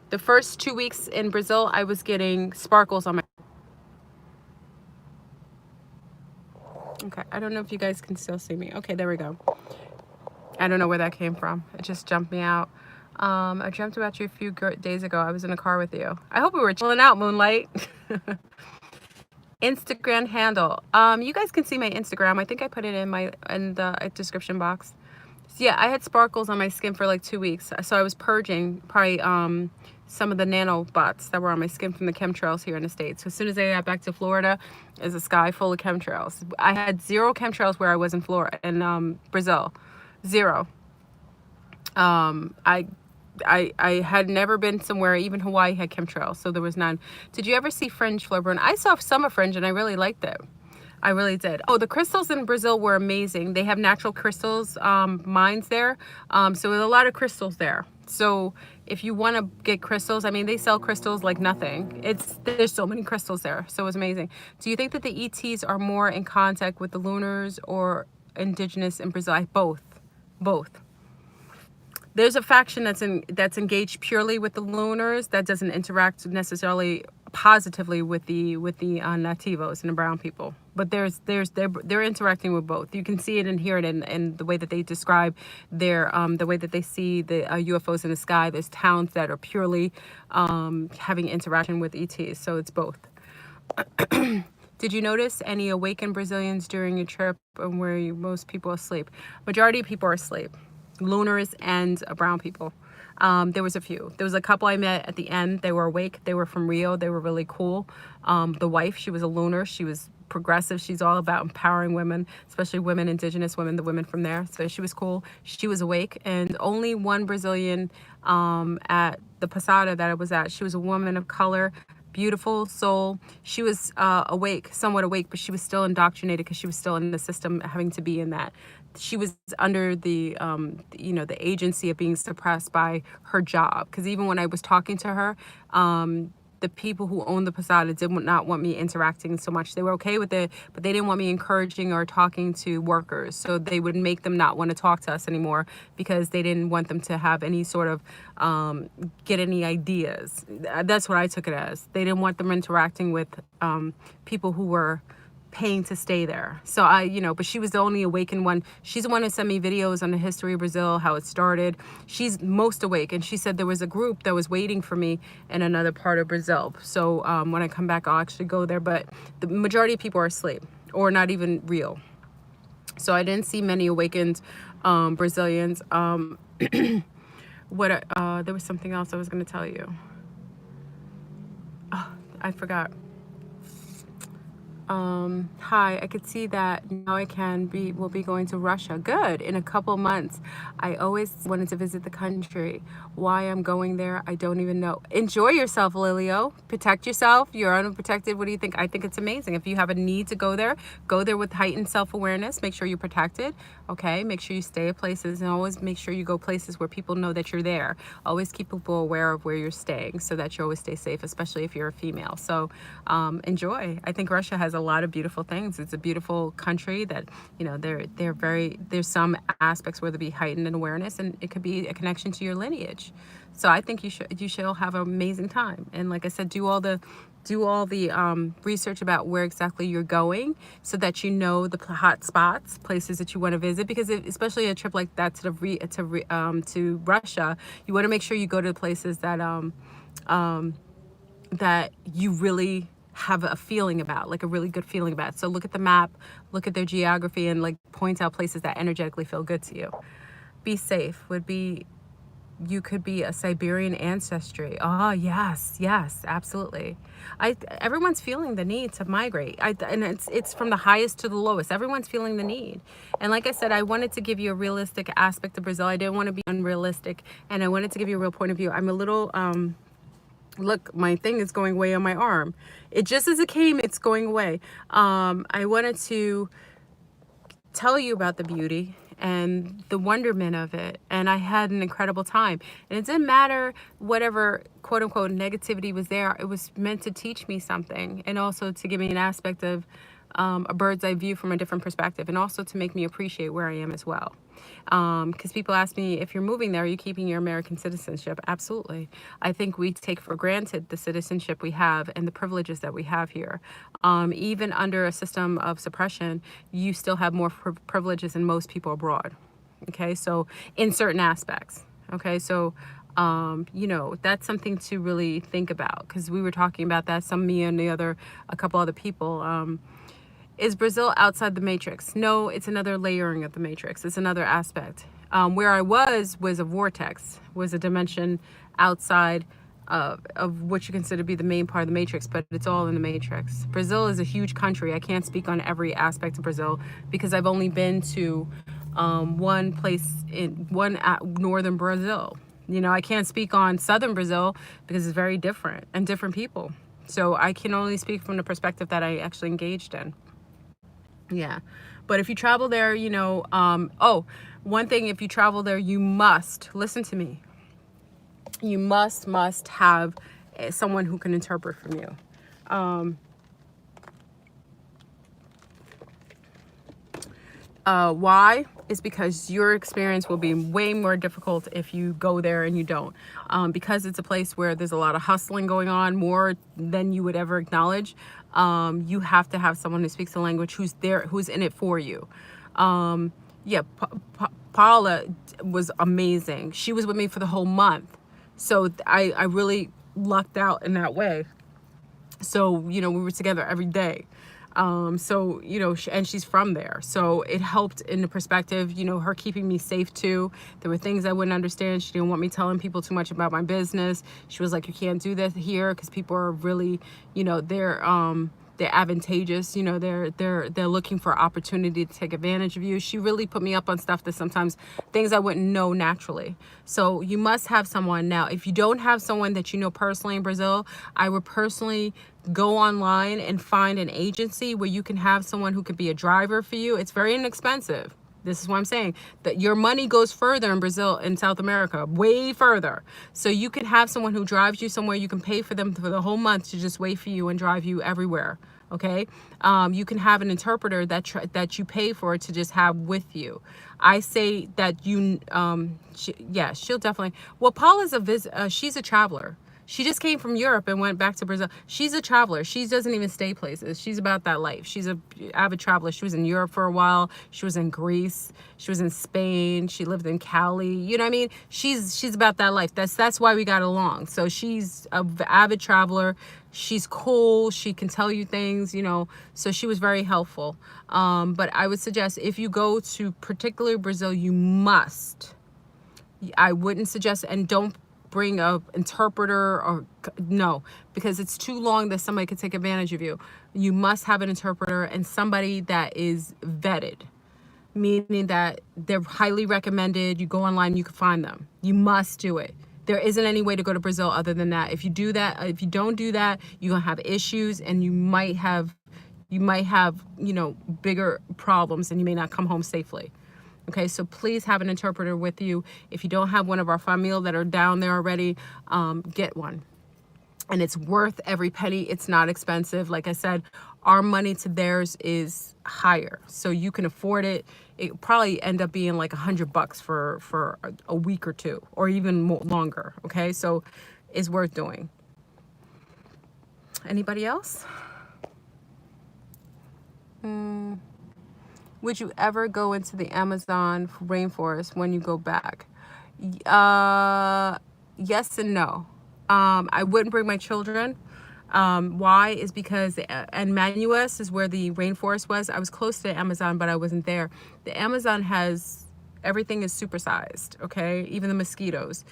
the first 2 weeks in Brazil. I was getting sparkles on my okay, I don't know if you guys can still see me. Okay, there we go. I don't know where that came from. It just jumped me out. I dreamt about you a few days ago. I was in a car with you. I hope we were chilling out, Moonlight. Instagram handle. You guys can see my Instagram. I think I put it in the description box. So yeah, I had sparkles on my skin for like 2 weeks. So I was purging probably some of the nanobots that were on my skin from the chemtrails here in the States. So as soon as I got back to Florida, there's a sky full of chemtrails. I had 0 chemtrails where I was in Florida, in Brazil. 0. I had never been somewhere, even Hawaii had chemtrails, so there was none. Did you ever see Fringe, Flurburn? I saw some of Fringe and I really liked it. I really did. Oh, the crystals in Brazil were amazing. They have natural crystals, mines there. So there's a lot of crystals there. So if you want to get crystals, I mean, they sell crystals like nothing. There's so many crystals there. So it was amazing. Do you think that the ETs are more in contact with the lunars or indigenous in Brazil? Both. There's a faction that's engaged purely with the lunars that doesn't interact necessarily positively with the nativos and the brown people. But they're interacting with both. You can see it and hear it in the way that they describe the way that they see the UFOs in the sky. There's towns that are purely having interaction with ETs. So it's both. Did you notice any awakened Brazilians during your trip, and where most people asleep? Majority of people are asleep. Lunars and brown people. There was a few. There was a couple I met at the end. They were awake. They were from Rio. They were really cool. The wife, she was a lunar. She was progressive. She's all about empowering women, especially women, indigenous women, the women from there. So she was cool. She was awake. And only one Brazilian at the Posada that I was at. She was a woman of color, beautiful soul. She was awake, somewhat awake, but she was still indoctrinated because she was still in the system, having to be in that. She was under the, you know, the agency of being suppressed by her job. Because even when I was talking to her, the people who owned the Posada did not want me interacting so much. They were okay with it, but they didn't want me encouraging or talking to workers. So they would make them not want to talk to us anymore because they didn't want them to have any sort of, get any ideas. That's what I took it as. They didn't want them interacting with people who were paying to stay there. So I, you know, but she was the only awakened one. She's the one who sent me videos on the history of Brazil, how it started. She's most awake, and she said there was a group that was waiting for me in another part of Brazil. So when I come back, I'll actually go there, but the majority of people are asleep or not even real. So I didn't see many awakened Brazilians. There was something else I was going to tell you. Oh, I forgot. Hi, I could see that now will be going to Russia. Good, in a couple months. I always wanted to visit the country. Why I'm going there, I don't even know. Enjoy yourself, Lilio. Protect yourself. You're unprotected. What do you think? I think it's amazing. If you have a need to go there with heightened self-awareness. Make sure you're protected, okay? Make sure you stay at places, and always make sure you go places where people know that you're there. Always keep people aware of where you're staying so that you always stay safe, especially if you're a female. So enjoy. I think Russia has a lot of beautiful things. It's a beautiful country that, you know, there's some aspects where there be heightened awareness, and it could be a connection to your lineage. So I think you should have an amazing time. And like I said, do all the research about where exactly you're going so that you know the hot spots, places that you want to visit, because especially a trip like that to Russia, you want to make sure you go to places that that you really have a feeling about, like a really good feeling about. So look at the map, look at their geography, and like point out places that energetically feel good to you. Be safe you could be a Siberian ancestry. Oh yes, absolutely. Everyone's feeling the need to migrate. And it's from the highest to the lowest. Everyone's feeling the need. And like I said, I wanted to give you a realistic aspect of Brazil. I didn't want to be unrealistic, and I wanted to give you a real point of view. I'm a little look, my thing is going away on my arm. It just as it came, it's going away. I wanted to tell you about the beauty and the wonderment of it, and I had an incredible time. And it didn't matter whatever quote unquote negativity was there. It was meant to teach me something, and also to give me an aspect of a bird's eye view from a different perspective, and also to make me appreciate where I am as well. Because people ask me, if you're moving there, are you keeping your American citizenship? Absolutely. I think we take for granted the citizenship we have and the privileges that we have here. Even under a system of suppression, you still have more privileges than most people abroad. Okay, so in certain aspects. Okay, so you know, that's something to really think about, because we were talking about that, me and a couple other people. Is Brazil outside the matrix? No, it's another layering of the matrix. It's another aspect. Where I was a vortex, was a dimension outside of what you consider to be the main part of the matrix, but it's all in the matrix. Brazil is a huge country. I can't speak on every aspect of Brazil because I've only been to one place in northern Brazil. You know, I can't speak on southern Brazil because it's very different and different people. So I can only speak from the perspective that I actually engaged in. Yeah, but if you travel there, you know, one thing, if you travel there, you must listen to me. You must have someone who can interpret from you. Why? Is because your experience will be way more difficult if you go there and you don't. Because it's a place where there's a lot of hustling going on, more than you would ever acknowledge. You have to have someone who speaks the language, who's there, who's in it for you. Yeah, Paula was amazing. She was with me for the whole month. So I really lucked out in that way. So, you know, we were together every day. So, you know, and she's from there. So it helped in the perspective, you know, her keeping me safe too. There were things I wouldn't understand. She didn't want me telling people too much about my business. She was like, you can't do that here because people are really, you know, they're advantageous, you know, they're looking for opportunity to take advantage of you. She really put me up on stuff that sometimes things I wouldn't know naturally. So you must have someone. Now, if you don't have someone that you know personally in Brazil, I would personally go online and find an agency where you can have someone who could be a driver for you. It's very inexpensive. This is what I'm saying, that your money goes further in Brazil, in South America, way further. So you can have someone who drives you somewhere. You can pay for them for the whole month to just wait for you and drive you everywhere. Okay. You can have an interpreter that you pay for to just have with you. I say that you, yeah, she'll definitely, well, Paula's she's a traveler. She just came from Europe and went back to Brazil. She's a traveler. She doesn't even stay places. She's about that life. She's a avid traveler. She was in Europe for a while. She was in Greece. She was in Spain. She lived in Cali. You know what I mean? She's about that life. That's why we got along. So she's an avid traveler. She's cool. She can tell you things, you know. So she was very helpful. But I would suggest if you go to particularly Brazil, you must. I wouldn't suggest, and don't bring a interpreter, or no, because it's too long that somebody could take advantage of you. You must have an interpreter and somebody that is vetted, meaning that they're highly recommended. You go online, you can find them. You must do it. There isn't any way to go to Brazil other than that. If you do that, if you don't do that, you're gonna have issues, and you might have, you know, bigger problems, and you may not come home safely. Okay, so please have an interpreter with you. If you don't have one of our family that are down there already, get one. And it's worth every penny. It's not expensive. Like I said, our money to theirs is higher, so you can afford it. It probably end up being like $100 for a week or two, or even more longer. Okay, so it's worth doing. Anybody else? Would you ever go into the Amazon rainforest when you go back? Yes and no. I wouldn't bring my children. Why is because, and Manuus is where the rainforest was. I was close to the Amazon, but I wasn't there. The Amazon has, everything is supersized, okay? Even the mosquitoes.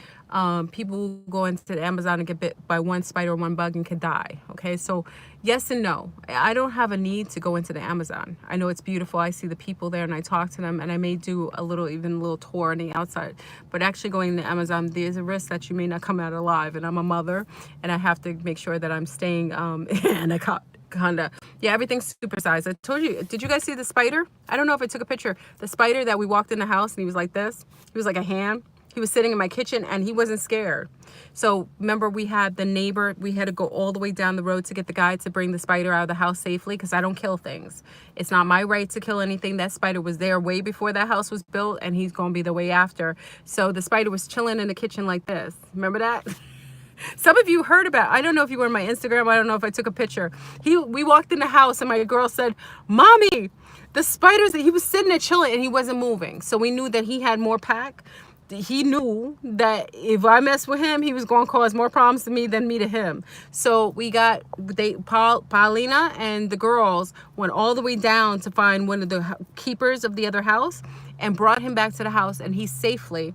People go into the Amazon and get bit by one spider or one bug and could die, okay? So yes and no. I don't have a need to go into the Amazon. I know it's beautiful. I see the people there and I talk to them, and I may do even a little tour on the outside. But actually going to the Amazon, there's a risk that you may not come out alive. And I'm a mother, and I have to make sure that I'm staying anaconda. Yeah, everything's supersized. I told you. Did you guys see the spider? I don't know if I took a picture. The spider that we walked in the house and he was like this. He was like a hand. He was sitting in my kitchen and he wasn't scared. So remember, we had the neighbor. We had to go all the way down the road to get the guy to bring the spider out of the house safely, because I don't kill things. It's not my right to kill anything. That spider was there way before that house was built, and he's going to be the way after. So the spider was chilling in the kitchen like this. Remember that? Some of you heard about, I don't know if you were on my Instagram, I don't know if I took a picture. We walked in the house and my girl said, "Mommy, the spiders," he was sitting there chilling and he wasn't moving. So we knew that he had more pack. He knew that if I messed with him, he was going to cause more problems to me than me to him. So Paulina and the girls went all the way down to find one of the keepers of the other house and brought him back to the house, and he safely,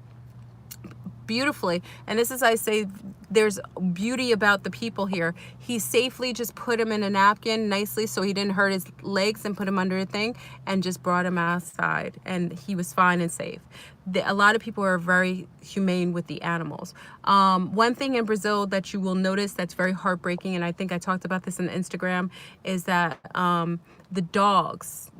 beautifully, and this is, I say, there's beauty about the people here. He safely just put him in a napkin nicely so he didn't hurt his legs, and put him under a thing and just brought him outside, and he was fine and safe. A lot of people are very humane with the animals. One thing in Brazil that you will notice that's very heartbreaking, and I think I talked about this on Instagram, is that the dogs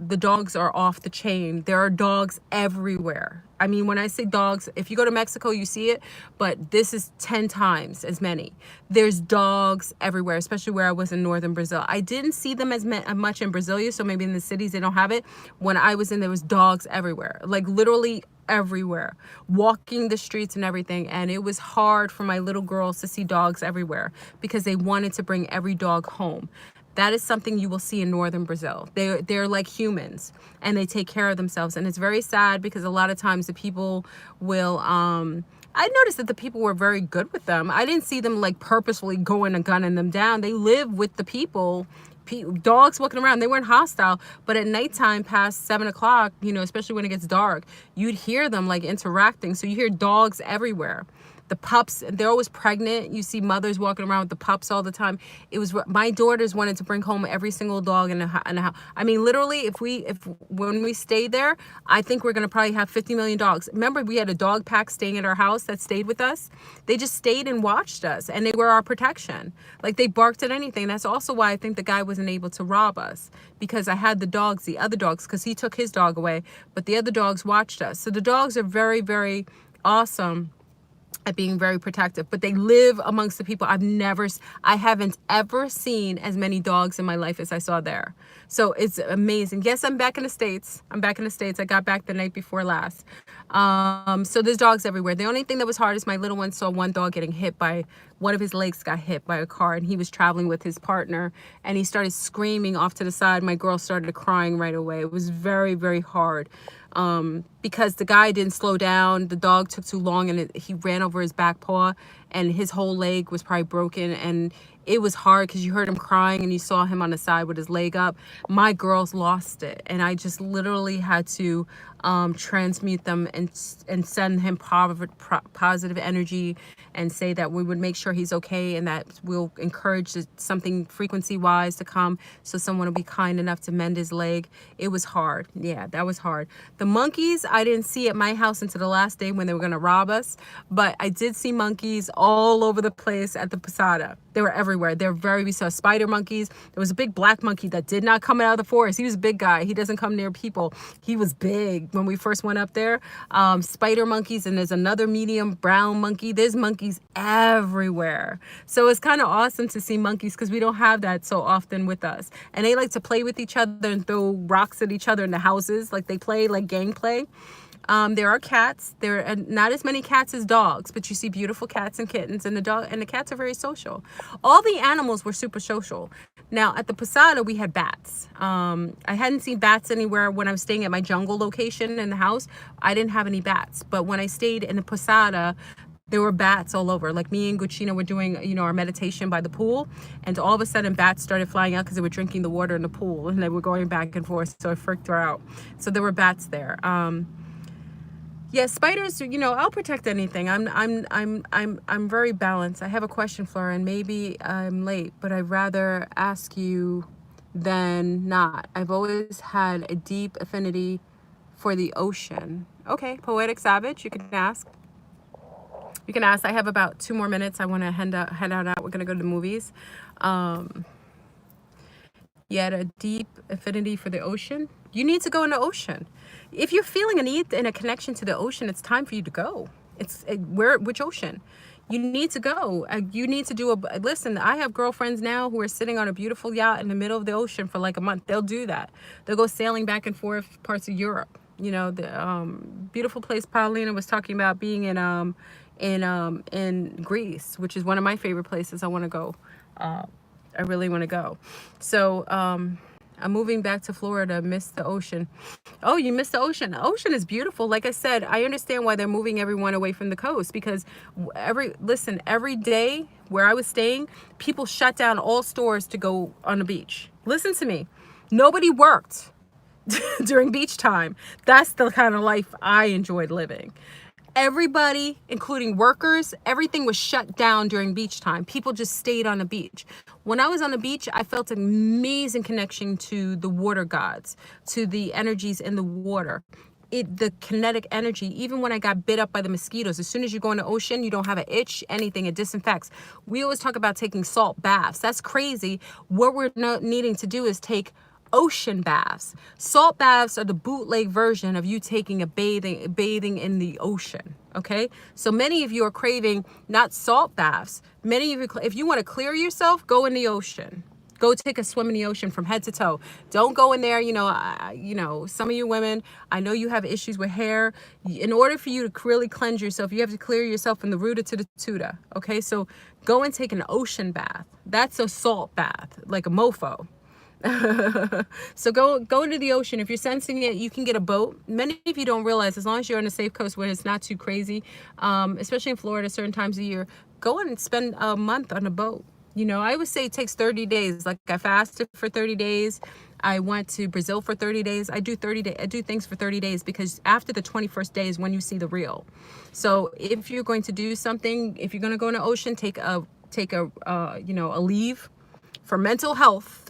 are off the chain. There are dogs everywhere. I mean, when I say dogs, if you go to Mexico, you see it, but this is 10 times as many. There's dogs everywhere, especially where I was in northern Brazil. I didn't see them as much in Brasilia, so maybe in the cities they don't have it. When I was in, there was dogs everywhere, like literally everywhere, walking the streets and everything. And it was hard for my little girls to see dogs everywhere because they wanted to bring every dog home. That is something you will see in northern Brazil. They're like humans, and they take care of themselves. And it's very sad because a lot of times the people will, I noticed that the people were very good with them. I didn't see them like purposefully going and gunning them down. They live with the people dogs walking around. They weren't hostile, but at nighttime past 7 o'clock, you know, especially when it gets dark, you'd hear them like interacting. So you hear dogs everywhere. The pups, they're always pregnant. You see mothers walking around with the pups all the time. It was, my daughters wanted to bring home every single dog in the house. I mean, literally, when we stayed there, I think we're gonna probably have 50 million dogs. Remember, we had a dog pack staying at our house that stayed with us. They just stayed and watched us, and they were our protection. Like, they barked at anything. That's also why I think the guy wasn't able to rob us, because I had the dogs, the other dogs, because he took his dog away, but the other dogs watched us. So the dogs are very, very awesome at being very protective, but they live amongst the people. I haven't ever seen as many dogs in my life as I saw there. So it's amazing. Yes, I'm back in the States. I got back the night before last. So there's dogs everywhere. The only thing that was hard is my little one saw one dog getting hit by, one of his legs got hit by a car, and he was traveling with his partner, and he started screaming off to the side. My girl started crying right away. It was very, very hard. Because the guy didn't slow down, the dog took too long, and he ran over his back paw, and his whole leg was probably broken, and it was hard because you heard him crying and you saw him on the side with his leg up. My girls lost it, and I just literally had to transmute them and send him positive energy, and say that we would make sure he's okay, and that we'll encourage something frequency wise to come, so someone will be kind enough to mend his leg. It was hard. Yeah, that was hard. The monkeys I didn't see at my house until the last day when they were going to rob us, but I did see monkeys all over the place at the Posada. They were everywhere. We saw spider monkeys. There was a big black monkey that did not come out of the forest. He was a big guy. He doesn't come near people. He was big when we first went up there. Spider monkeys, and there's another medium brown monkey. There's monkeys everywhere. So it's kind of awesome to see monkeys, because we don't have that so often with us. And they like to play with each other and throw rocks at each other in the houses. Like, they play like gang play. There are cats. There are not as many cats as dogs, but you see beautiful cats and kittens, and the cats are very social. All the animals were super social. Now at the Posada, we had bats. I hadn't seen bats anywhere when I was staying at my jungle location in the house. I didn't have any bats, but when I stayed in the Posada, there were bats all over. Like, me and Guccina were doing, you know, our meditation by the pool, and all of a sudden bats started flying out because they were drinking the water in the pool, and they were going back and forth. So I freaked her out. So there were bats there. Yeah, spiders, you know, I'll protect anything. I'm very balanced. I have a question, Flora, and maybe I'm late, but I'd rather ask you than not. I've always had a deep affinity for the ocean. Okay, Poetic Savage, you can ask. You can ask. I have about 2 more minutes. I want to head out. We're going to go to the movies. You had a deep affinity for the ocean. You need to go in the ocean. If you're feeling a need and a connection to the ocean, it's time for you to go. Which ocean? You need to go. You need to do listen, I have girlfriends now who are sitting on a beautiful yacht in the middle of the ocean for like a month. They'll do that. They'll go sailing back and forth parts of Europe. You know, the beautiful place Paulina was talking about, being in Greece, which is one of my favorite places I want to go. I really want to go. So I'm moving back to Florida. Missed the ocean. Oh, you missed the ocean. The ocean is beautiful. Like I said, I understand why they're moving everyone away from the coast, because every day where I was staying, people shut down all stores to go on the beach. Listen to me. Nobody worked during beach time. That's the kind of life I enjoyed living. Everybody, including workers, everything was shut down during beach time. People just stayed on the beach. When I was on the beach, I felt an amazing connection to the water gods, to the energies in the water. The kinetic energy, even when I got bit up by the mosquitoes, as soon as you go in the ocean, you don't have an itch, anything, it disinfects. We always talk about taking salt baths. That's crazy. What we're needing to do is take ocean baths. Salt baths are the bootleg version of you taking a bathing in the ocean. Okay, so many of you are craving not salt baths. Many of you, if you want to clear yourself, go in the ocean. Go take a swim in the ocean from head to toe. Don't go in there. You know, some of you women, I know you have issues with hair. In order for you to really cleanse yourself, you have to clear yourself from the rooter to the tutor. Okay, so go and take an ocean bath. That's a salt bath, like a mofo. So go into the ocean. If you're sensing it, you can get a boat. Many of you don't realize, as long as you're on a safe coast where it's not too crazy, especially in Florida, certain times of year, go and spend a month on a boat. You know, I would say it takes 30 days. Like I fasted for 30 days. I went to Brazil for 30 days. I do things for 30 days because after the 21st day is when you see the real. So if you're going to do something, if you're going to go in the ocean, take a a leave for mental health.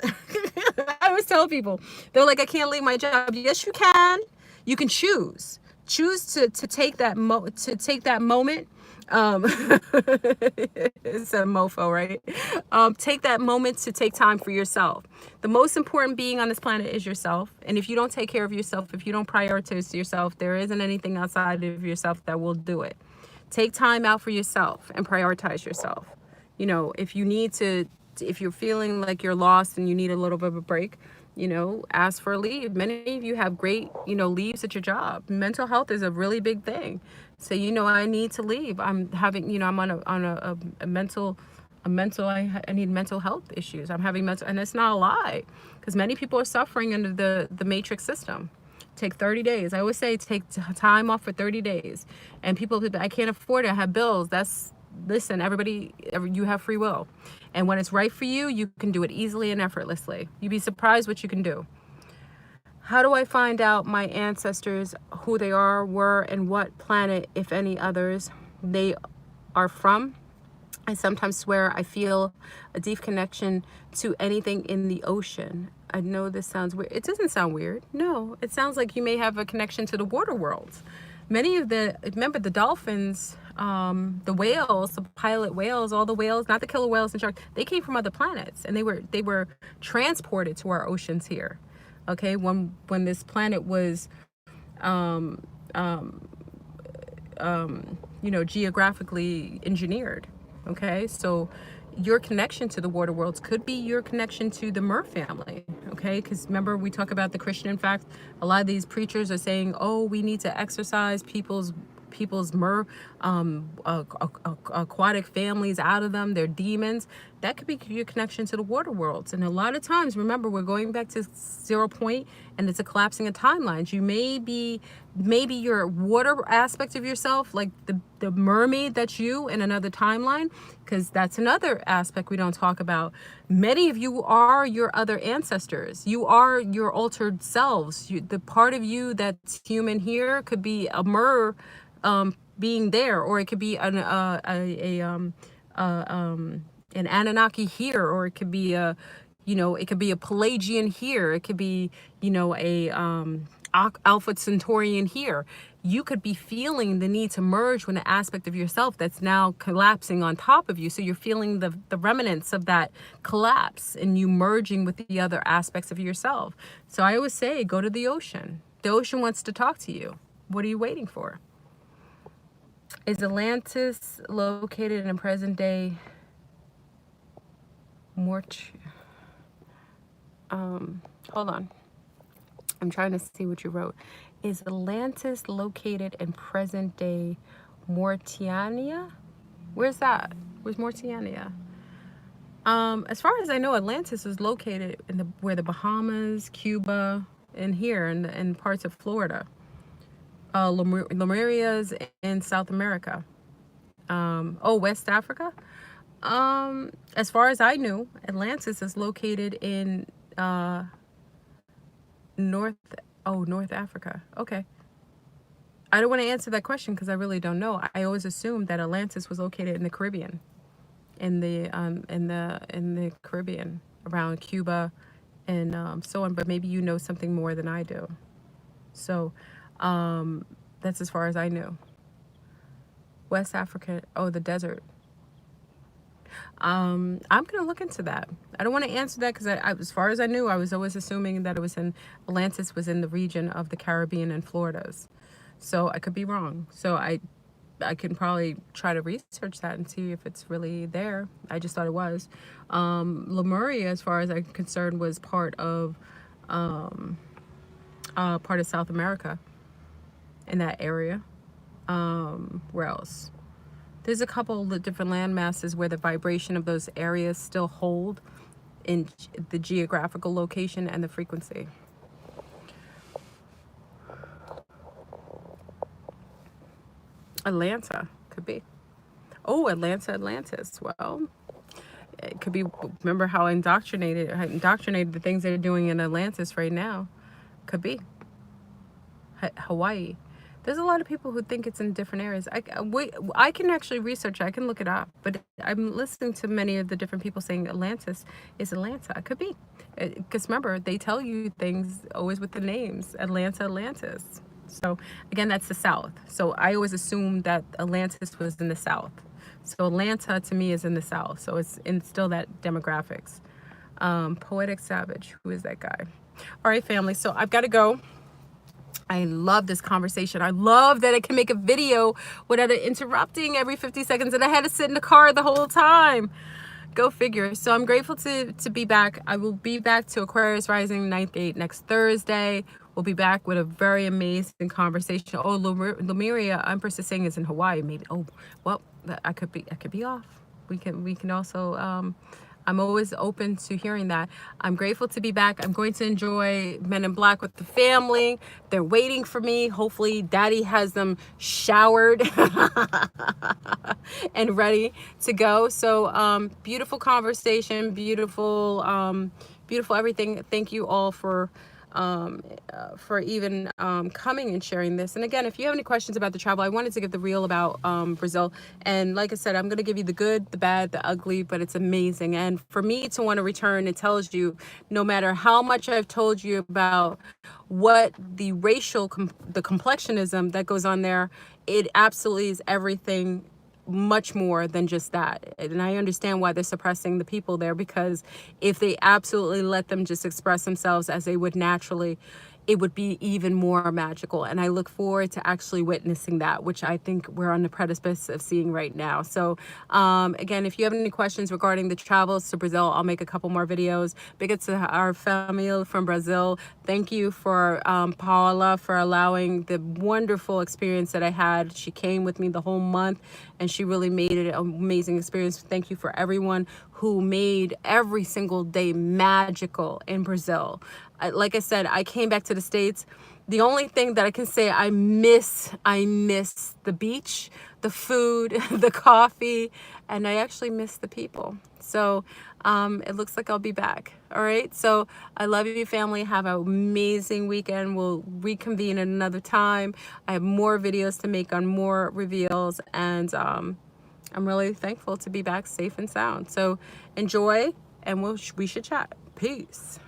I always tell people, they're like, I can't leave my job. Yes, you can. You can choose. Choose to take that moment. Um, it's a mofo, right? Take that moment to take time for yourself. The most important being on this planet is yourself. And if you don't take care of yourself, if you don't prioritize yourself, there isn't anything outside of yourself that will do it. Take time out for yourself and prioritize yourself. You know, if you're feeling like you're lost and you need a little bit of a break, you know, ask for a leave. Many of you have great, leaves at your job. Mental health is a really big thing. So, I need to leave. I'm having, I'm on I need mental health issues. I'm having mental, and it's not a lie, because many people are suffering under the matrix system. Take 30 days. I always say take time off for 30 days. And people, I can't afford it. I have bills. Listen, you have free will. And when it's right for you, you can do it easily and effortlessly. You'd be surprised what you can do. How do I find out my ancestors, who they were, and what planet, if any others, they are from? I sometimes swear I feel a deep connection to anything in the ocean. I know this sounds weird. It doesn't sound weird. No, it sounds like you may have a connection to the water worlds. Remember the dolphins, the whales, the pilot whales, all the whales, not the killer whales and sharks, they came from other planets, and they were transported to our oceans here. Okay, when this planet was geographically engineered. Okay, so your connection to the water worlds could be your connection to the Mer family. Okay, because remember, we talk about the Christian fact. A lot of these preachers are saying, oh, we need to exorcise people's aquatic families out of them. They're demons. That could be your connection to the water worlds. And a lot of times, remember, we're going back to 0 point, and it's a collapsing of timelines. You maybe your water aspect of yourself, like the mermaid, that's you in another timeline, because that's another aspect we don't talk about. Many of you are your other ancestors. You are your altered selves. The part of you that's human here could be a being there, or it could be an Anunnaki here, or it could be it could be a Pelagian here, it could be a Alpha Centaurian here. You could be feeling the need to merge with an aspect of yourself that's now collapsing on top of you. So you're feeling the remnants of that collapse, and you merging with the other aspects of yourself. So I always say, go to the ocean. The ocean wants to talk to you. What are you waiting for? Is Atlantis located in present day hold on. I'm trying to see what you wrote. Is Atlantis located in present day Mauritania? Where's that? Where's Mauritania? As far as I know, Atlantis is located in where the Bahamas, Cuba, and here in parts of Florida. Lemuria's in South America. West Africa. As far as I knew, Atlantis is located in North Africa. Okay. I don't want to answer that question because I really don't know. I always assumed that Atlantis was located in the Caribbean, in the Caribbean, around Cuba and so on. But maybe you know something more than I do. So that's as far as I knew. West Africa. Oh, the desert. I'm gonna look into that. I don't want to answer that because as far as I knew, I was always assuming that Atlantis was in the region of the Caribbean and Floridas. So I could be wrong. So I can probably try to research that and see if it's really there. I just thought it was. Lemuria, as far as I'm concerned, was part of South America, in that area. Where else? There's a couple of different land masses where the vibration of those areas still hold in the geographical location and the frequency. Atlanta could be. Oh, Atlantis. Well, It could be, remember how indoctrinated the things they're doing in Atlantis right now. Could be. Hawaii. There's a lot of people who think it's in different areas. I can actually research it. I can look it up. But I'm listening to many of the different people saying Atlantis is Atlanta. It could be. Because remember, they tell you things always with the names. Atlanta, Atlantis. So again, that's the South. So I always assumed that Atlantis was in the South. So Atlanta to me is in the South. So it's in still that demographics. Poetic Savage. Who is that guy? All right, family. So I've got to go. I love this conversation. I love that I can make a video without it interrupting every 50 seconds. And I had to sit in the car the whole time. Go figure. So I'm grateful to be back. I will be back to Aquarius Rising 9th gate next Thursday. We'll be back with a very amazing conversation. Oh, Lemuria, Empress is saying is in Hawaii. Maybe. Oh, well, I could be off. We can also I'm always open to hearing that. I'm grateful to be back. I'm going to enjoy Men in Black with the family. They're waiting for me. Hopefully Daddy has them showered and ready to go. So beautiful conversation, beautiful everything. Thank you all for even coming and sharing this. And again, if you have any questions about the travel, I wanted to give the real about Brazil. And like I said, I'm going to give you the good, the bad, the ugly, but it's amazing. And for me to want to return, it tells you no matter how much I've told you about what the racial, the complexionism that goes on there, it absolutely is everything much more than just that. And I understand why they're suppressing the people there, because if they absolutely let them just express themselves as they would naturally, it would be even more magical. And I look forward to actually witnessing that, which I think we're on the precipice of seeing right now. So again, if you have any questions regarding the travels to Brazil, I'll make a couple more videos. Big ups to our family from Brazil. Thank you for Paula for allowing the wonderful experience that I had. She came with me the whole month and she really made it an amazing experience. Thank you for everyone who made every single day magical in Brazil. Like I said, I came back to the States. The only thing that I can say I miss the beach, the food, the coffee, and I actually miss the people. So it looks like I'll be back. All right. So I love you, family. Have an amazing weekend. We'll reconvene at another time. I have more videos to make on more reveals, and I'm really thankful to be back safe and sound. So enjoy, and we should chat. Peace.